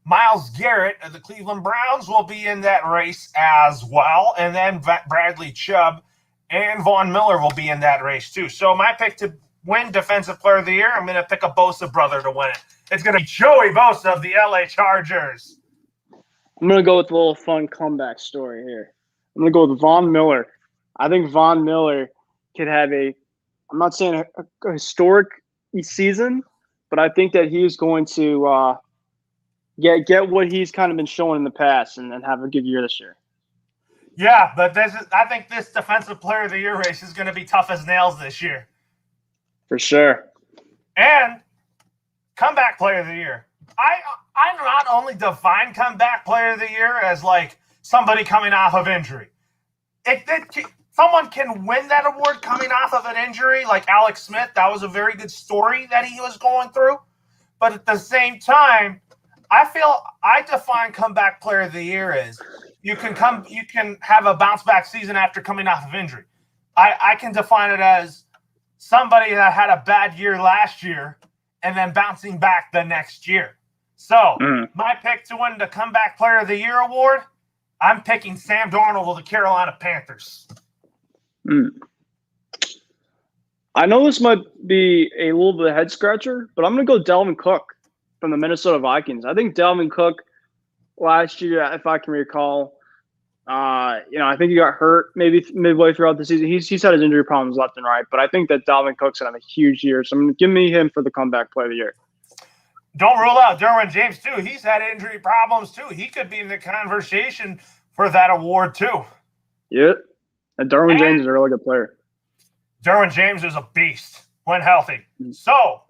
Myles Garrett of the Cleveland Browns will be in that race as well, and then Bradley Chubb and Von Miller will be in that race too. So my pick to win Defensive Player of the Year, I'm going to pick a Bosa brother to win it. It's going to be Joey Bosa of the LA Chargers. I'm going to go with a little fun comeback story here. I'm going to go with Von Miller. I think Von Miller could have I'm not saying a historic season, but I think that he's going to get what he's kind of been showing in the past and have a good year this year. Yeah, but I think this Defensive Player of the Year race is going to be tough as nails this year. For sure. And Comeback Player of the Year. I not only define Comeback Player of the Year as like somebody coming off of injury. Someone can win that award coming off of an injury, like Alex Smith. That was a very good story that he was going through. But at the same time, I define Comeback Player of the Year as you can have a bounce back season after coming off of injury. I can define it as somebody that had a bad year last year and then bouncing back the next year. So my pick to win the Comeback Player of the Year award, I'm picking Sam Darnold of the Carolina Panthers. I know this might be a little bit of a head scratcher, but I'm going to go Dalvin Cook from the Minnesota Vikings. I think Dalvin Cook last year, if I can recall, I think he got hurt maybe midway throughout the season. He's had his injury problems left and right, but I think that Dalvin Cook's going to have a huge year. So give me him for the Comeback Player of the Year. Don't rule out Derwin James, too. He's had injury problems, too. He could be in the conversation for that award, too. Yeah. And Derwin James is a really good player. Derwin James is a beast when healthy. So,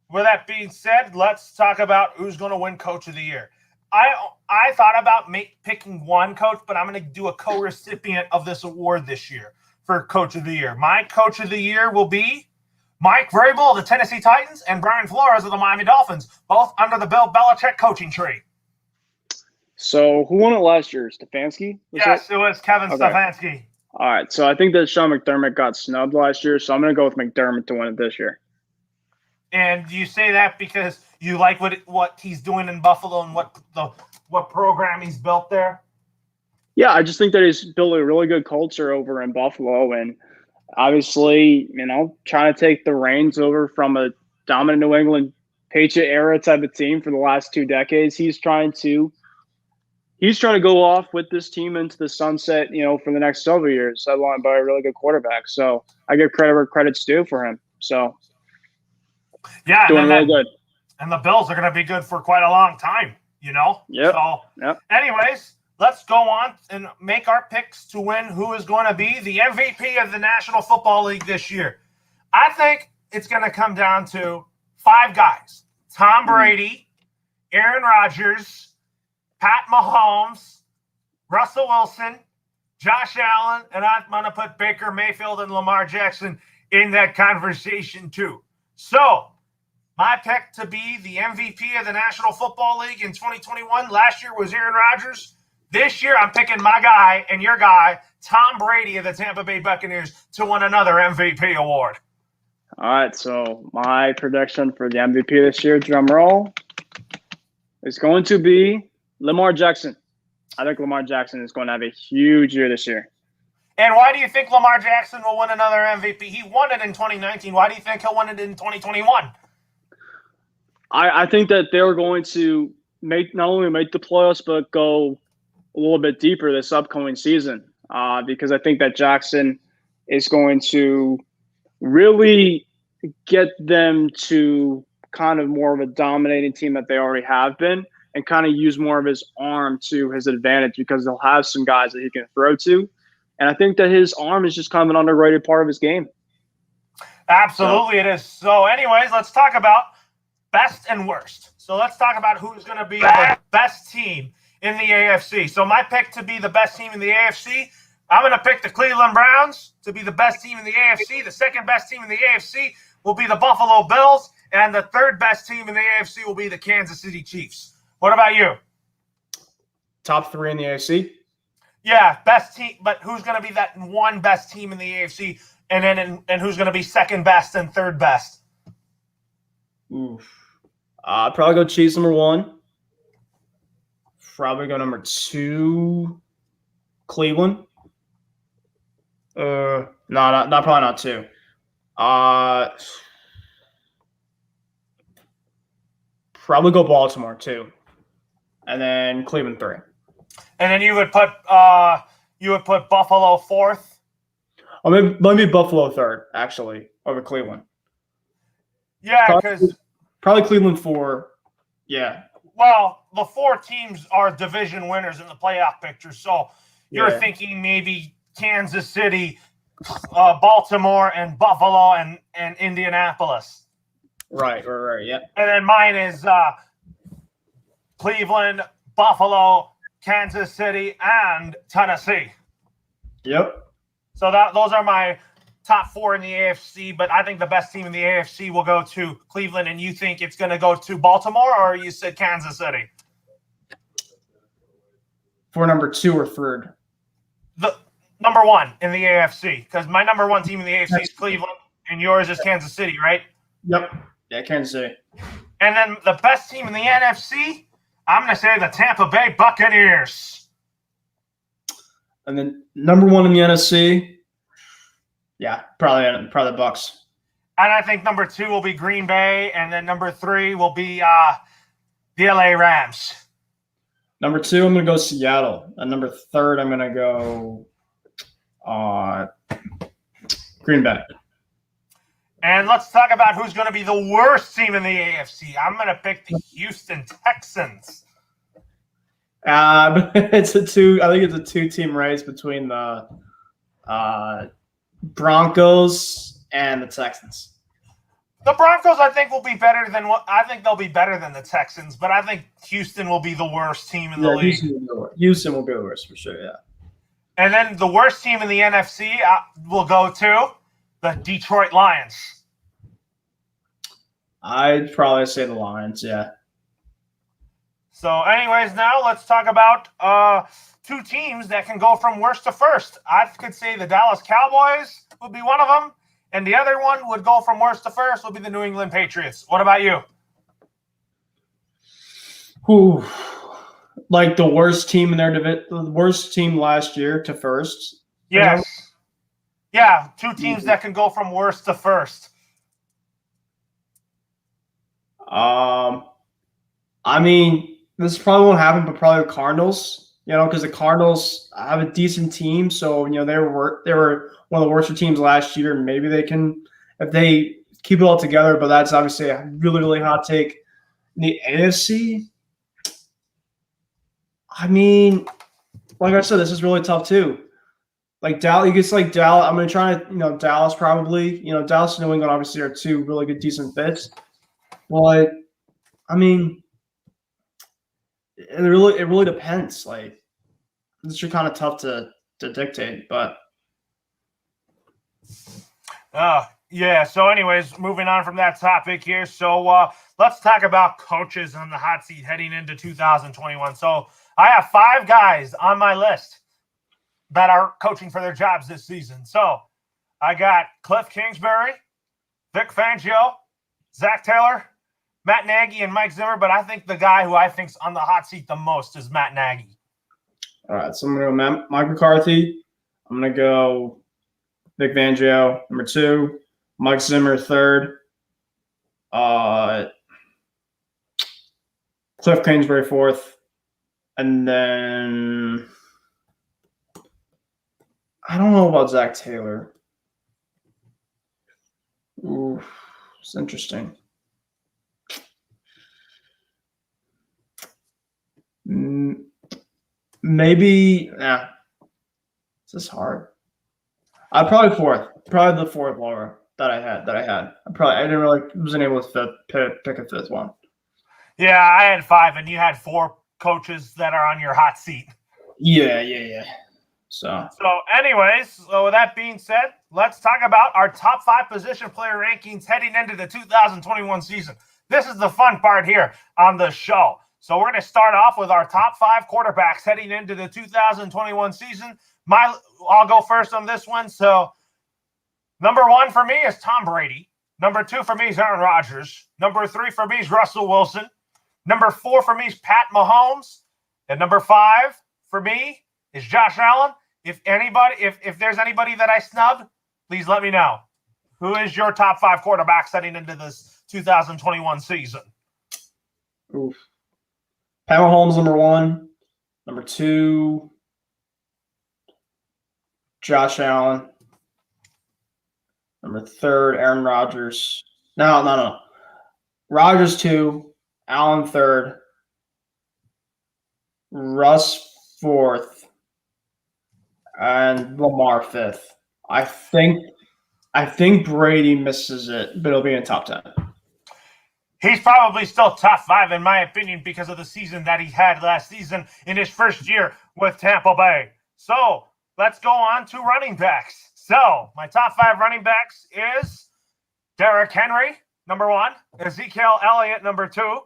with that being said, let's talk about who's going to win Coach of the Year. I thought about picking one coach, but I'm going to do a co-recipient of this award this year for Coach of the Year. My Coach of the Year will be Mike Vrabel of the Tennessee Titans and Brian Flores of the Miami Dolphins, both under the Bill Belichick coaching tree. So who won it last year? Stefanski? Yes, it was Kevin Stefanski. All right, so I think that Sean McDermott got snubbed last year, so I'm going to go with McDermott to win it this year. And you say that because you like what he's doing in Buffalo and what program he's built there? Yeah, I just think that he's built a really good culture over in Buffalo, and obviously, trying to take the reins over from a dominant New England Patriot era type of team for the last 2 decades. He's trying to go off with this team into the sunset, for the next several years, headlined by a really good quarterback. So I give credit where credit's due for him. So yeah, doing really good. And the Bills are going to be good for quite a long time, Yep. So, anyways, let's go on and make our picks to win who is going to be the MVP of the National Football League this year. I think it's going to come down to 5 guys: Tom Brady, Aaron Rodgers, Pat Mahomes, Russell Wilson, Josh Allen, and I'm going to put Baker Mayfield and Lamar Jackson in that conversation too. So, my pick to be the MVP of the National Football League in 2021 last year was Aaron Rodgers. This year, I'm picking my guy and your guy, Tom Brady of the Tampa Bay Buccaneers, to win another MVP award. All right, so my prediction for the MVP this year, drum roll, is going to be Lamar Jackson. I think Lamar Jackson is going to have a huge year this year. And why do you think Lamar Jackson will win another MVP? He won it in 2019. Why do you think he'll win it in 2021? I think that they're going to not only make the playoffs, but go a little bit deeper this upcoming season, because I think that Jackson is going to really get them to kind of more of a dominating team that they already have been, and kind of use more of his arm to his advantage, because they'll have some guys that he can throw to. And I think that his arm is just kind of an underrated part of his game. Absolutely, it is. So anyways, let's talk about best and worst. So let's talk about who's going to be the best team in the AFC. So my pick to be the best team in the AFC, I'm going to pick the Cleveland Browns to be the best team in the AFC. The second best team in the AFC will be the Buffalo Bills. And the third best team in the AFC will be the Kansas City Chiefs. What about you? Top 3 in the AFC? Yeah, best team. But who's going to be that one best team in the AFC? And who's going to be second best and third best? Oof. I'd probably go Chiefs number 1. Probably go number 2, Cleveland. No, not probably not 2. Probably go Baltimore 2, and then Cleveland 3. And then you would put Buffalo 4th. Oh, maybe Buffalo 3rd, actually, over Cleveland. Yeah, because probably Cleveland 4. Yeah. Well, the 4 teams are division winners in the playoff picture. So you're thinking maybe Kansas City, Baltimore, and Buffalo, and Indianapolis. Right, yeah. And then mine is Cleveland, Buffalo, Kansas City, and Tennessee. Yep. So those are my top 4 in the AFC, but I think the best team in the AFC will go to Cleveland, and you think it's going to go to Baltimore, or you said Kansas City? For number 2 or 3rd? The number 1 in the AFC, because my number 1 team in the AFC is Cleveland, And yours is Kansas City, right? Yep. Yeah, Kansas City. And then the best team in the NFC, I'm going to say the Tampa Bay Buccaneers. And then number 1 in the NFC, yeah, probably the Bucs. And I think number 2 will be Green Bay, and then number 3 will be the LA Rams. Number 2, I'm going to go Seattle. And number 3, I'm going to go Green Bay. And let's talk about who's going to be the worst team in the AFC. I'm going to pick the Houston Texans. I think it's a 2-team race between the Broncos and the Texans. The Broncos, I think, will be better than they'll be better than the Texans, but I think Houston will be the worst team in the league. Houston will be the worst for sure, yeah. And then the worst team in the NFC will go to the Detroit Lions. I'd probably say the Lions, yeah. So, anyways, now let's talk about 2 teams that can go from worst to first. I could say the Dallas Cowboys would be one of them, and the other one would go from worst to first would be the New England Patriots. What about you? Whew. Like the worst team in their division, the worst team last year to first? Yes. Yeah, 2 teams that can go from worst to first. I mean, this probably won't happen, but probably the Cardinals. Because the Cardinals have a decent team, so they were one of the worst teams last year. Maybe they can, if they keep it all together. But that's obviously a really, really hot take. In the AFC, I mean, like I said, this is really tough too. Like Dallas, you get like Dallas. I'm gonna try to, Dallas probably. Dallas and New England obviously are 2 really good, decent fits. But I mean, it really depends. Like, it's kind of tough to dictate, but yeah. So, anyways, moving on from that topic here. So, let's talk about coaches on the hot seat heading into 2021. So, I have 5 guys on my list that are coaching for their jobs this season. So, I got Cliff Kingsbury, Vic Fangio, Zach Taylor, Matt Nagy, and Mike Zimmer, but I think the guy who I think's on the hot seat the most is Matt Nagy. All right, so I'm going to go Mike McCarthy. I'm going to go Vic Fangio, number 2. Mike Zimmer, 3rd. Cliff Kingsbury, 4th. And then I don't know about Zach Taylor. Ooh, it's interesting. Maybe, this is hard. I'd probably 4th. Probably the 4th Laura that I had. I wasn't able to pick a 5th one. Yeah, I had 5, and you had 4 coaches that are on your hot seat. Yeah. So anyways, with that being said, let's talk about our top 5 position player rankings heading into the 2021 season. This is the fun part here on the show. So we're going to start off with our top 5 quarterbacks heading into the 2021 season. I'll go first on this one. So number 1 for me is Tom Brady. Number 2 for me is Aaron Rodgers. Number 3 for me is Russell Wilson. Number 4 for me is Pat Mahomes. And number 5 for me is Josh Allen. If there's anybody that I snubbed, please let me know. Who is your top 5 quarterbacks heading into this 2021 season? Oof. Pat Mahomes, number 1. Number 2, Josh Allen. Number 3rd, Aaron Rodgers. No. Rodgers 2, Allen 3rd, Russ 4th, and Lamar 5th. I think Brady misses it, but it'll be in the top 10. He's probably still top 5 in my opinion because of the season that he had last season in his first year with Tampa Bay. So let's go on to running backs. So my top 5 running backs is Derrick Henry, number 1, Ezekiel Elliott, number 2,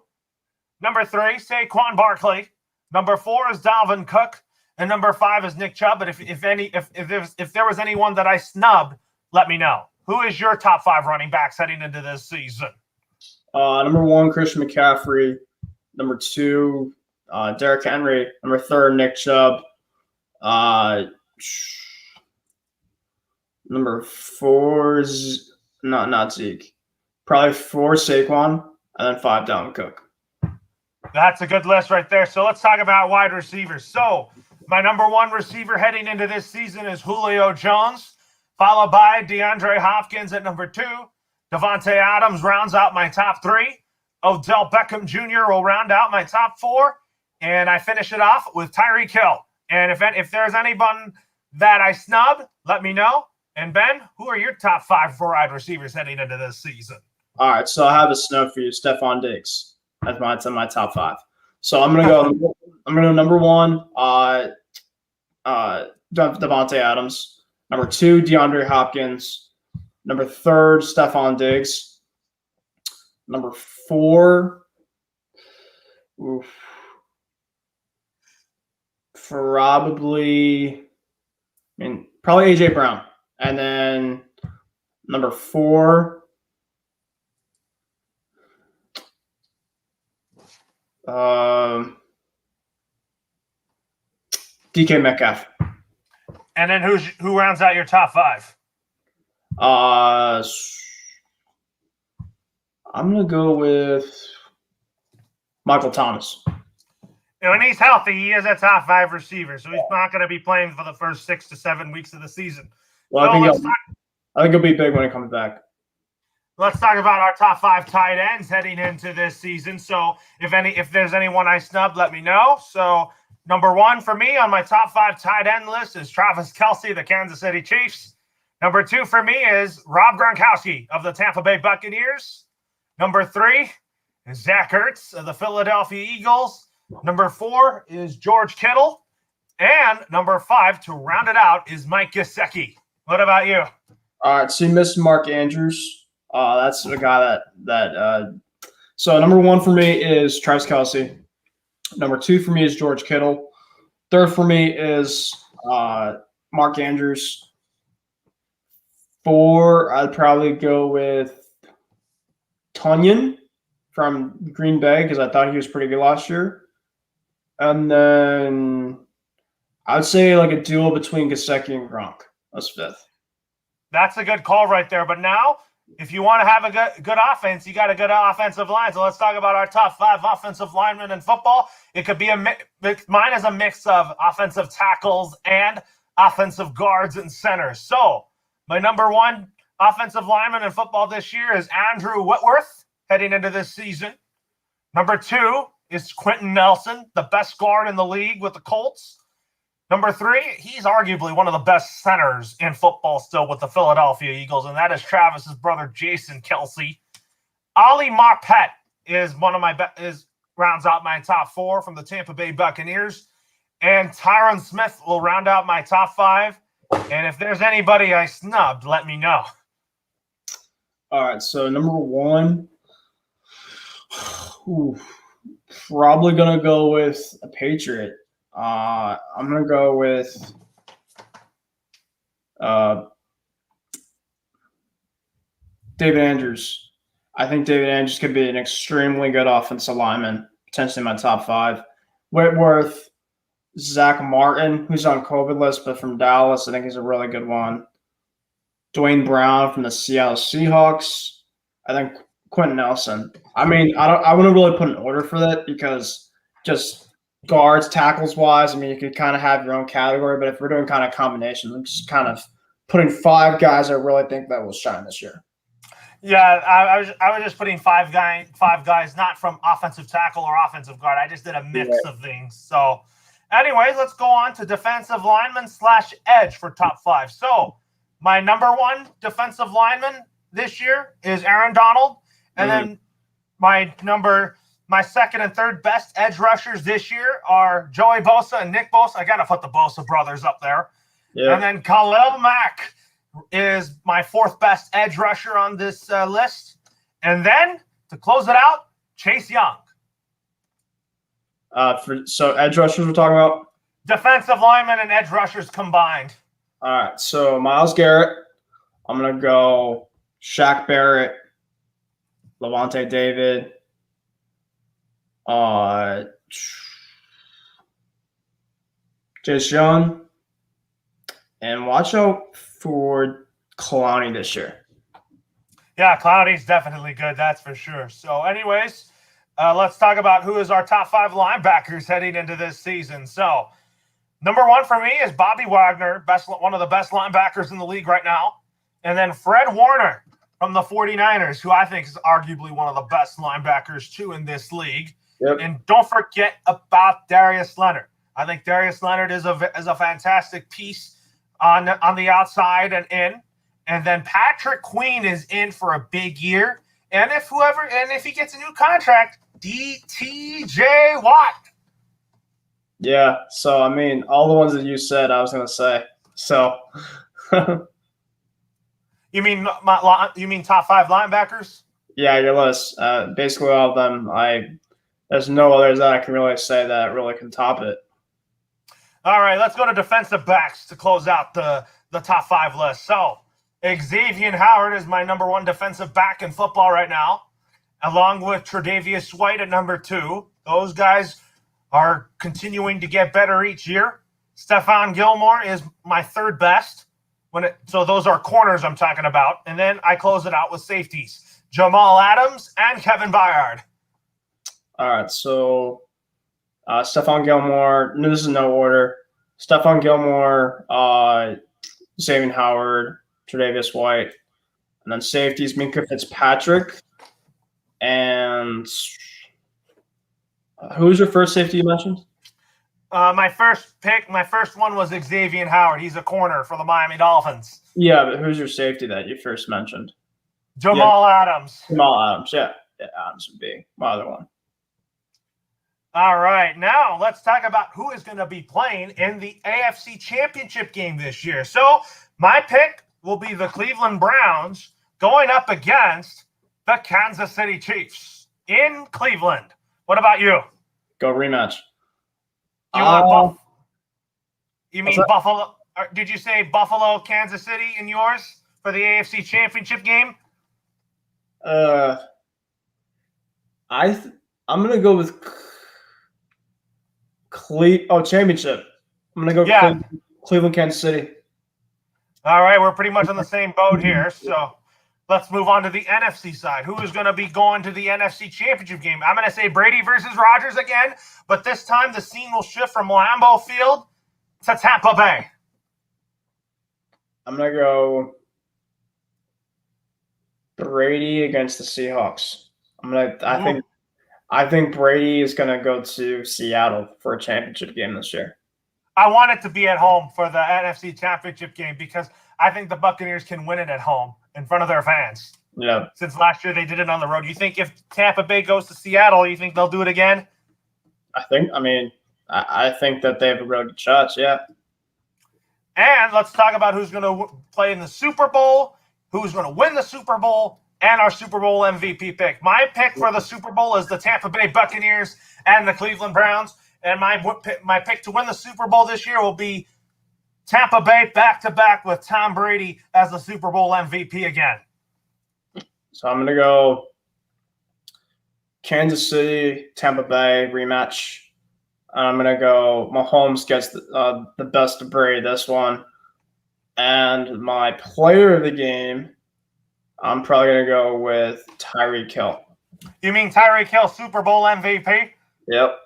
number 3, Saquon Barkley, number 4 is Dalvin Cook, and number 5 is Nick Chubb. But if there was anyone that I snubbed, let me know. who is your top 5 running backs heading into this season? Number 1, Christian McCaffrey. Number 2, Derrick Henry. Number 3, Nick Chubb. Number 4 is not Zeke. Probably 4, Saquon, and then 5, Dalvin Cook. That's a good list right there. So let's talk about wide receivers. So my number 1 receiver heading into this season is Julio Jones, followed by DeAndre Hopkins at number 2. Devontae Adams rounds out my top 3. Odell Beckham Jr. will round out my top 4. And I finish it off with Tyreek Hill. And if there's anyone that I snub, let me know. And Ben, who are your top 5 wide receivers heading into this season? All right, so I have a snub for you, Stephon Diggs. That's my top 5. So I'm gonna go number 1, Devontae Adams. Number 2, DeAndre Hopkins. Number 3, Stephon Diggs. Number 4, probably AJ Brown. And then number 4, DK Metcalf. And then who rounds out your top 5? I'm gonna go with Michael Thomas. When he's healthy, he is a top 5 receiver, so he's not going to be playing for the first 6 to 7 weeks of the season. Well, I think he'll be big when he comes back. Let's talk about our top 5 tight ends heading into this season. So if there's anyone I snubbed, let me know. So number 1 for me on my top 5 tight end list is Travis Kelce, the Kansas City Chiefs. Number 2 for me is Rob Gronkowski of the Tampa Bay Buccaneers. Number 3 is Zach Ertz of the Philadelphia Eagles. Number 4 is George Kittle. And number 5, to round it out, is Mike Gesicki. What about you? All right, so you missed Mark Andrews. That's the guy so number 1 for me is Travis Kelce. Number 2 for me is George Kittle. 3rd for me is Mark Andrews. 4, I'd probably go with Tonyan from Green Bay because I thought he was pretty good last year. And then I would say like a duel between Gesicki and Gronk. That's 5th. That's a good call right there. But now, if you want to have a good offense, you got a good offensive line. So let's talk about our top 5 offensive linemen in football. It could be mine is a mix of offensive tackles and offensive guards and centers. So my number 1 offensive lineman in football this year is Andrew Whitworth heading into this season. Number 2 is Quentin Nelson, the best guard in the league with the Colts. Number 3, he's arguably one of the best centers in football still with the Philadelphia Eagles, and that is Travis's brother Jason Kelce. Ali Marpet is rounds out my top 4 from the Tampa Bay Buccaneers, and Tyron Smith will round out my top 5. And if there's anybody I snubbed, let me know. All right, so number 1, probably gonna go with a Patriot. I'm gonna go with David Andrews. I think David Andrews could be an extremely good offensive lineman, potentially my top 5. Whitworth, Zach Martin, who's on COVID list, but from Dallas, I think he's a really good one. Dwayne Brown from the Seattle Seahawks. I think Quentin Nelson. I mean, I wouldn't really put an order for that because just guards, tackles wise, I mean, you could kind of have your own category, but if we're doing kind of combinations, I'm just kind of putting 5 guys I really think that will shine this year. Yeah, I was just putting 5 guys, not from offensive tackle or offensive guard. I just did a mix of things. So, anyways, let's go on to defensive lineman / edge for top 5. So, my number 1 defensive lineman this year is Aaron Donald, and then my 2nd and 3rd best edge rushers this year are Joey Bosa and Nick Bosa. I got to put the Bosa brothers up there. Yeah. And then Khalil Mack is my 4th best edge rusher on this list. And then, to close it out, Chase Young. So edge rushers we're talking about? Defensive linemen and edge rushers combined. All right, so Myles Garrett, I'm going to go Shaq Barrett, Levante David, Jace Young, and watch out for Kalani this year. Yeah, Cloudy's definitely good, that's for sure. So anyways, let's talk about who is our top 5 linebackers heading into this season. So number 1 for me is Bobby Wagner, one of the best linebackers in the league right now. And then Fred Warner from the 49ers, who I think is arguably one of the best linebackers too in this league. Yep. And don't forget about Darius Leonard. I think Darius Leonard is a fantastic piece on the outside and in. And then Patrick Queen is in for a big year. And if he gets a new contract, DTJ Watt. Yeah, so I mean, all the ones that you said, I was going to say. So, you mean top 5 linebackers? Yeah, your list. Basically, all of them. There's no others that I can really say that really can top it. All right, let's go to defensive backs to close out the top 5 list. So Xavier Howard is my number 1 defensive back in football right now, along with Tre'Davious White at number 2. Those guys are continuing to get better each year. Stephon Gilmore is my 3rd best. So those are corners I'm talking about. And then I close it out with safeties, Jamal Adams and Kevin Byard. All right, so Stephon Gilmore, this is no order. Stephon Gilmore, Xavier Howard, Tre'Davious White, and then safeties, Minkah Fitzpatrick. And who was your first safety you mentioned? My first one was Xavier Howard. He's a corner for the Miami Dolphins. Yeah, but who's your safety that you first mentioned? Jamal Adams. Jamal Adams, yeah. Adams would be my other one. All right, now let's talk about who is going to be playing in the AFC Championship game this year. So my pick will be the Cleveland Browns going up against the Kansas City Chiefs in Cleveland. What about you? Go rematch. You mean Buffalo? Did you say Buffalo, Kansas City in yours for the AFC Championship game? I'm gonna go with championship. I'm gonna go Cleveland, Kansas City. All right, we're pretty much on the same boat here. So let's move on to the NFC side. Who is going to be going to the NFC Championship game? I'm going to say Brady versus Rodgers again, but this time the scene will shift from Lambeau Field to Tampa Bay. I'm going to go Brady against the Seahawks. I think Brady is going to go to Seattle for a championship game this year. I want it to be at home for the NFC Championship game because I think the Buccaneers can win it at home in front of their fans. Yeah. Since last year they did it on the road. You think if Tampa Bay goes to Seattle, you think they'll do it again? I think that they have a real good shot, yeah. And let's talk about who's going to play in the Super Bowl, who's going to win the Super Bowl, and our Super Bowl MVP pick. My pick for the Super Bowl is the Tampa Bay Buccaneers and the Cleveland Browns. And my pick to win the Super Bowl this year will be Tampa Bay back-to-back with Tom Brady as the Super Bowl MVP again. So I'm going to go Kansas City, Tampa Bay rematch. I'm going to go Mahomes gets the best of Brady this one. And my player of the game, I'm probably going to go with Tyreek Hill. You mean Tyreek Hill, Super Bowl MVP? Yep.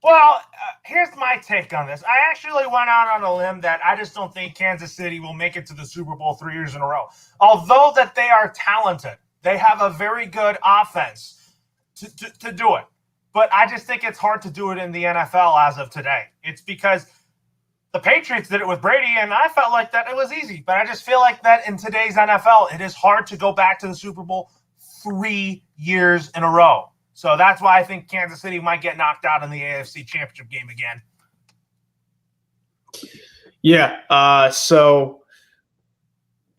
Well, here's my take on this. I actually went out on a limb that I just don't think Kansas City will make it to the Super Bowl 3 years in a row. Although that they are talented, they have a very good offense to do it. But I just think it's hard to do it in the NFL as of today. It's because the Patriots did it with Brady, and I felt like that it was easy. But I just feel like that in today's NFL, it is hard to go back to the Super Bowl 3 years in a row. So that's why I think Kansas City might get knocked out in the AFC Championship game again. Yeah. So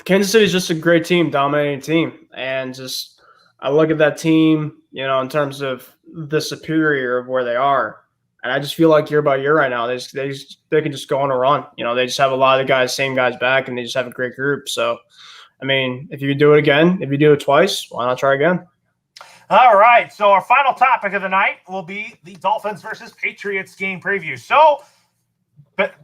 Kansas City is just a great team, dominating team. And just I look at that team, in terms of the superior of where they are. And I just feel like year by year right now, they can just go on a run. They just have a lot of the same guys back, and they just have a great group. So I mean, if you do it again, if you do it twice, why not try again? All right, so our final topic of the night will be the Dolphins versus Patriots game preview. So, but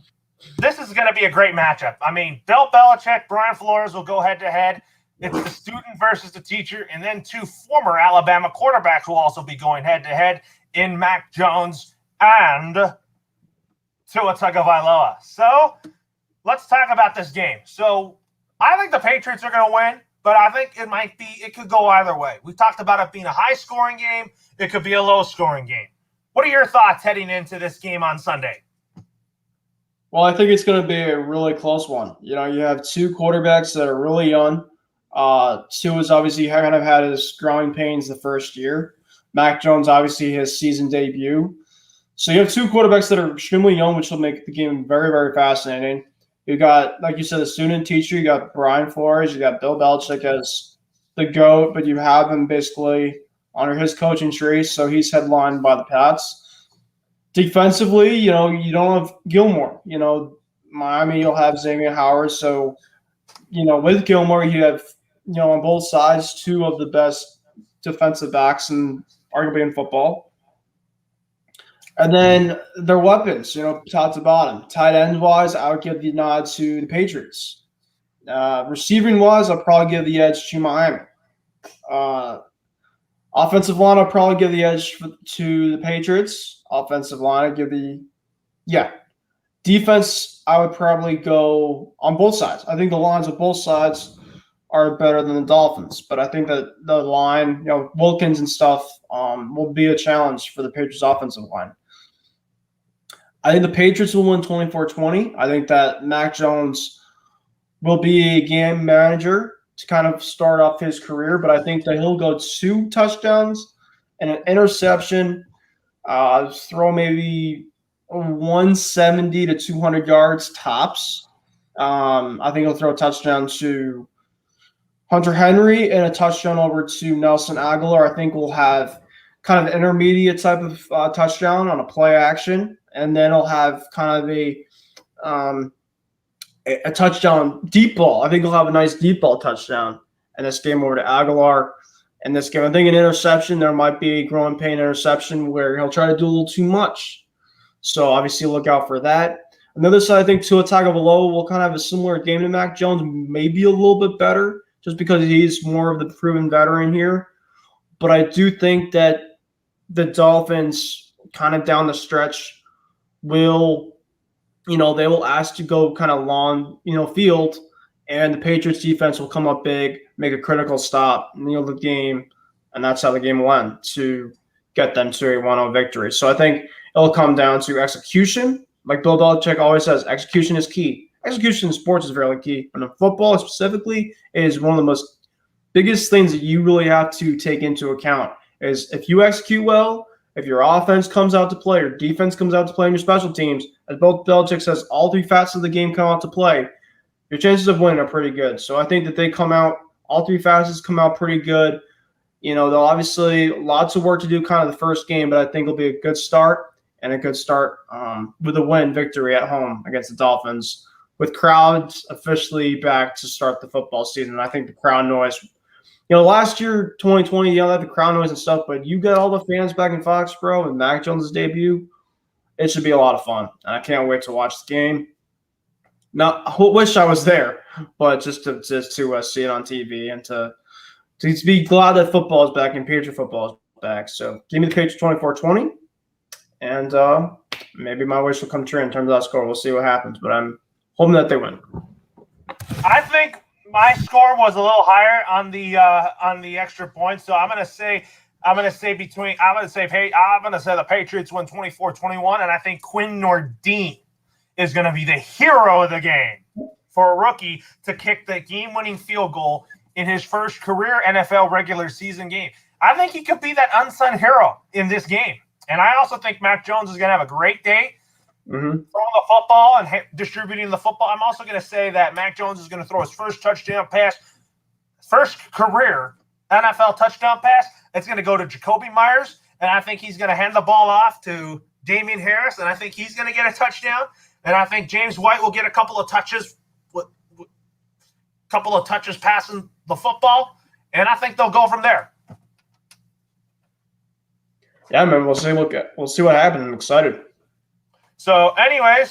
this is going to be a great matchup. I mean, Bill Belichick, Brian Flores will go head-to-head. It's the student versus the teacher, and then two former Alabama quarterbacks will also be going head-to-head in Mac Jones and Tua Tagovailoa. So, let's talk about this game. So, I think the Patriots are going to win. But I think it could go either way. We talked about it being a high-scoring game. It could be a low-scoring game. What are your thoughts heading into this game on Sunday? Well, I think it's going to be a really close one. You know, you have two quarterbacks that are really young. Tua's obviously kind of had his growing pains the first year. Mac Jones, obviously, his season debut. So you have two quarterbacks that are extremely young, which will make the game very, very fascinating. You got, like you said, the student teacher. You got Brian Flores. You got Bill Belichick as the GOAT, but you have him basically under his coaching tree, so he's headlined by the Pats. Defensively, you know, you don't have Gilmore. You know, Miami, you'll have Xavier Howard. So, you know, with Gilmore, you have, you know, on both sides, two of the best defensive backs in arguably in football. And then their weapons, you know, top to bottom. Tight end wise, I would give the nod to the Patriots. Receiving wise, I'll probably give the edge to Miami. Offensive line, I'll probably give the edge to the Patriots. Offensive line, Defense, I would probably go on both sides. I think the lines of both sides are better than the Dolphins, but I think that the line, you know, Wilkins and stuff, will be a challenge for the Patriots' offensive line. I think the Patriots will win 24-20. I think that Mac Jones will be a game manager to kind of start off his career, but I think that he'll go 2 touchdowns and an interception, throw maybe 170 to 200 yards tops. I think he'll throw a touchdown to Hunter Henry and a touchdown over to Nelson Aguilar. I think we'll have kind of intermediate type of touchdown on a play action. And then he'll have kind of a touchdown deep ball. I think he'll have a nice deep ball touchdown in this game over to Aguilar. In this game, I think an interception, there might be a growing pain interception where he'll try to do a little too much. So obviously look out for that. On the other side, I think Tua Tagovailoa will kind of have a similar game to Mac Jones, maybe a little bit better just because he's more of the proven veteran here. But I do think that the Dolphins kind of down the stretch will, you know, they will ask to go kind of long, you know, field, and the Patriots defense will come up big, make a critical stop, kneel the game, and that's how the game will end to get them to a 1-0 victory. So I think it'll come down to execution. Like Bill Belichick always says, execution is key. Execution in sports is very key, but in football specifically is one of the most biggest things that you really have to take into account is if you execute well, if your offense comes out to play, your defense comes out to play, and your special teams, as Bill Belichick says, all 3 facets of the game come out to play, your chances of winning are pretty good. So I think that they come out, all 3 facets come out pretty good. You know, they'll obviously lots of work to do kind of the first game, but I think it'll be a good start with a win victory at home against the Dolphins with crowds officially back to start the football season. I think the crowd noise, you know, last year, 2020, you had the crowd noise and stuff, but you got all the fans back in Foxborough and Mac Jones' debut. It should be a lot of fun, and I can't wait to watch the game. Now, I wish I was there, but just to see it on TV and to be glad that football is back and Patriot football is back. So give me the Patriots 24-20, and maybe my wish will come true in terms of that score. We'll see what happens, but I'm hoping that they win. I think my score was a little higher on the extra points, so I'm gonna say the Patriots win 24-21, and I think Quinn Nordine is gonna be the hero of the game for a rookie to kick the game-winning field goal in his first career NFL regular season game. I think he could be that unsung hero in this game, and I also think Mac Jones is gonna have a great day. Throwing the football and distributing the football. I'm also going to say that Mac Jones is going to throw his first touchdown pass, first career NFL touchdown pass. It's going to go to Jacoby Myers, and I think he's going to hand the ball off to Damian Harris, and I think he's going to get a touchdown. And I think James White will get a couple of touches, couple of touches passing the football, and I think they'll go from there. Yeah, man, we'll see what happens. I'm excited. So anyways,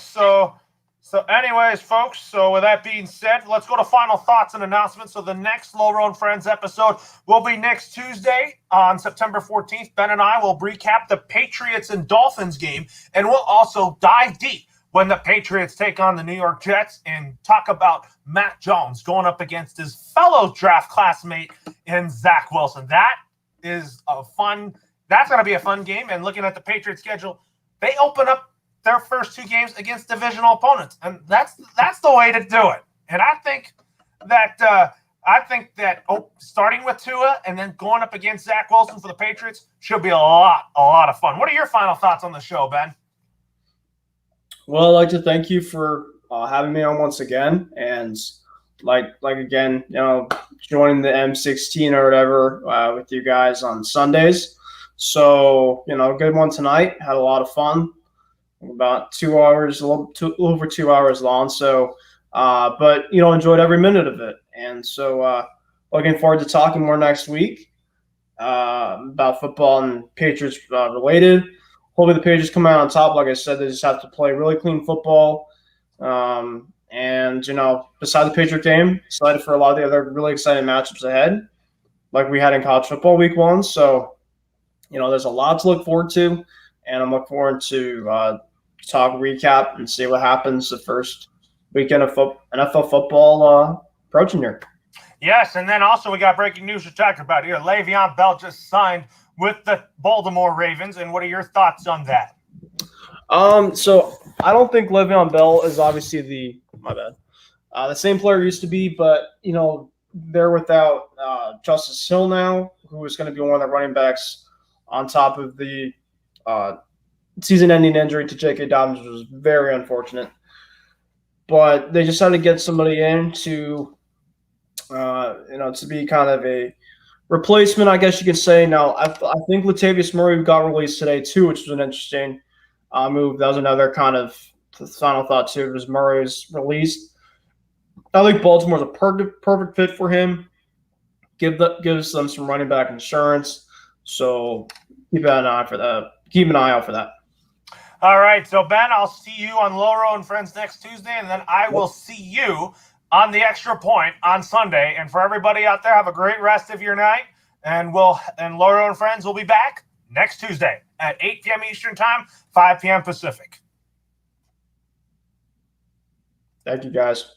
folks, so with that being said, let's go to final thoughts and announcements. So the next Loro and Friends episode will be next Tuesday on September 14th. Ben and I will recap the Patriots and Dolphins game, and we'll also dive deep when the Patriots take on the New York Jets and talk about Matt Jones going up against his fellow draft classmate in Zach Wilson. That's going to be a fun game. And looking at the Patriots schedule, they open up their first 2 games against divisional opponents, and that's the way to do it. And I think that starting with Tua and then going up against Zach Wilson for the Patriots should be a lot of fun. What are your final thoughts on the show, Ben? Well, I'd like to thank you for having me on once again, and like again, joining the M16 or whatever with you guys on Sundays. So good one tonight. Had a lot of fun. About 2 hours, a little over 2 hours long. So, but enjoyed every minute of it, and so looking forward to talking more next week about football and Patriots related. Hopefully the Patriots come out on top. Like I said, they just have to play really clean football. And, beside the Patriot game, excited for a lot of the other really exciting matchups ahead, like we had in college football week 1. So, there's a lot to look forward to, and I'm looking forward to talk recap and see what happens the first weekend of NFL football approaching here. Yes, and then also we got breaking news to talk about here. Le'Veon Bell just signed with the Baltimore Ravens, and what are your thoughts on that? So I don't think Le'Veon Bell is obviously the same player he used to be, but they're without Justice Hill now, who is going to be one of the running backs on top of the season-ending injury to J.K. Dobbins, which was very unfortunate. But they just had to get somebody in to be kind of a replacement, I guess you could say. Now, I think Latavius Murray got released today too, which was an interesting move. That was another kind of final thought too. Was Murray's released? I think Baltimore's a perfect fit for him. Gives them some running back insurance. So keep an eye for that. Keep an eye out for that. All right, so Ben, I'll see you on Loro and Friends next Tuesday, and then I will see you on the Extra Point on Sunday. And for everybody out there, have a great rest of your night, and Loro and Friends will be back next Tuesday at 8 p.m. Eastern Time, 5 p.m. Pacific. Thank you, guys.